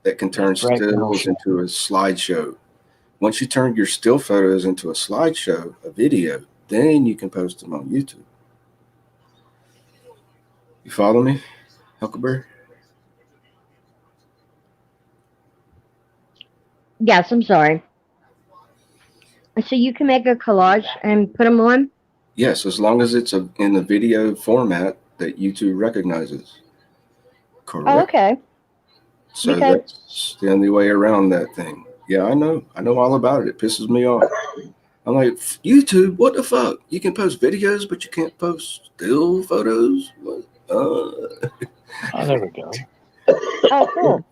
that can turn Right now, stills into a slideshow. Once you turn your still photos into a slideshow, a video, then you can post them on YouTube. You follow me, Huckleberry? Yes, I'm sorry. So you can make a collage and put them on? Yes, as long as it's in the video format that YouTube recognizes. Correct. Oh, okay. So Because that's the only way around that thing. Yeah, I know all about it. It pisses me off. I'm like, YouTube, what the fuck? You can post videos, but you can't post still photos? What? Oh, there we go. oh, cool.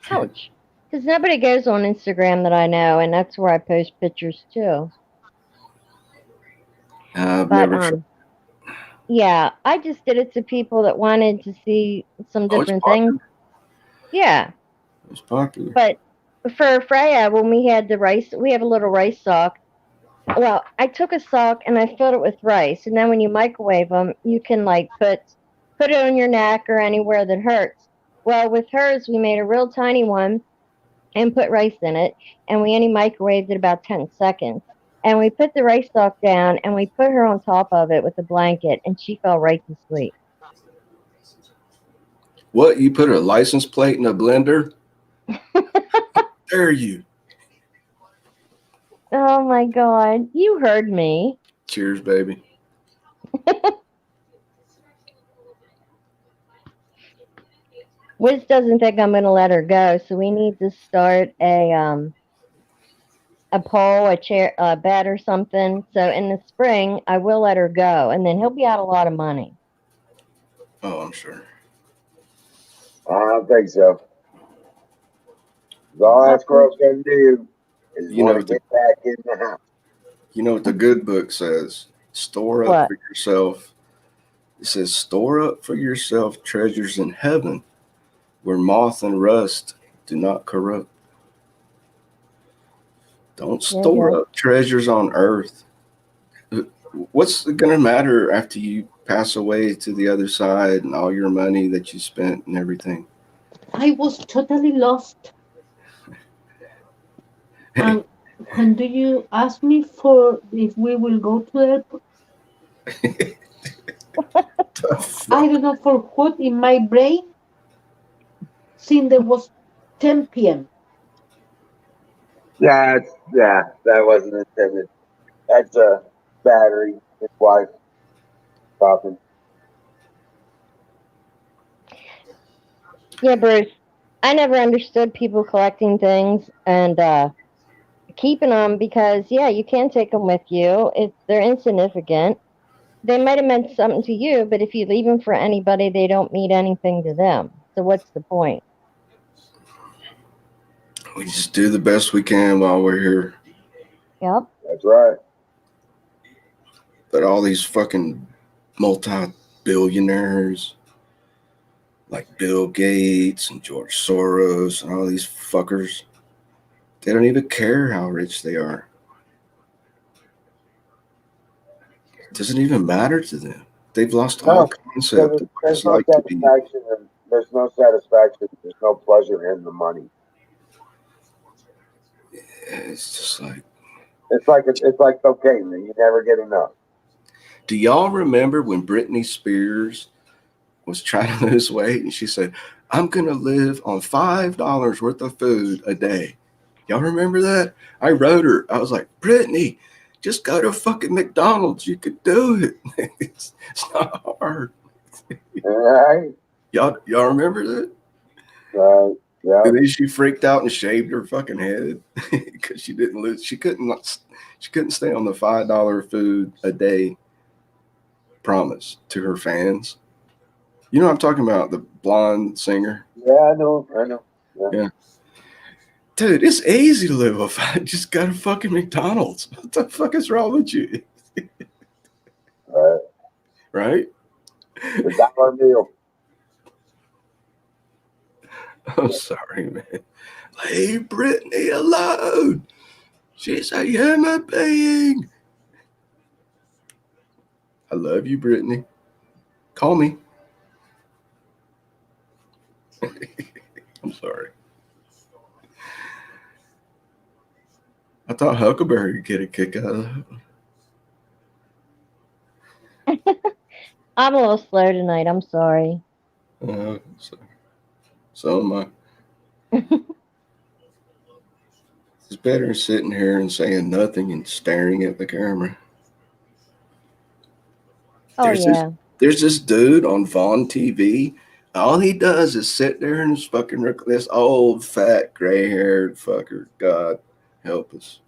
Ouch. Because nobody goes on Instagram that I know, and that's where I post pictures too. I've But never. yeah, I just did it to people that wanted to see some Oh, it's different popular. things. Yeah. It's popular. But for Freya, when we had the rice, we have a little rice sock. Well, I took a sock and I filled it with rice, and then when you microwave them, you can like put it on your neck or anywhere that hurts. Well, with hers, we made a real tiny one and put rice in it, and we only microwaved it about 10 seconds. And we put the rice sock down, and we put her on top of it with a blanket, and she fell right to sleep. What? You put a license plate in a blender? How dare you? Oh my God. You heard me. Cheers, baby. Wiz doesn't think I'm going to let her go, so we need to start a poll, a chair, a bet or something. So in the spring, I will let her go, and then he'll be out a lot of money. Oh, I'm sure. I don't think so. All that squirrel's gonna do is You know want to what the get back in the house. you know what the good book says? Store up What? for yourself. It says store up for yourself treasures in heaven, where moth and rust do not corrupt. Don't Yeah, store yeah. up treasures on earth. What's going to matter after you pass away to the other side and all your money that you spent and everything? I was totally lost. And when do you ask me for if we will go to the airport? The I fuck? don't know for what in my brain, since there was 10 p.m. Yeah, that wasn't intended. That's a battery. His wife talking. Yeah, Bruce. I never understood people collecting things and keeping them because, yeah, you can take them with you. They're insignificant. They might have meant something to you, but if you leave them for anybody, they don't mean anything to them. So what's the point? We just do the best we can while we're here. Yep. That's right. But all these fucking multi-billionaires like Bill Gates and George Soros and all these fuckers, they don't even care how rich they are. It doesn't even matter to them. They've lost all No, concept because of what there's it's no like to be. satisfaction, and there's no satisfaction. There's no pleasure in the money. It's just like, It's like cocaine. You never get enough. do y'all remember when Britney Spears was trying to lose weight and she said, I'm going to live on $5 worth of food a day? Y'all remember that? I wrote her. I was like, Brittany, just go to fucking McDonald's. You could do it. It's not hard. Right? Y'all remember that? Right. Yeah. And then she freaked out and shaved her fucking head because she didn't lose. She couldn't stay on the $5 food a day promise to her fans. You know what I'm talking about? The blonde singer. Yeah, I know. Yeah. Dude, it's easy to live off. I just got a fucking McDonald's. What the fuck is wrong with you? Right. Right? The dollar meal. I'm sorry, man. Leave Brittany alone. She's a human being. I love you, Brittany. Call me. I'm sorry. I thought Huckleberry would get a kick out of it. I'm a little slow tonight. I'm sorry. So am I. It's better than sitting here and saying nothing and staring at the camera. Oh, There's yeah. this dude on Vaughn TV. All he does is sit there and fucking this old fat gray haired fucker. God help us.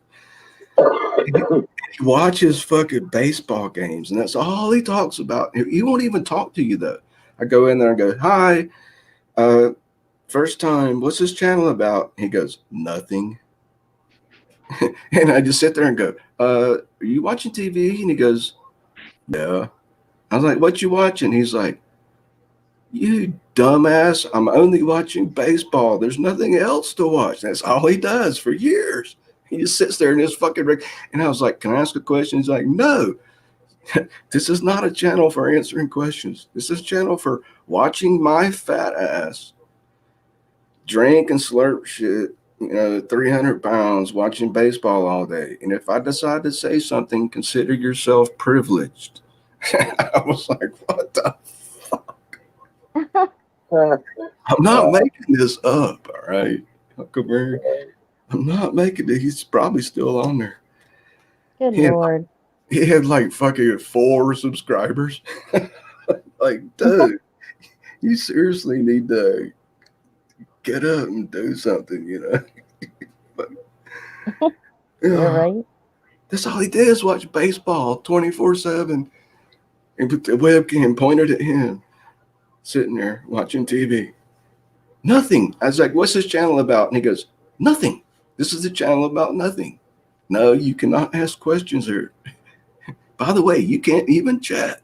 He watches fucking baseball games, and that's all he talks about. He won't even talk to you though. I go in there and go, "Hi, first time. What's this channel about?" He goes, "Nothing." And I just sit there and go, "Are you watching TV?" And he goes, "Yeah." I was like, "What you watching?" He's like, "You dumbass, I'm only watching baseball. There's nothing else to watch." That's all he does for years. He just sits there in his fucking rig. And I was like, "Can I ask a question?" He's like, "No, this is not a channel for answering questions. This is a channel for watching my fat ass drink and slurp shit, 300 pounds, watching baseball all day. And if I decide to say something, consider yourself privileged." I was like, what the fuck? I'm not making this up, all right? Huckleberry. I'm not making it. He's probably still on there. Good He had, Lord. he had like fucking 4 subscribers. Like, dude, you seriously need to get up and do something, you know? But, You're right. that's all he did is watch baseball 24/7 and put the webcam pointed at him, sitting there watching TV. Nothing. I was like, what's this channel about? And he goes, nothing. This is a channel about nothing. No, you cannot ask questions here. By the way, you can't even chat.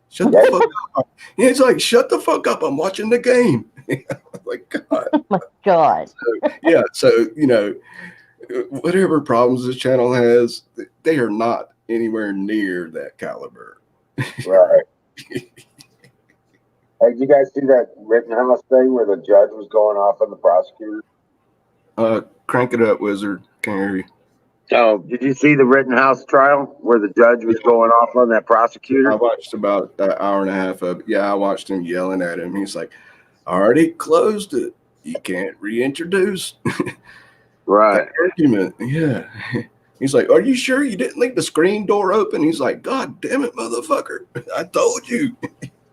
Shut the fuck up. And it's like, shut the fuck up. I'm watching the game. Like, God. Oh my God. Yeah. So, you know, whatever problems this channel has, they are not anywhere near that caliber. Right. Hey, did you guys see that Rittenhouse thing where the judge was going off on the prosecutor? Crank it up, Wizard. Can't hear you. Oh, did you see the Rittenhouse trial where the judge was going off on that prosecutor? I watched about an hour and a half of it. Yeah, I watched him yelling at him. He's like, I already closed it. You can't reintroduce Right. the argument. Yeah. He's like, are you sure you didn't leave the screen door open? He's like, God damn it, motherfucker. I told you.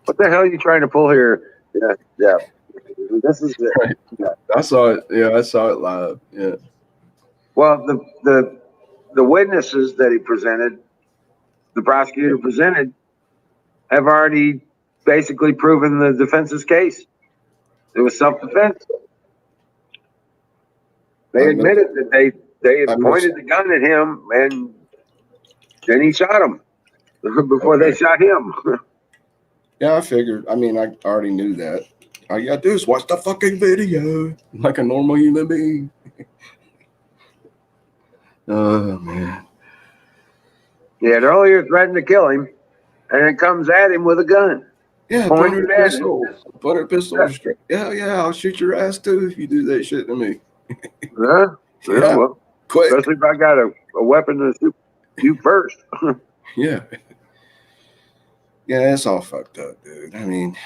What the hell are you trying to pull here? Yeah, yeah. This is it. Right. Yeah. I saw it. Yeah, I saw it live. Yeah. Well, the witnesses that he presented, the prosecutor presented, have already basically proven the defense's case. It was self-defense. They admitted that they had pointed the gun at him and then he shot him before they shot him. Yeah, I figured. I mean, I already knew that. All you gotta do is watch the fucking video like a normal human being. Oh, man. He had earlier threatened to kill him and then comes at him with a gun. Yeah, Pointed at pistol. Pointed pistol. Yeah, I'll shoot your ass too if you do that shit to me. Huh? Yeah, Well, quick. especially if I got a weapon to shoot you first. Yeah. Yeah, it's all fucked up, dude. I mean,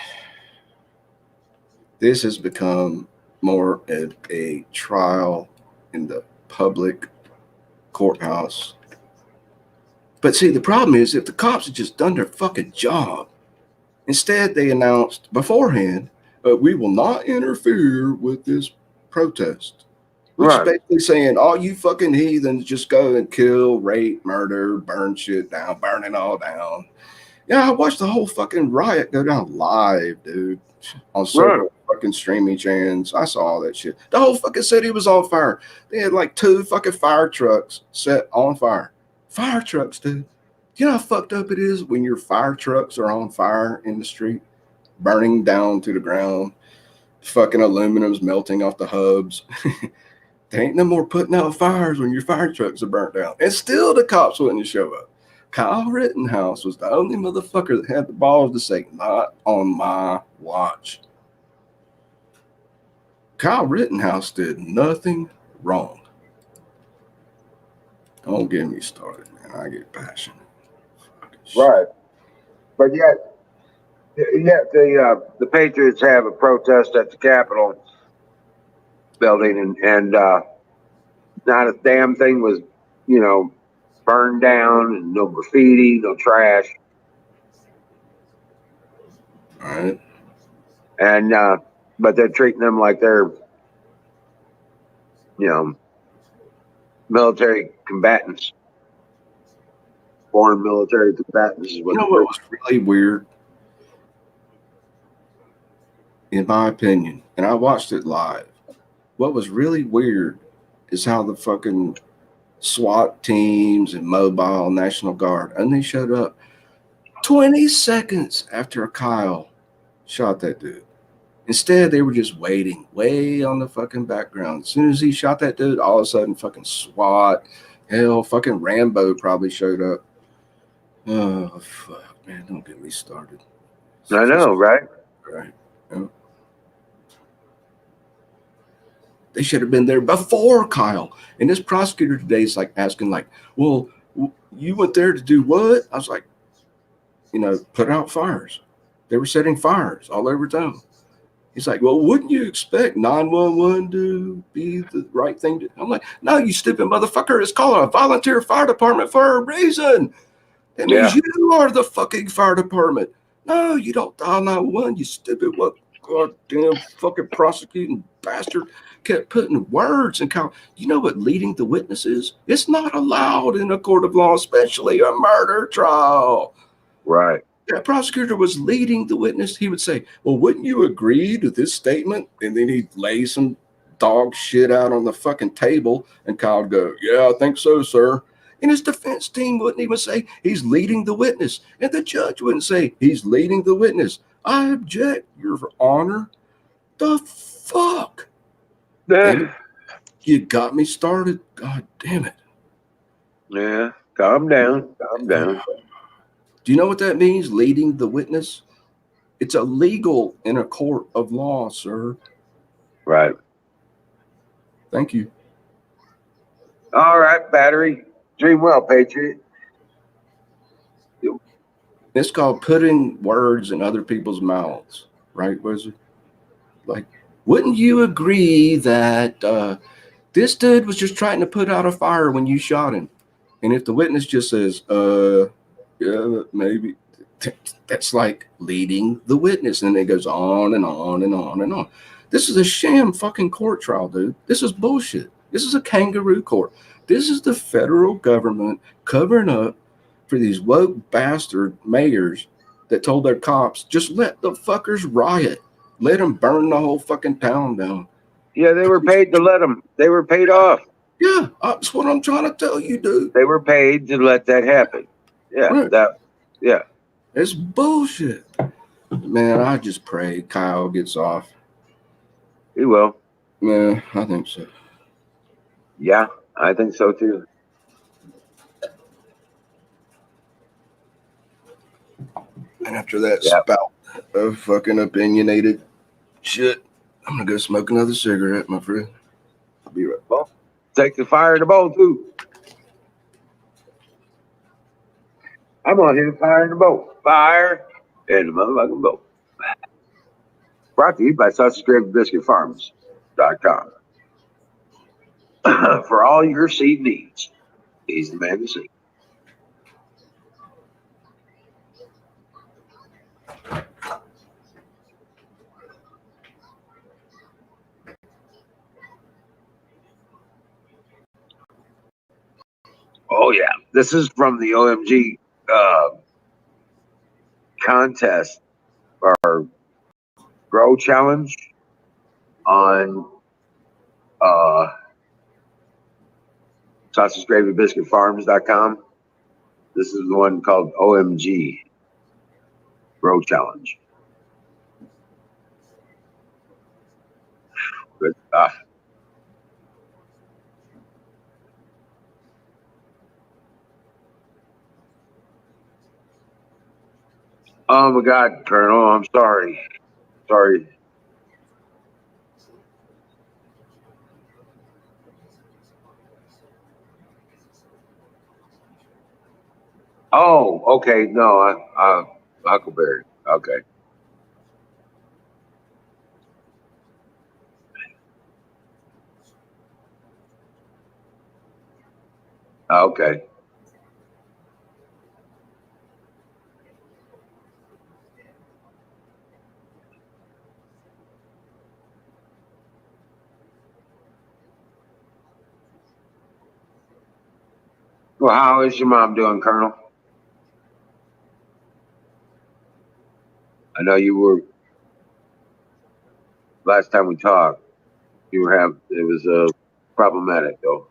this has become more of a trial in the public courthouse. But see, the problem is if the cops had just done their fucking job, instead they announced beforehand, we will not interfere with this protest. Which is basically saying, all you fucking heathens just go and kill, rape, murder, burn shit down, burn it all down. Yeah, I watched the whole fucking riot go down live, dude, on several fucking streaming channels. I saw all that shit. The whole fucking city was on fire. They had like 2 fucking fire trucks set on fire. Fire trucks, dude. You know how fucked up it is when your fire trucks are on fire in the street, burning down to the ground, fucking aluminum's melting off the hubs. There ain't no more putting out fires when your fire trucks are burnt down. And still the cops wouldn't show up. Kyle Rittenhouse was the only motherfucker that had the balls to say, not on my watch. Kyle Rittenhouse did nothing wrong. Don't get me started, man. I get passionate. Right. But yet the Patriots have a protest at the Capitol building and not a damn thing was, burned down and no graffiti, no trash. All right. And but they're treating them like they're military combatants. Foreign military combatants is what what was really weird? In my opinion, and I watched it live. What was really weird is how the fucking SWAT teams and mobile National Guard only showed up 20 seconds after Kyle shot that dude. Instead, they were just waiting way on the fucking background. As soon as he shot that dude, all of a sudden fucking SWAT, hell, fucking Rambo probably showed up. Oh, fuck, man, don't get me started. I know, right? Right. Yeah. They should have been there before Kyle. And this prosecutor today is like asking, like, well, you went there to do what? I was like, put out fires. They were setting fires all over town. He's like, well, wouldn't you expect 911 to be the right thing to? I'm like, no, you stupid motherfucker. It's called a volunteer fire department for a reason. That means Yeah. you are the fucking fire department. No, you don't dial 911, you stupid what goddamn fucking prosecuting bastard kept putting words and count. You know what leading the witness is? It's not allowed in a court of law, especially a murder trial. Right. That prosecutor was leading the witness. He would say, well, wouldn't you agree to this statement? And then he'd lay some dog shit out on the fucking table, and Kyle would go, yeah, I think so, sir. And his defense team wouldn't even say he's leading the witness. And the judge wouldn't say he's leading the witness. I object, Your Honor. The fuck? And you got me started. God damn it. Yeah. Calm down. Calm down. Do you know what that means, leading the witness? It's illegal in a court of law, sir. Right. Thank you. All right, battery. Dream well, Patriot. It's called putting words in other people's mouths, right, Wizard? Like, wouldn't you agree that this dude was just trying to put out a fire when you shot him? And if the witness just says, yeah, maybe, that's like leading the witness. And it goes on and on and on and on. This is a sham fucking court trial, dude. This is bullshit. This is a kangaroo court. This is the federal government covering up for these woke bastard mayors that told their cops, just let the fuckers riot. Let them burn the whole fucking town down. Yeah, they were paid to let them. They were paid off. Yeah, that's what I'm trying to tell you, dude. They were paid to let that happen. Yeah, Right. yeah. It's bullshit. Man, I just pray Kyle gets off. He will. Man, I think so. Yeah, I think so too. And after that Yep. spout of fucking opinionated shit, I'm gonna go smoke another cigarette, my friend. I'll be right back. Well, take the fire in the bowl too. I'm gonna hit a fire in the bowl. Fire in the motherfucking bowl. Brought to you by Sausage Gravy Biscuit Farms.com. For all your seed needs, he's the man to see. Oh yeah, this is from the OMG contest or grow challenge on Sausage Gravy Biscuit Farms.com. This is the one called OMG Grow Challenge. Good stuff. Oh my God, Colonel, I'm sorry. Sorry. Oh, okay. No, Huckleberry. Okay. Okay. Well, how is your mom doing, Colonel? I know you were last time we talked. You were it was problematic though.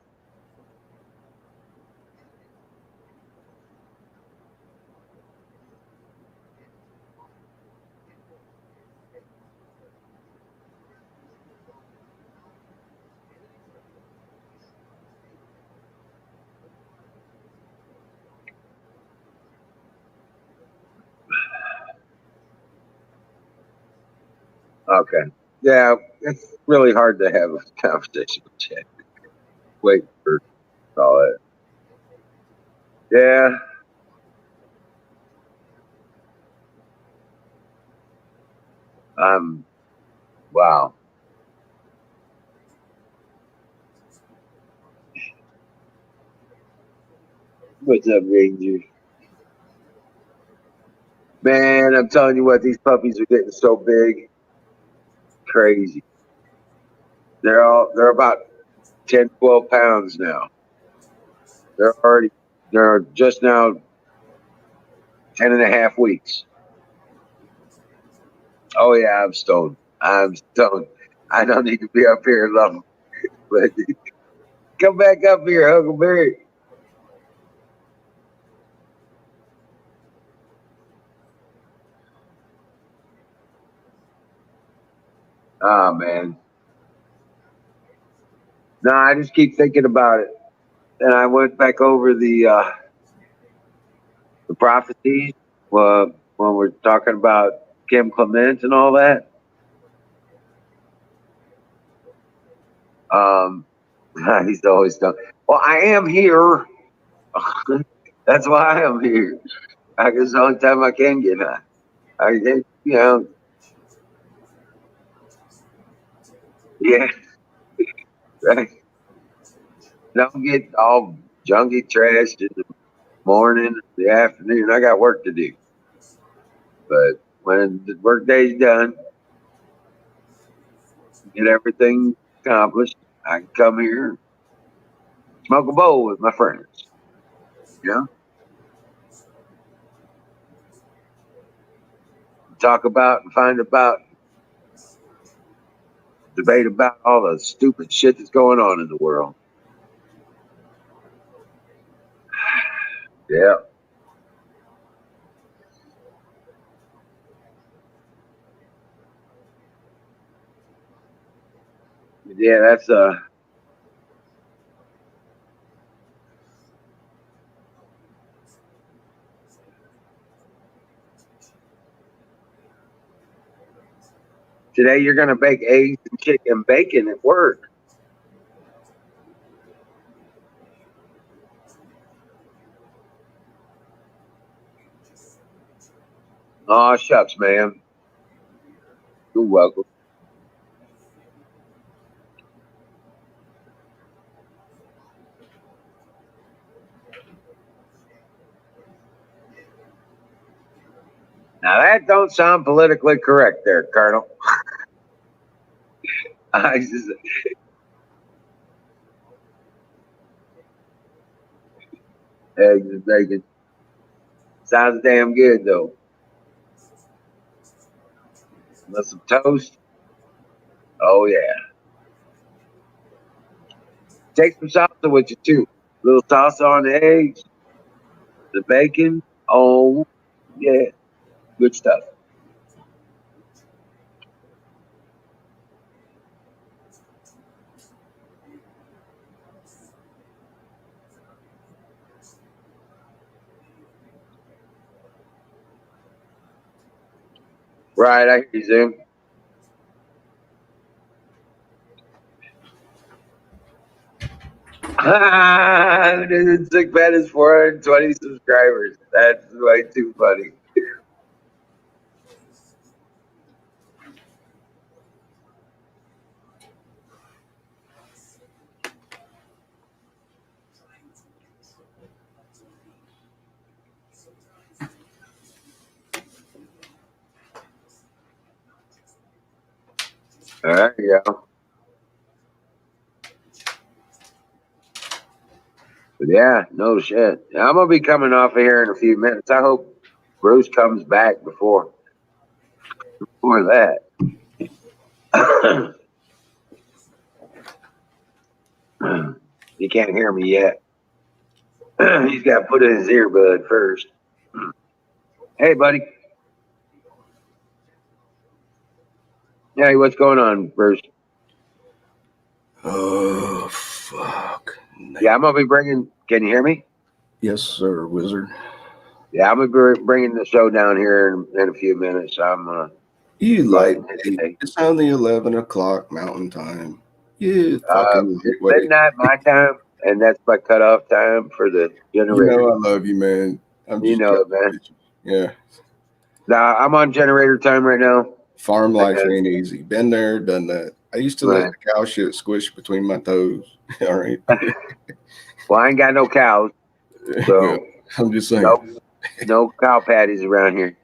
Okay. Yeah, it's really hard to have a conversation with Chad. Wait for all it. Yeah. I'm Wow. What's up, Ranger? Man, I'm telling you what, these puppies are getting so big. Crazy. They're about 10, 12 pounds now. They're just now 10 and a half weeks. Oh yeah, I'm stoned. I'm stoned. I don't need to be up here alone. But come back up here, Huckleberry. Oh man. No, I just keep thinking about it. And I went back over the prophecies when we're talking about Kim Clement and all that. Um, he's always done. Well, I am here. That's why I am here. I guess the only time I can get high. I get, yeah, right. Don't get all junky trashed in the morning, the afternoon. I got work to do. But when the work day's done, get everything accomplished, I can come here and smoke a bowl with my friends. You know, talk about and find about, debate about all the stupid shit that's going on in the world. Yeah. Yeah, that's today you're gonna bake eggs and chicken bacon at work. Oh shucks, man. You're welcome. Now that don't sound politically correct there, Colonel. I just, eggs and bacon. Sounds damn good though. With some toast. Oh yeah. Take some salsa with you too. Little salsa on the eggs, the bacon. Oh yeah, good stuff. Right, I hear you, Zoom. The sick bed is 420 subscribers. That's way too funny. There you go. But yeah, no shit. I'm gonna be coming off of here in a few minutes. I hope Bruce comes back before that. He can't hear me yet. He's got to put in his earbud first. Hey, buddy. Hey, what's going on, Bruce? Oh, fuck. Yeah, I'm gonna be bringing. Can you hear me? Yes, sir, wizard. Yeah, I'm gonna be bringing the show down here in a few minutes. You Go ahead like and hit play. it's only 11 o'clock Mountain Time. You fucking It's wait. midnight my time, and that's my cutoff time for the You generator. know I love you, man. I'm You just know it, joking man. with you. Yeah. Nah, I'm on generator time right now. Farm life Okay. ain't easy. Been there, done that. I used to let Right. the cow shit squish between my toes. All right. Well, I ain't got no cows, Well, so I'm just saying. no cow patties around here.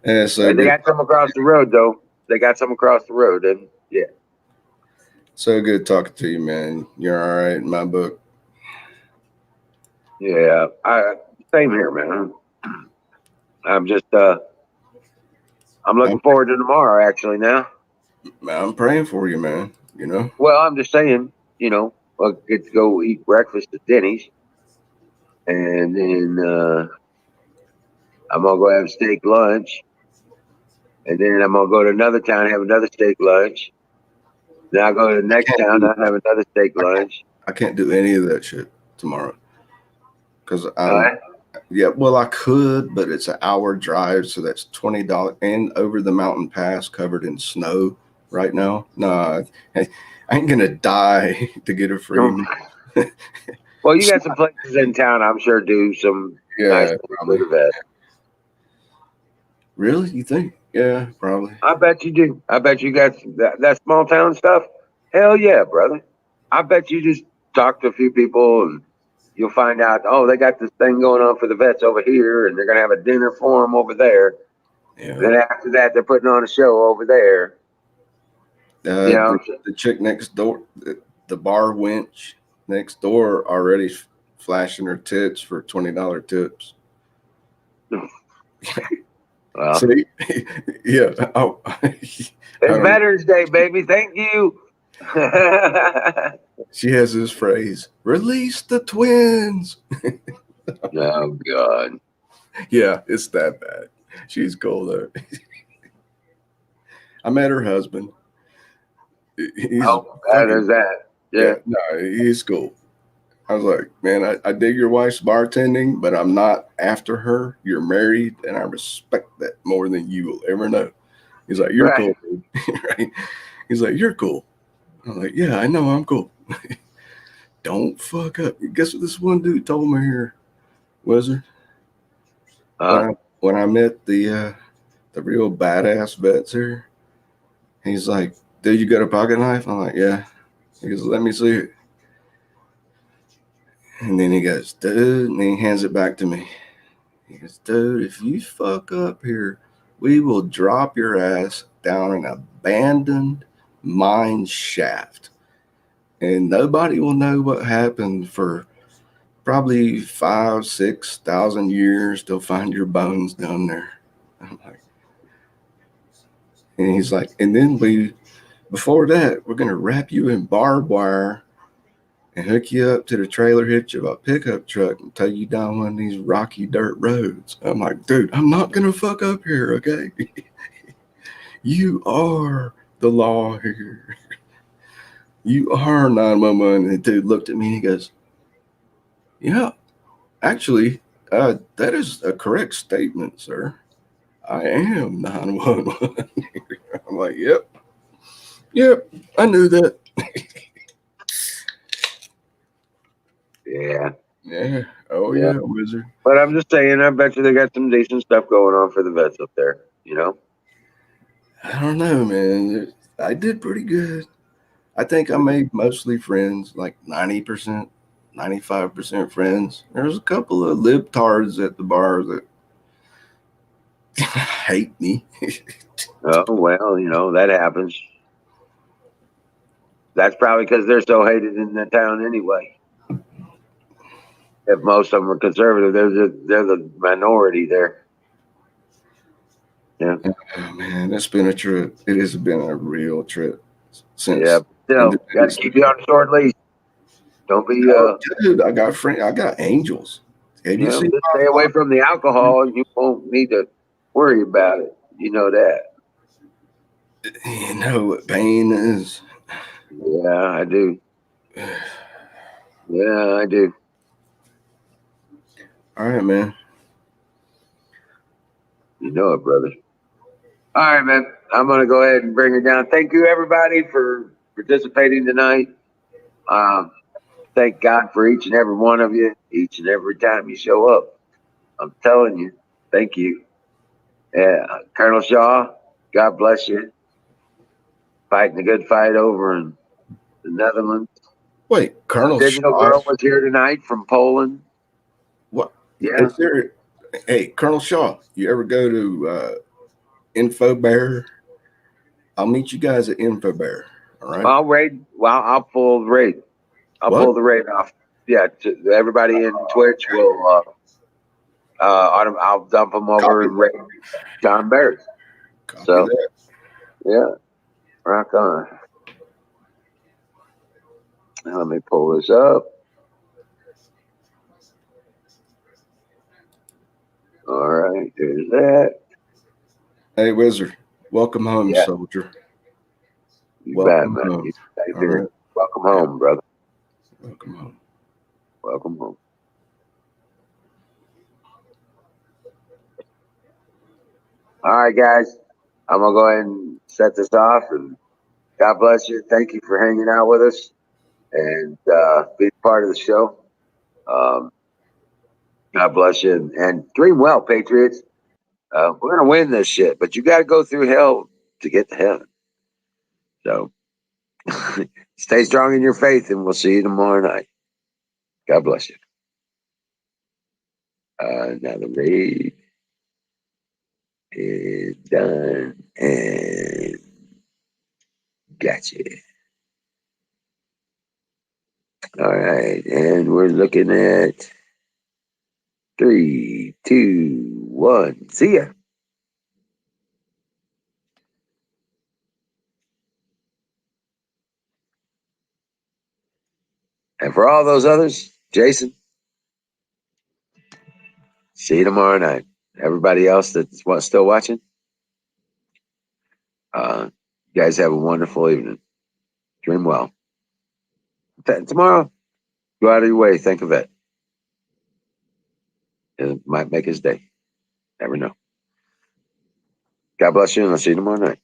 Yeah, so They good. got some across the road though. They got some across the road, and yeah. So good talking to you, man. You're all right in my book. Yeah, same here, man. I'm just I'm I'm, looking forward to tomorrow actually now. I'm praying for you, man. You know? Well, I'm just saying, I'll get to go eat breakfast at Denny's, and then I'm gonna go have steak lunch, and then I'm gonna go to another town and have another steak lunch. Then I'll go to the I next can't town do and have another steak I can't lunch. I can't do any of that shit tomorrow. Because All right. yeah, well I could, but it's an hour drive, so that's $20 and over the mountain pass covered in snow right now. Nah, I ain't gonna die to get a free meal. Well, you got some places in town, I'm sure, do some nice Yeah, things for probably. the vet. Really? You think? Yeah, probably. I bet you do. I bet you got that small town stuff. Hell yeah, brother. I bet you just talk to a few people and you'll find out, oh, they got this thing going on for the vets over here and they're going to have a dinner for them over there. Yeah. Then after that, they're putting on a show over there. You know, The chick next door, the bar wench next door already flashing her tits for $20 tips. well, See? Yeah. Oh, it's don't. Veterans Day, baby. Thank you. She has this phrase: "Release the twins." Oh, God. Yeah, it's that bad. She's cool though. I met her husband. He's Oh, there's fucking that. yeah. Yeah. No, he's cool. I was like, man, I dig your wife's bartending, but I'm not after her. You're married, and I respect that more than you will ever know. He's like, you're Right. cool, dude. Right? He's like, you're cool. I'm like, yeah, I know, I'm cool. Don't fuck up. Guess what this one dude told me here, Wizard? Uh, When I met the real badass vets here, he's like, dude, you got a pocket knife? I'm like, yeah. He goes, let me see it. And then he goes, dude, and he hands it back to me. He goes, dude, if you fuck up here, we will drop your ass down an abandoned mine shaft. And nobody will know what happened for probably 5,000-6,000 years. They'll find your bones down there. I'm like, and he's like, and then before that, we're gonna wrap you in barbed wire and hook you up to the trailer hitch of a pickup truck and take you down one of these rocky dirt roads. I'm like, dude, I'm not gonna fuck up here, okay? You are the law here. You are 911. And the dude looked at me and he goes, yeah, actually, that is a correct statement, sir. I am 911. I'm like, yep, I knew that. yeah. Yeah. Oh, Yeah. yeah, wizard. But I'm just saying, I bet you they got some decent stuff going on for the vets up there, I don't know, man. I did pretty good. I think I made mostly friends, like 90%, 95% friends. There's a couple of libtards at the bar that hate me. Oh, well, that happens. That's probably because they're so hated in the town anyway. If most of them are conservative, they're the minority there. Yeah. Oh, man, it's been a trip. It has been a real trip Yeah. since Still, got to Independence keep you Day. on the short leash. Don't be, Oh, dude, I got I got angels. Have you seen just my stay away father? from the alcohol and you won't need to worry about it. You know that. You know what pain is. Yeah, I do. Yeah, I do. All right, man. You know it, brother. All right, man. I'm going to go ahead and bring it down. Thank you, everybody, for participating tonight. Um, thank God for each and every one of you, each and every time you show up. I'm telling you, thank you. Colonel Shaw, God bless you. Fighting a good fight over in the Netherlands. Wait, Colonel Digital Shaw. Girl was here tonight from Poland. What Yeah. is there? Hey, Colonel Shaw, you ever go to Info Bear? I'll meet you guys at Info Bear. All right. I'll raid. Well, I'll pull the raid. I'll What? pull the raid off. Yeah. Everybody in Twitch will. I'll dump them over Copy and raid that. John Bears. Copy So that. yeah, rock on. Now let me pull this up. All right, there's that. Hey, Wizard, welcome home, Yeah, soldier. you bet, Welcome man. home. You stay All here. right. Welcome Yeah. home, brother. Welcome home. Welcome home. All right, guys. I'm gonna go ahead and set this off, and God bless you. Thank you for hanging out with us and being part of the show. Um, God bless you, and dream well, Patriots. We're gonna win this shit, but you got to go through hell to get to heaven. So stay strong in your faith, and we'll see you tomorrow night. God bless you. Now the raid is done, and gotcha. All right, and we're looking at 3, 2, 1. See ya. And for all those others, Jason, see you tomorrow night. Everybody else that's still watching, you guys have a wonderful evening. Dream well. Tomorrow, go out of your way. Think of it. It might make his day. Never know. God bless you, and I'll see you tomorrow night.